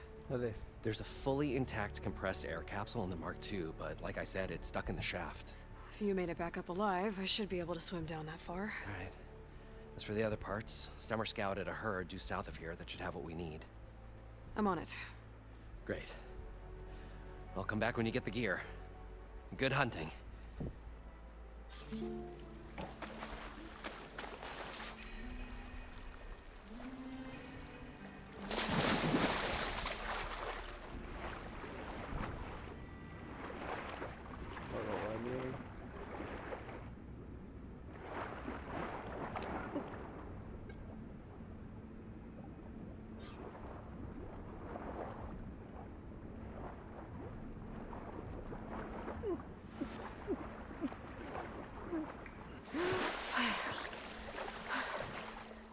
There's a fully intact compressed air capsule in the Mark II, but like I said, it's stuck in the shaft. If you made it back up alive, I should be able to swim down that far. All right. As for the other parts, Stemmer scouted a herd due south of here that should have what we need. I'm on it. Great. I'll come back when you get the gear. Good hunting.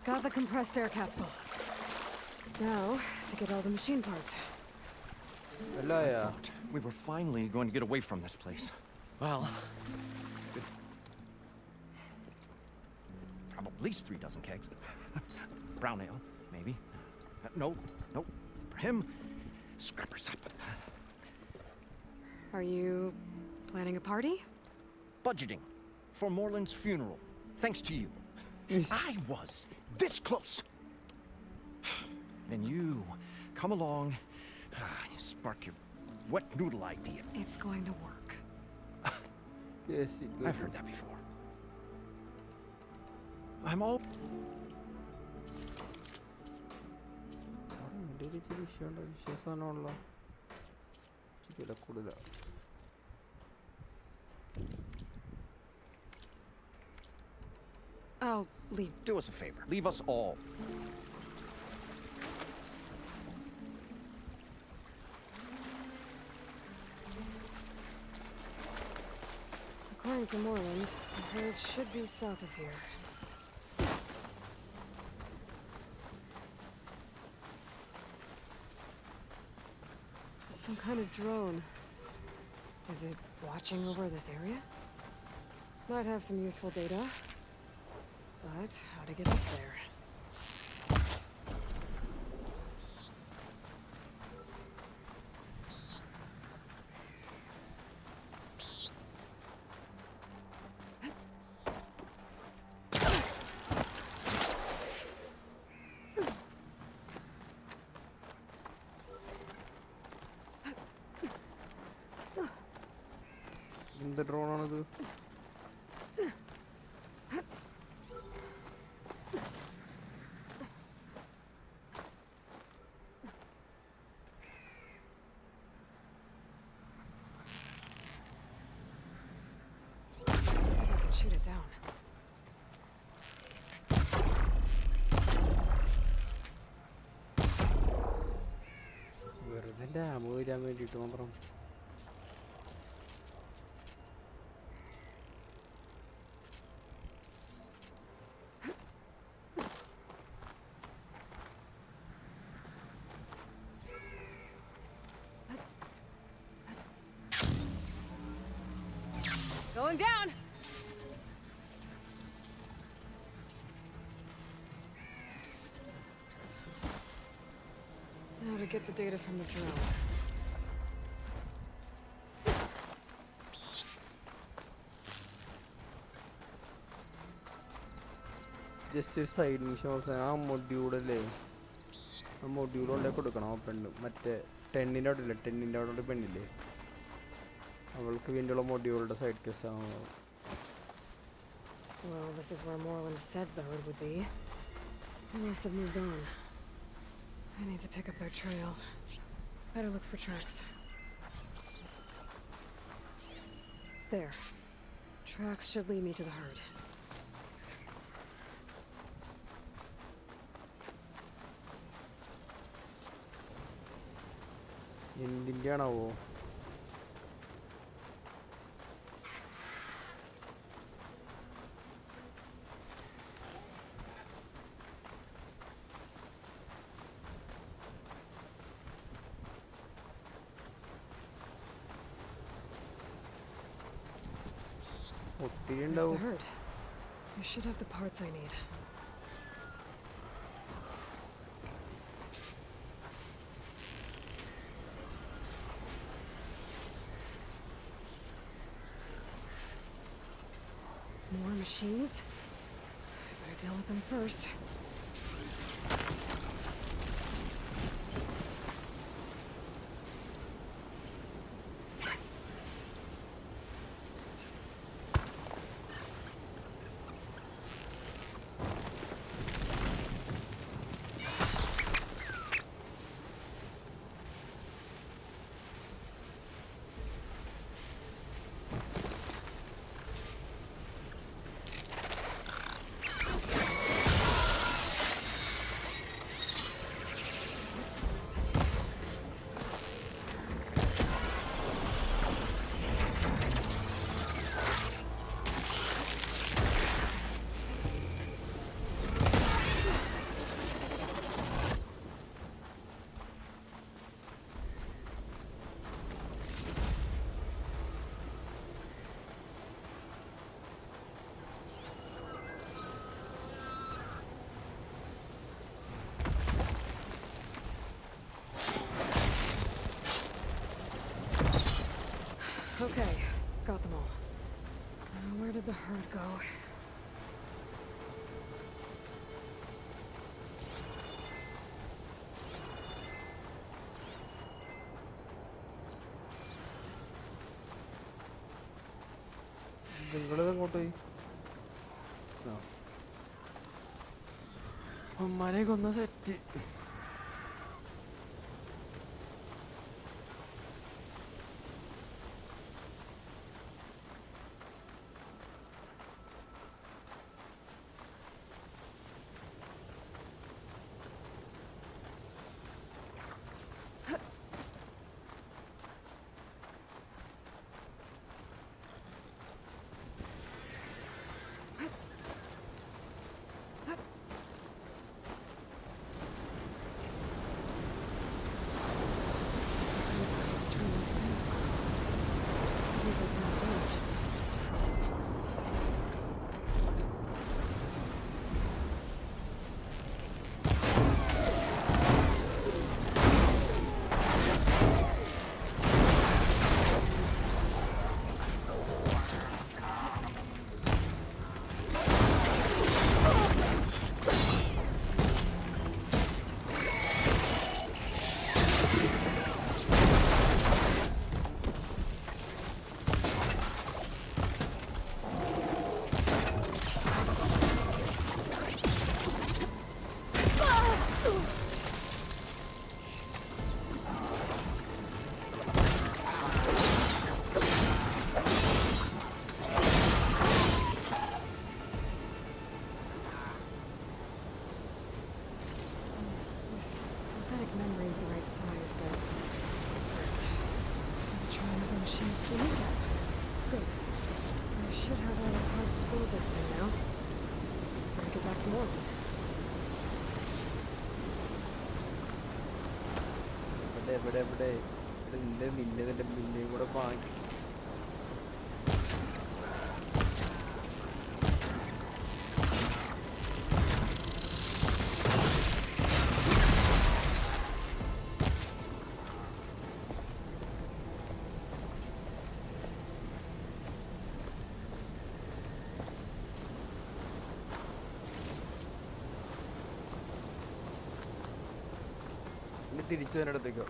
Got the compressed air capsule. Now, to get all the machine parts. I thought we were finally going to get away from this place. Well, probably at least 3 dozen kegs. Brown ale, maybe. No. For him, scrapper sap. Are you planning a party? Budgeting for Moreland's funeral. Thanks to you. I was this close. Then you come along, you spark your wet noodle idea. It's going to work. Yes, it will. I've heard that before. I'm all. I'll leave. Do us a favor. Leave us all. According to Moreland, the herd should be south of here. It's some kind of drone. Is it watching over this area? Might have some useful data. But how to get up there? The drone on the shoot it down. Going down! Now to get the data from the drone. just a side mission was a module. A module on the code can open. But 10 in order to 10 in order to pen delay. I will clean the module the side case. Well, this is where Moreland said the herd would be. They must have moved on. I need to pick up their trail. Better look for tracks. There. Tracks should lead me to the herd. In Indiana. There's the herd. I should have the parts I need. More machines? Better deal with them first. Okay, got them all. Where did the herd go? നിങ്ങളിതെങ്ങോട്ട് പോയി? അമ്മാരെ കൊന്ന set. ഇവിടെ നിന്റെ മിന്നേയും കൂടെ വാങ്ങി. ഇനി തിരിച്ചു തന്നെ അടുത്തേക്കോ.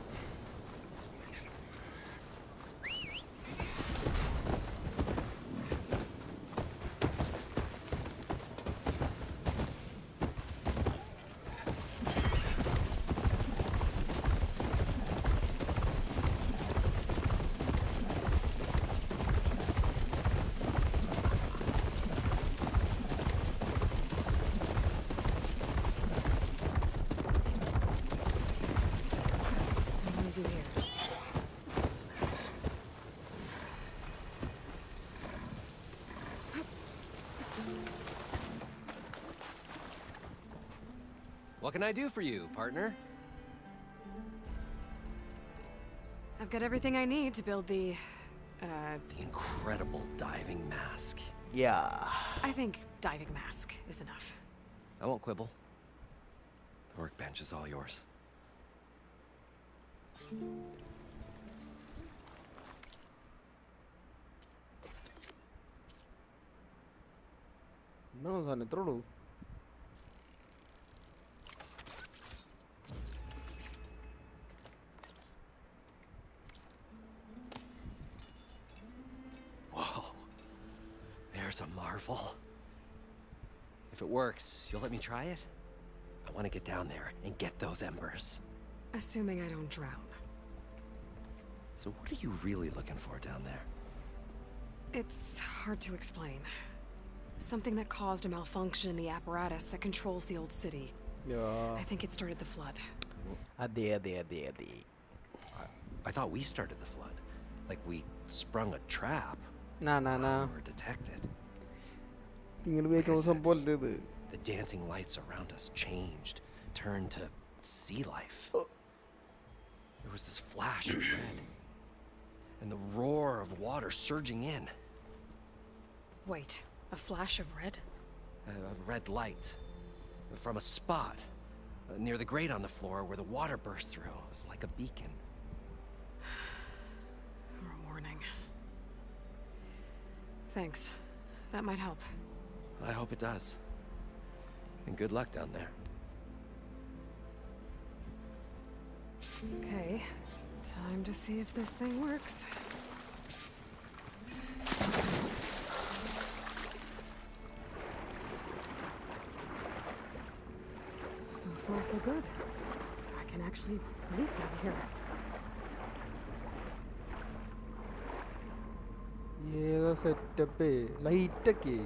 What can I do for you, partner? I've got everything I need to build the incredible diving mask. Yeah. I think diving mask is enough. I won't quibble. The workbench is all yours. No, son, ഇത്രയുള്ളൂ. There's a marvel. If it works, you'll let me try it? I want to get down there and get those embers. Assuming I don't drown. So what are you really looking for down there? It's hard to explain. Something that caused a malfunction in the apparatus that controls the old city. Yeah. I think it started the flood. I thought we started the flood. Like we sprung a trap. Nah. We were detected. The dancing lights around us changed, turned to sea life. There was this flash of red, and the roar of water surging in. Wait, a flash of red? A red light from a spot near the grate on the floor where the water burst through. It was like a beacon. Or a warning. Thanks. That might help. I hope it does. And good luck down there. Okay. Time to see if this thing works. So far, so good. I can actually breathe down here. ഏതോ setup ലൈറ്റൊക്കെ.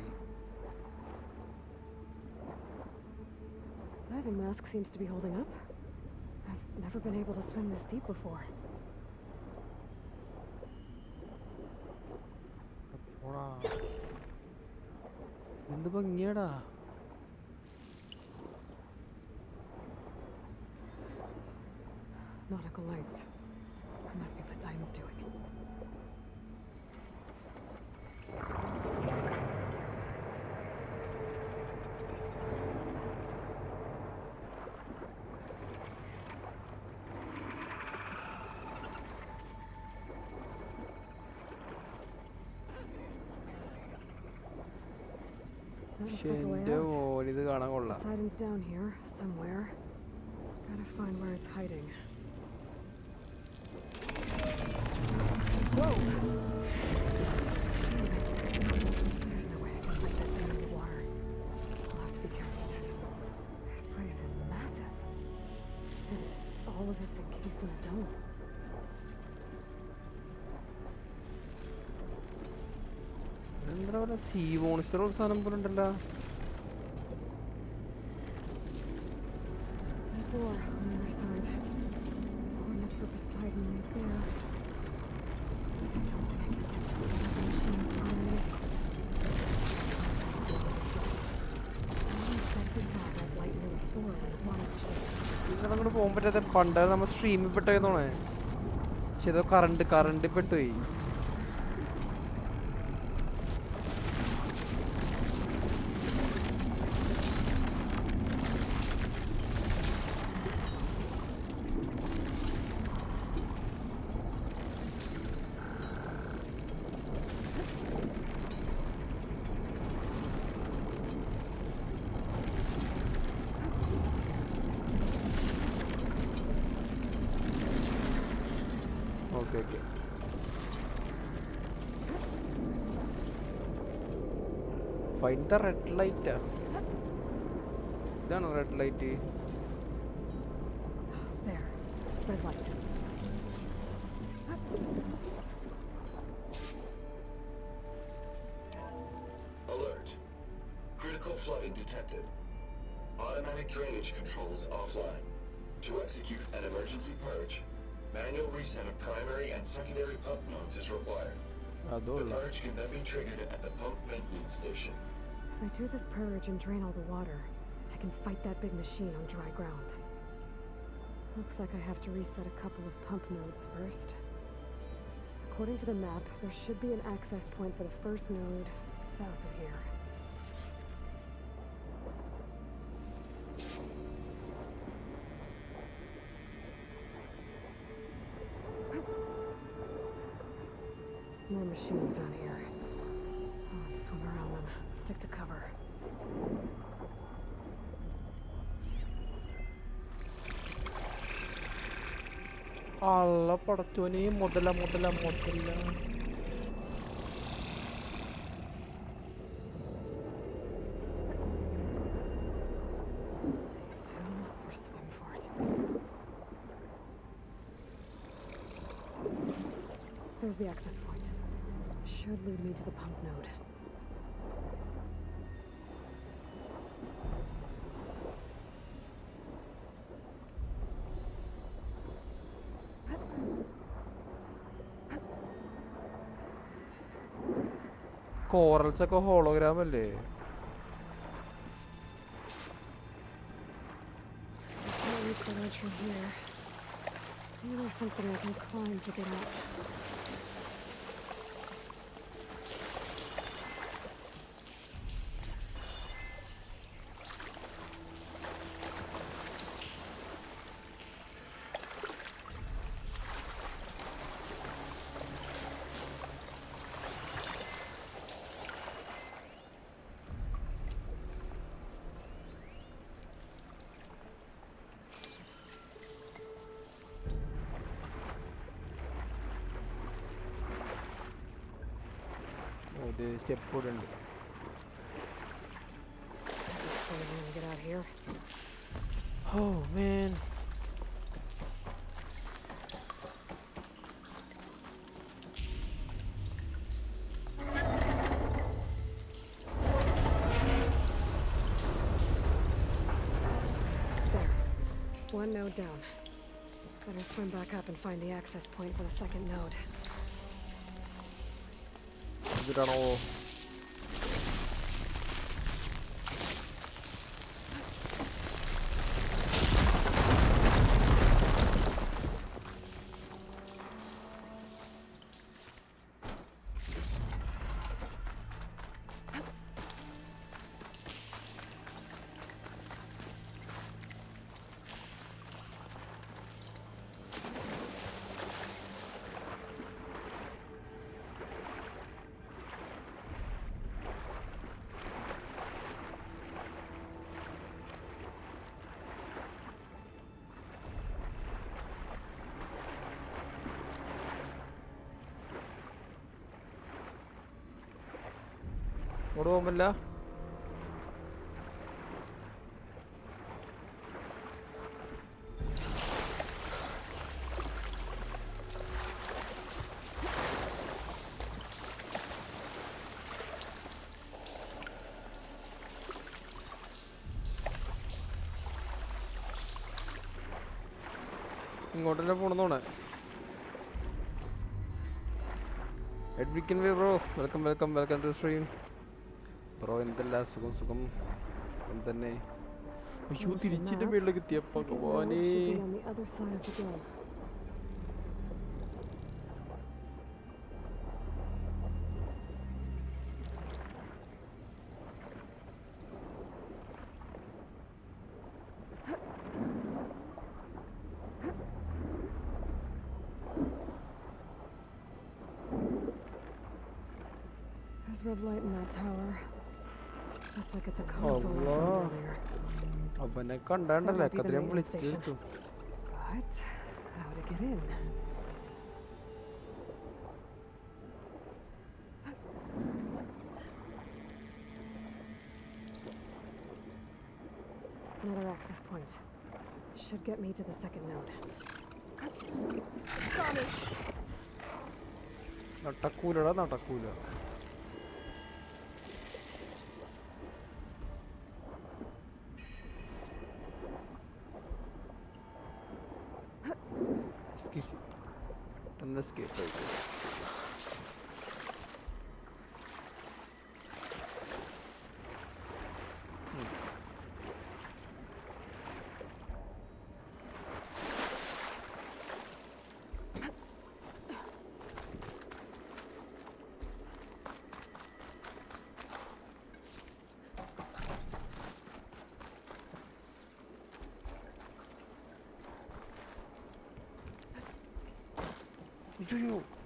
Diving mask seems to be holding up. I've never been able to swim this deep before. എന്ത് ഭംഗിയാടാ. Nautical lights. Must be Poseidon's doing. ഇത് കാണാൻ കൊള്ളാം. Poseidon's down here somewhere. Gotta find where it's hiding. Whoa! There's no way I can fight that thing in the water. I'll have to be careful. This place is massive. And all of it's encased in a dome. എന്താ പറയുക, see monster ഉള്ള സാധനം പോലെ ഉണ്ടല്ലോ. Door on the other side. Coordinates for Poseidon right there. I don't think I can get to the other machines on me. I expect we saw that light near the floor when the water was shaking. ഇന്നലെ അങ്ങോട്ട് പോകാൻ പറ്റാത്ത പണ്ട് നമ്മൾ സ്ട്രീമിൽ പെട്ടേന്നോണേ. പക്ഷെ ഏതോ current പെട്ടുപോയി. Okay. Find the red light. Done red light. There. Red light. Alert. Critical flooding detected. Automatic drainage controls offline. To execute an emergency purge, manual reset of primary and secondary pump nodes is required. The purge can then be triggered at the pump maintenance station. If I do this purge and drain all the water, I can fight that big machine on dry ground. Looks like I have to reset a couple of pump nodes first. According to the map, there should be an access point for the first node south of here. More machines down here. I'll have to swim around them. Stick to cover. അല്ല പടച്ചോനെ മുതല. There's the access point. Should lead me to the pump node. Corals ഒക്കെ hologram അല്ലേ? I can't reach the ledge from here. Maybe there's something I can climb to get out. ഇത് step കൂടെ ഉണ്ട്. This is clear when we get out here. Oh man. There. One node down. Better swim back up and find the access point for the second node. ഇതിലാണോ? ഇങ്ങോട്ട് പോകുമ്പല്ല. ഇങ്ങോട്ടല്ലേ പോണെന്നോണേ. എഡ്വിക്കൻ വേ bro, welcome to stream bro. എന്തല്ല സുഖം തന്നെ. അയ്യോ തിരിച്ചിട്ട് വീട്ടിലേക്ക് എത്തിയ ഭഗവാനേ. On the other side of the door. There's red light in that tower. Just like at the console I found earlier. അവനെ കണ്ടാണ്ടല്ലേ കതിരം വിളിച്ചെടുത്തു. But how to get in? Another access point. Should get me to the second node. നടക്കൂല. Escape right there.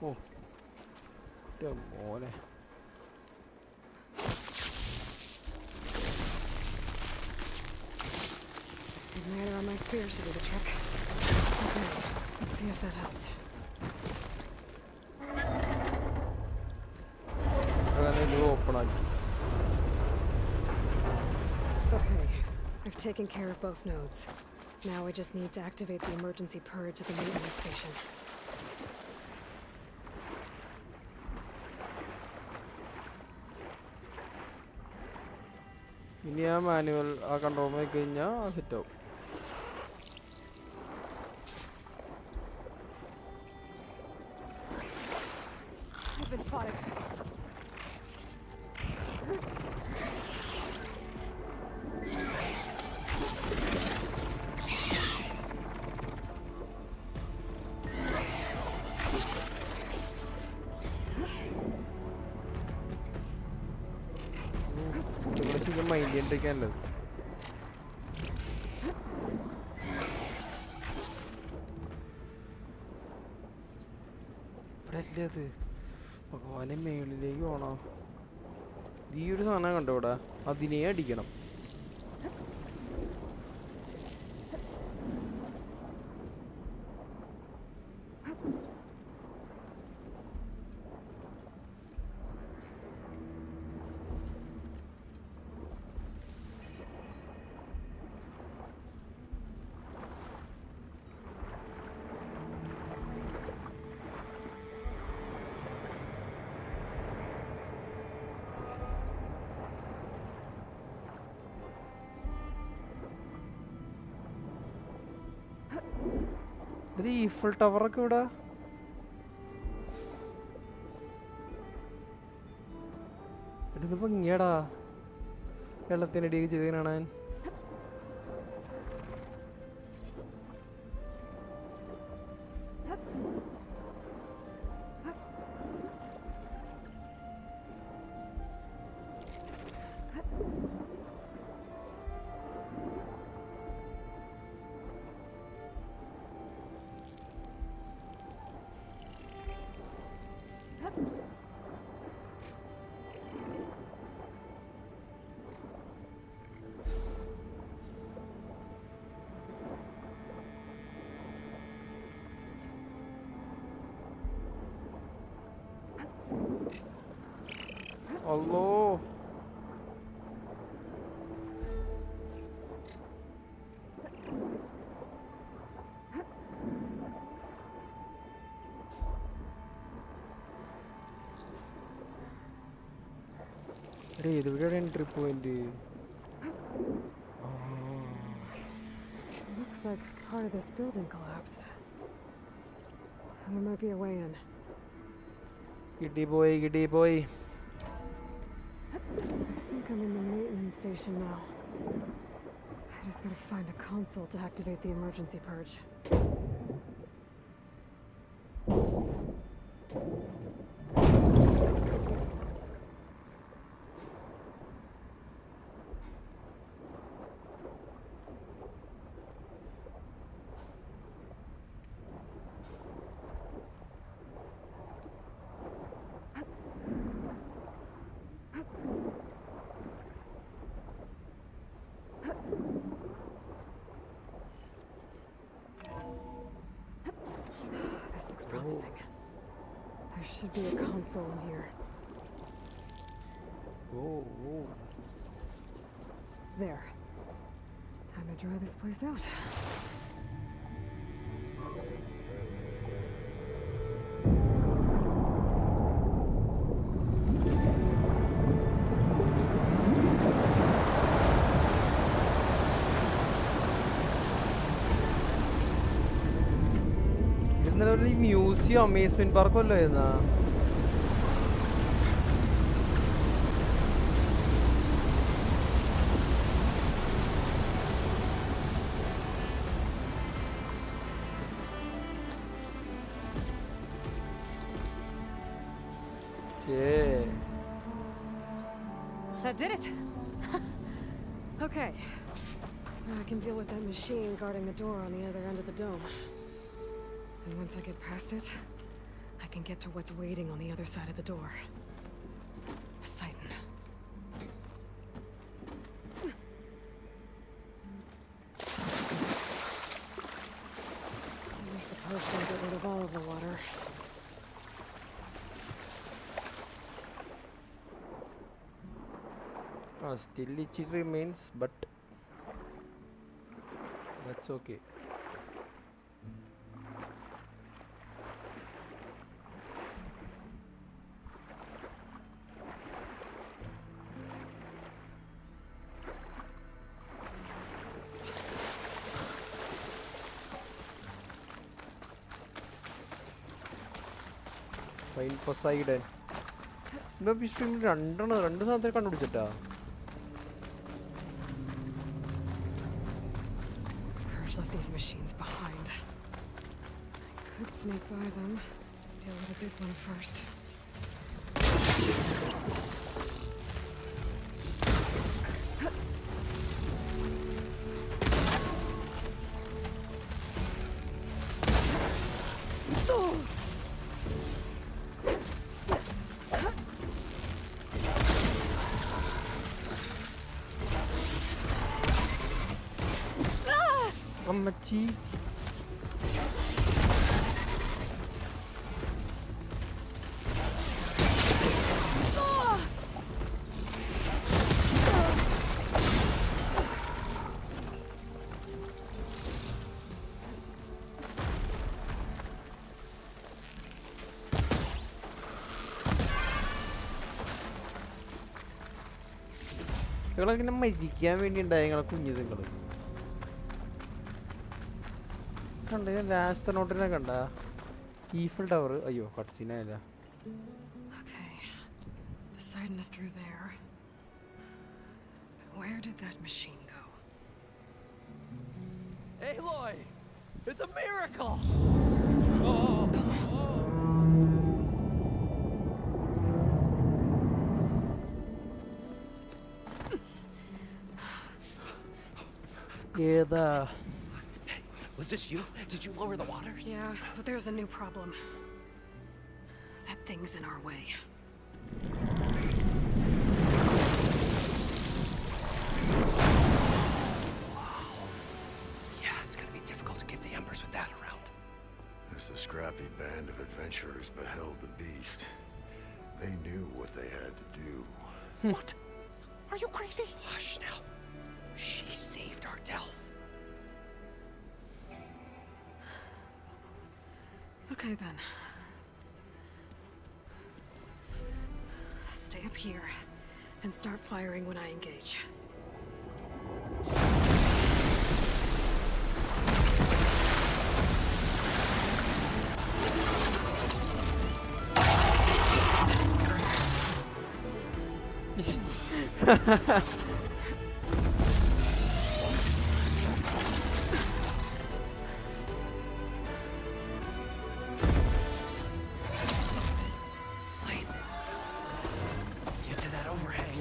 Oh, damn boy. Ignitor on my spears to do the trick. Okay, let's see if that helped. Okay, I've taken care of both nodes. Now I just need to activate the emergency purge at the maintenance station. ഇനി ആ manual ആ control ആയി കഴിഞ്ഞാൽ set ആവും. Mind ചെയ്തിരിക്കാനുള്ളത്. ഇവിടെ അല്ലേ അത് ഭഗവാനെ മേളിലേക്ക് പോണോ? ഈ ഒരു സാധനം കണ്ടോ ഇവിടെ, അതിനെ അടിക്കണം. ഒരു ഈഫിൾ ടവറൊക്കെ ഇവിടെ ഇത് ഭംഗിയാടാ വെള്ളത്തിനടിയൊക്കെ ചെയ്ത് കാണാൻ. Allah. Hey, the video entry point. Looks like part of this building collapsed. There might be a way in. Giddy boy, giddy boy. I think I'm in the maintenance station now. I just gotta find a console to activate the emergency purge. There should be a console in here. Oh. There. Time to dry this place out. Museum, amusement park or lena. Yeah. That did it. Okay. Now I can deal with that machine guarding the door on the other end of the dome. And once I get past it, I can get to what's waiting on the other side of the door. Poseidon. At least the purge didn't get rid of all of the water. Still it remains, but that's okay. Fine Poseidon. Maybe stream run something conducted. Purge left these machines behind. I could sneak by them. Deal with a big one first. Machi. ഇങ്ങനെ മരിക്കാൻ വേണ്ടി ഉണ്ടായ കുഞ്ഞു നിങ്ങൾ കണ്ട രാസ്തനോട്ടിനെ കണ്ട ഈഫിൽ tower അയ്യോ കട്ട്സീനായില്ല. Okay, Poseidon is through there. Where did that machine go? Aloy! It's a miracle! ഏതാ? Was this you? Did you lower the waters? Yeah, but there's a new problem. That thing's in our way. Yeah, it's gonna be difficult to get the embers with that around. As the scrappy band of adventurers beheld the beast, they knew what they had to do. What? Are you crazy? Hush now. She saved our Delph. Okay then. Stay up here and start firing when I engage. Get to that overhang.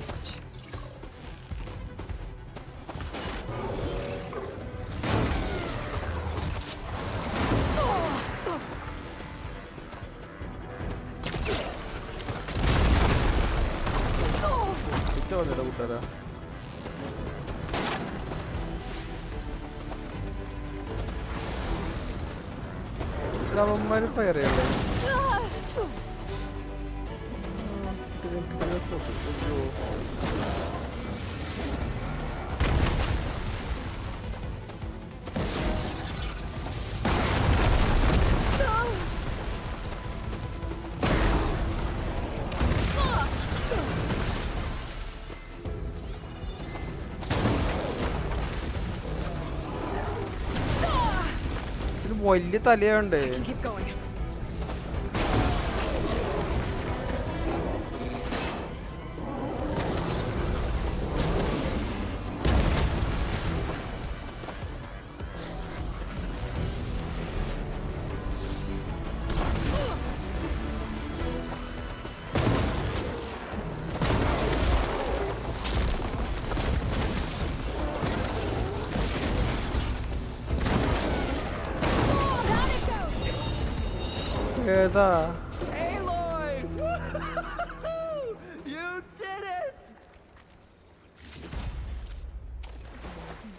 അവന്മാര് fire ചെയ്യണ്ടേ? വലിയ തലയുണ്ട്. Keep going. ഏതാ? Aloy! You did it!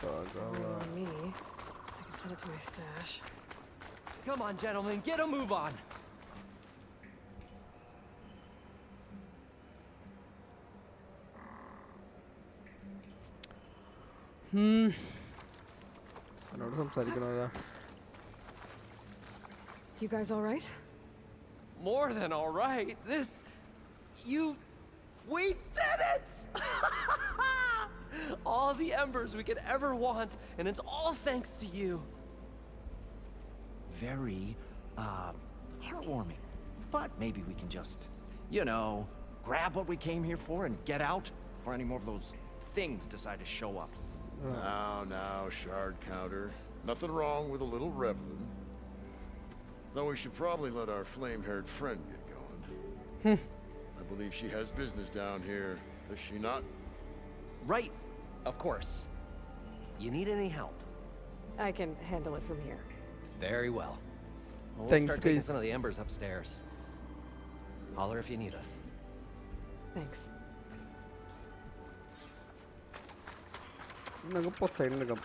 On me. I can send it to my stash. Come on, gentlemen, get a move on. എന്നോട് സംസാരിക്കണോ? You guys all right? More than all right. We did it! All the embers we could ever want, and it's all thanks to you. Very, heartwarming. But maybe we can just, grab what we came here for and get out before any more of those things decide to show up. Now, shard counter. Nothing wrong with a little reveling. Though we should probably let our flame-haired friend get going. I believe she has business down here, does she not? Right, of course. You need any help? I can handle it from here. Very well. We'll Thanks, start taking guys. some of the embers upstairs. Holler if you need us. Thanks. നമുക്ക് Poseidon എടുക്കാം.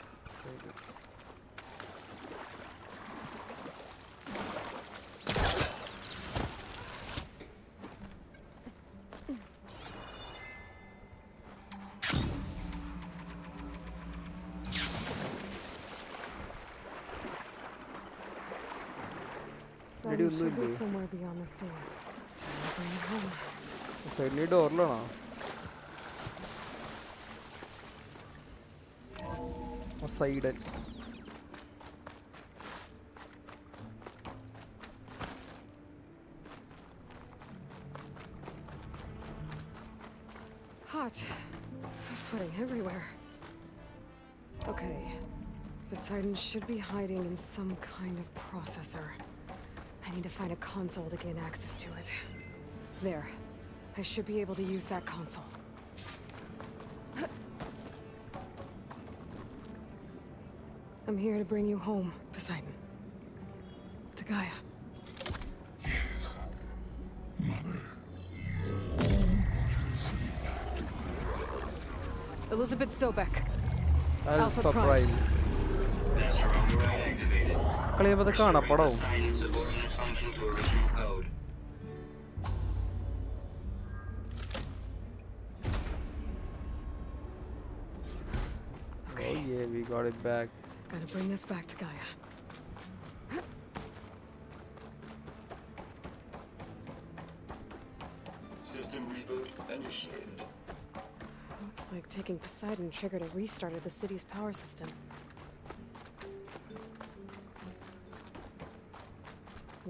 So Ready we ഒന്ന് should be ഇല്ലേ? somewhere beyond this door. Time to bring it home. Poseidon ഈ ഡോറിലാണോ? Poseidon hot. I'm sweating everywhere. Okay. Poseidon should be hiding in some kind of processor. I need to find a console to gain access to it. There. I should be able to use that console. I'm here to bring you home, Poseidon. To Gaia. Elizabeth Sobek. Alpha Prime. കളിയപ്പോൾ ഇത് കാണപ്പെടാവും. Oh yeah, we got it back. Gotta bring this back to Gaia. System reboot initiated. Looks like taking Poseidon triggered a restart of the city's power system.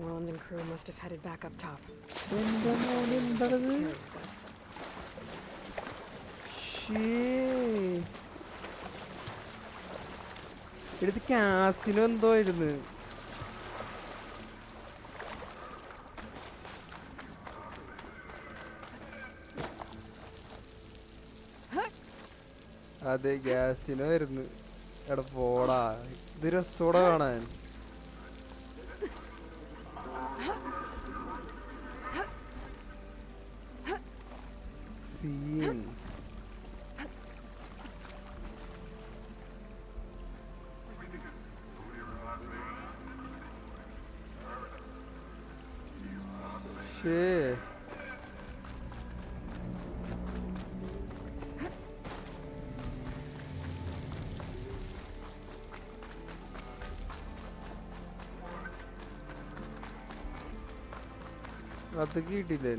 Worland and crew must have headed back up top. ഇത് casino എന്തോ ആയിരുന്നു. അതെ ഗ്യാസിനോ ആയിരുന്നു. എടാ പോടാ, ഇത് രസോടെ കാണാൻ. Scene shit. അത് കിട്ടിയില്ലേ?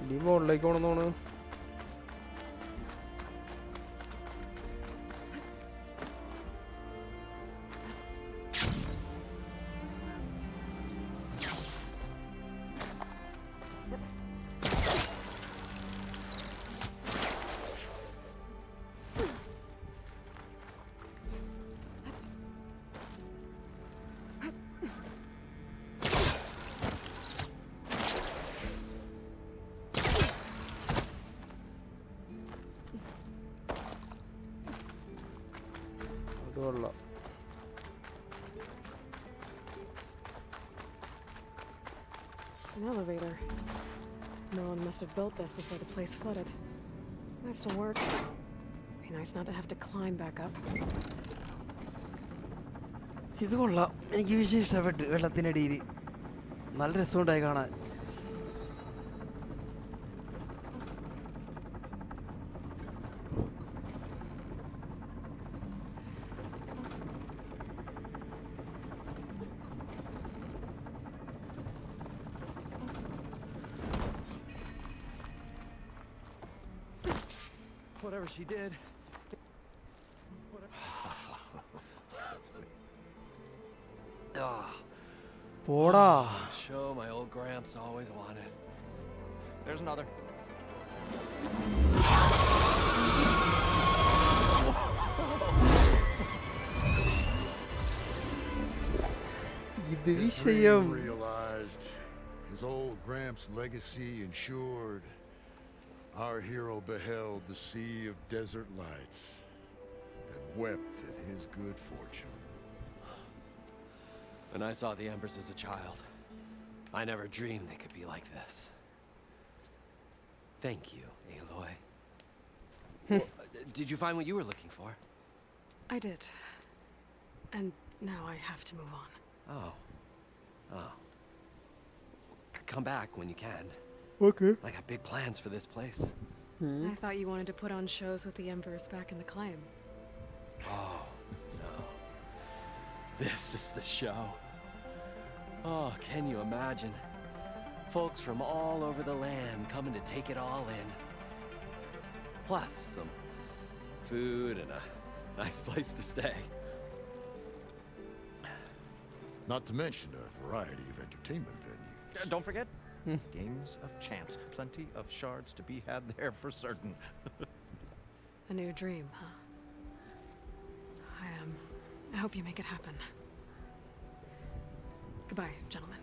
ഇനി മുകളിലേക്ക് പോണെന്നാണ്. An elevator. No one must have built this before the place flooded. Might still work. Be nice not to have to climb back up. ഇത് കൊള്ളാം. എനിക്ക് വിഷയം ഇഷ്ടപ്പെട്ടു. വെള്ളത്തിനടിയിൽ നല്ല രസമുണ്ടായി കാണാൻ. Whatever she did. പോടാ. Show my old Gramps always wanted. There's another. ഇത് വിഷയം. Realized his old Gramps' legacy ensured. Our hero beheld the sea of desert lights and wept at his good fortune. When I saw the embers as a child, I never dreamed they could be like this. Thank you, Aloy. Did you find what you were looking for? I did. And now I have to move on. Oh. Come back when you can. Okay. I got big plans for this place. I thought you wanted to put on shows with the Embers back in the Claim. Oh, no. This is the show. Oh, can you imagine? Folks from all over the land coming to take it all in. Plus some food and a nice place to stay. Not to mention a variety of entertainment venues. Don't forget, games of chance. Plenty of shards to be had there for certain. A new dream, huh? I hope you make it happen. Goodbye, gentlemen.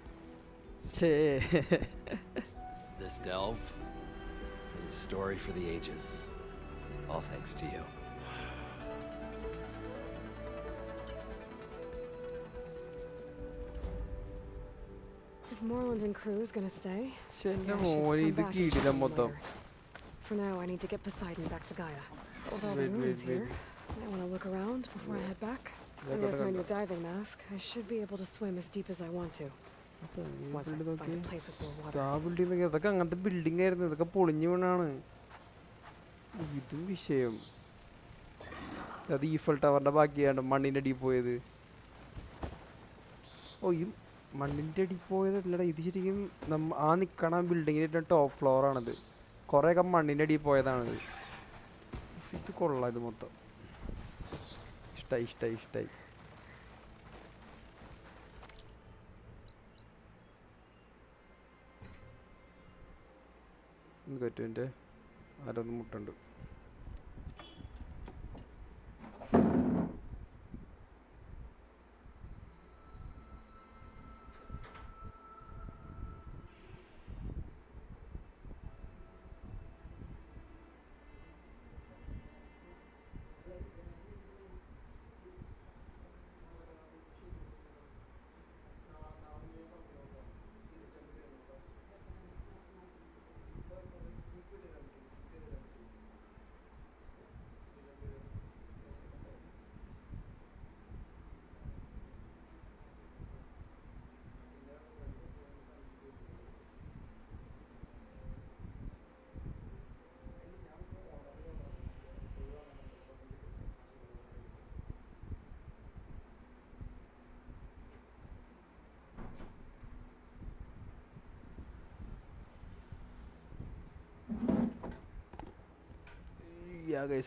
This delve is a story for the ages. All thanks to you. If Moreland and crew is gonna stay, എന്റെ I should മോനെ come ഇത് back and കീഴില check them മൊത്തം. later. For now, I need to get Poseidon back to Gaia. With all the Wait, ruins wait, here, I want to look around before I head back. Yeah, And got with it, my got new it. diving mask, I should be able to swim as deep as I want to. Once I find a place with more water. ആ building ഇതൊക്കെ അങ്ങനത്തെ building ആയിരുന്നു, ഇതൊക്കെ പൊളിഞ്ഞു വീണാണ്. ഇതും വിഷയം. അത് Eiffel ടവറിന്റെ ബാക്കിയാണ് മണ്ണിന്റെ അടി പോയത്. ഓ ഈ മണ്ണിന്റെ അടി പോയതല്ലടാ, ഇത് ശരിക്കും ആ നിക്കണ ബിൽഡിങ്ങിന്റെ ടോപ്പ് ഫ്ലോർ ആണിത്. കുറെയൊക്കെ മണ്ണിന്റെ അടി പോയതാണിത്. ഇത് കൊള്ളാം, ഇത് മൊത്തം ഇഷ്ടായി ഇഷ്ടായി ഇഷ്ടായി. കറ്റുവിൻ്റെ ആരൊന്നും മുട്ടുണ്ട്.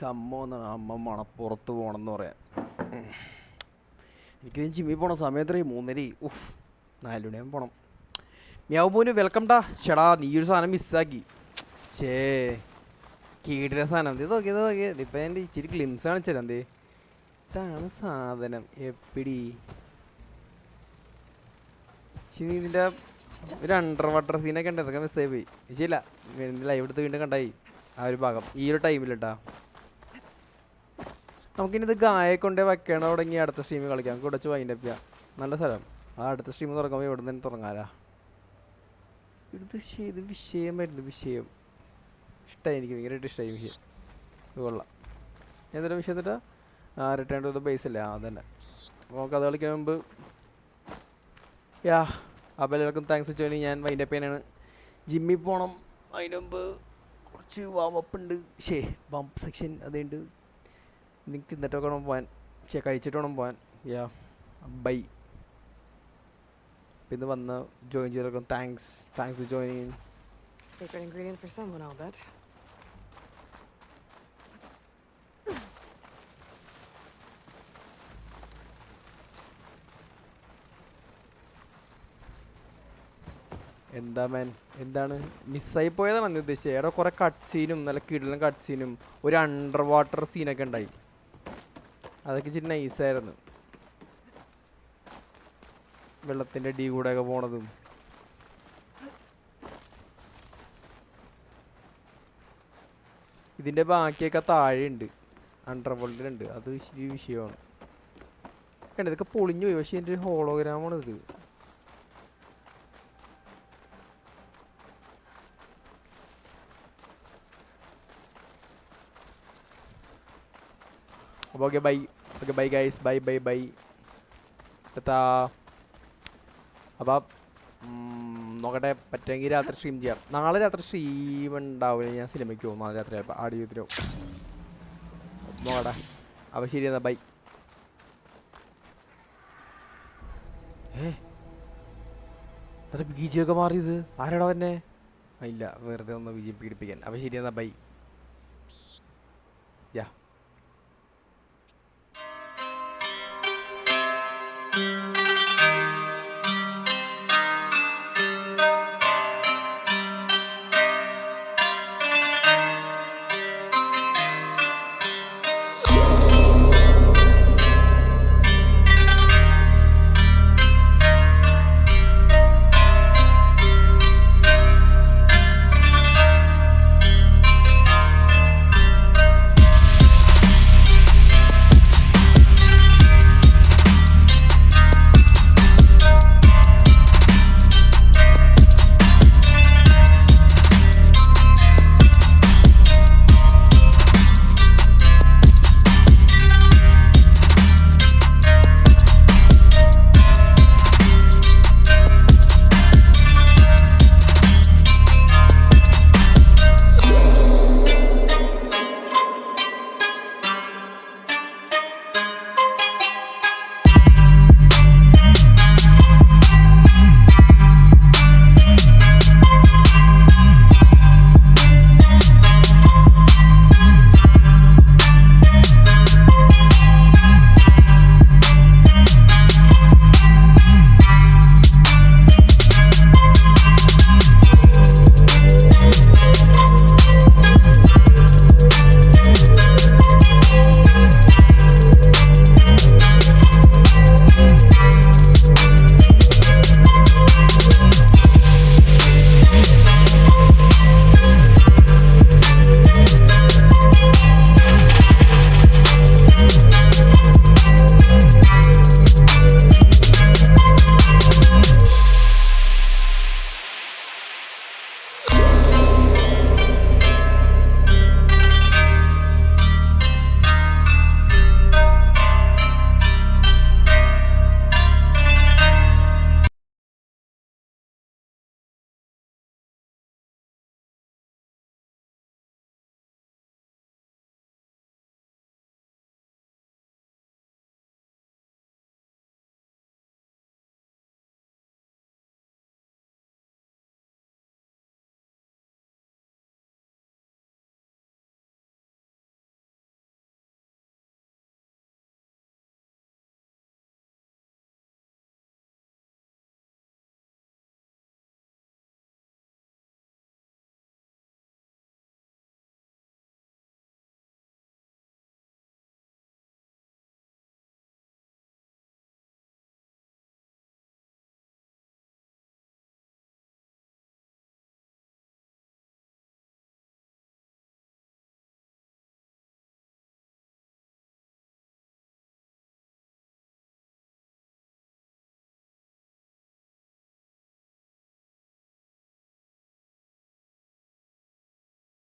അമ്മ വന്നാണ്, അമ്മ മണപ്പുറത്ത് പോകണമെന്ന് പറയാൻ. എനിക്കിത് ജിമ്മിൽ പോകണം, സമയത്ര 3:30. 4 മണിയാകുമ്പോൾ പോകണം. മ്യാവുമോന് വെൽക്കം ഡാ. ചേടാ നീ ഒരു സാധനം മിസ്സാക്കി. കീടിയ സാധനം ഇത് നോക്കിയത് നോക്കിയത്. ഇപ്പം എൻ്റെ ഇച്ചിരി ഗ്ലിംസ് കാണിച്ചാൽ എന്തേ ഇതാണ് സാധനം. എപ്പിടി പക്ഷെ നീ ഇതിൻ്റെ ഒരു അണ്ടർ വാട്ടർ സീനൊക്കെ ഉണ്ട്, അതൊക്കെ മിസ്സായി പോയി. ശരിയില്ല, ലൈവ് എടുത്ത് വീണ്ടും കണ്ടായി ആ ഒരു ഭാഗം ഈ ഒരു ടൈമിലിട്ടാ. നമുക്കിനി ഇത് ഗായെ കൊണ്ടേ വെക്കണം തുടങ്ങി അടുത്ത സ്ട്രീമിൽ കളിക്കാം. നമുക്ക് ഇവിടെ വെച്ച് വൈൻഡപ്പ് ചെയ്യാം. നല്ല സ്ഥലം. ആ അടുത്ത സ്ട്രീം തുറക്കുമ്പോൾ ഇവിടെ നിന്ന് തുടങ്ങാലാ. ഇത് വിഷയം വരുന്നു, വിഷയം ഇഷ്ടമായി. എനിക്ക് ഭയങ്കരമായിട്ട് ഇഷ്ടമായി വിഷയം. ഇത് കൊള്ളാം. എന്തൊരു വിഷയം എന്നിട്ടാ റിട്ടേൺ ടു ദ ബേസ് അല്ലേ? അതന്നെ. അപ്പോൾ നമുക്ക് അത് കളിക്കാൻ മുമ്പ് അപ്പോൾ എല്ലാവർക്കും താങ്ക്സ് വെച്ചാൽ ഞാൻ വൈൻഡപ്പ് ചെയ്യാനാണ്. ജിമ്മിൽ പോകണം. അതിന് മുമ്പ് കുറച്ച് വാമപ്പ് ഉണ്ട്. ബംപ് സെക്ഷൻ അതുണ്ട്. നിങ്ങൾക്ക് തിന്നിട്ടൊക്കെ വേണം പോകാൻ. കഴിച്ചിട്ട് വേണം പോകാൻ. ബൈ. പിന്നെ വന്ന് ജോയിൻ ചെയ്തവർക്കും thanks for joining. Secret ingredient for someone, I'll bet. എന്താ മാൻ, എന്താണ് മിസ്സായി പോയതാണ് നീ ഉദ്ദേശിച്ചത്? ഏറെ കുറേ കട്ട് സീനും നല്ല കിടലും കട്ട് സീനും ഒരു അണ്ടർ വാട്ടർ സീനൊക്കെ ഉണ്ടായി. അതൊക്കെ ഇച്ചിരി നൈസായിരുന്നു. വെള്ളത്തിൻ്റെ അടി കൂടെയൊക്കെ പോണതും. ഇതിൻ്റെ ബാക്കിയൊക്കെ താഴെയുണ്ട്, അണ്ടർ വേൾഡിലുണ്ട്. അത് ഇച്ചിരി വിഷയമാണ്. ഇതൊക്കെ പൊളിഞ്ഞു പോയി. പക്ഷേ എൻ്റെ ഒരു ഹോളോഗ്രാമാണ് ഇത്. Okay, bye. Okay, bye guys. Bye. അപ്പം നോക്കട്ടെ, പറ്റുമെങ്കിൽ രാത്രി സ്ട്രീം ചെയ്യാം. നാളെ രാത്രി സ്ട്രീം ഉണ്ടാവില്ല. ഞാൻ സിനിമയ്ക്ക് പോകും നാളെ രാത്രി. ആടിയോ നോക്കട്ടെ. അപ്പം ശരി എന്നാൽ ബൈ. അത്ര ബീജിയൊക്കെ മാറിയത് ആരാടാ തന്നെ? ഇല്ല, വെറുതെ ഒന്ന് ബീജം പീഡിപ്പിക്കാൻ. അപ്പോൾ ശരി, എന്നാൽ ബൈ. യാ.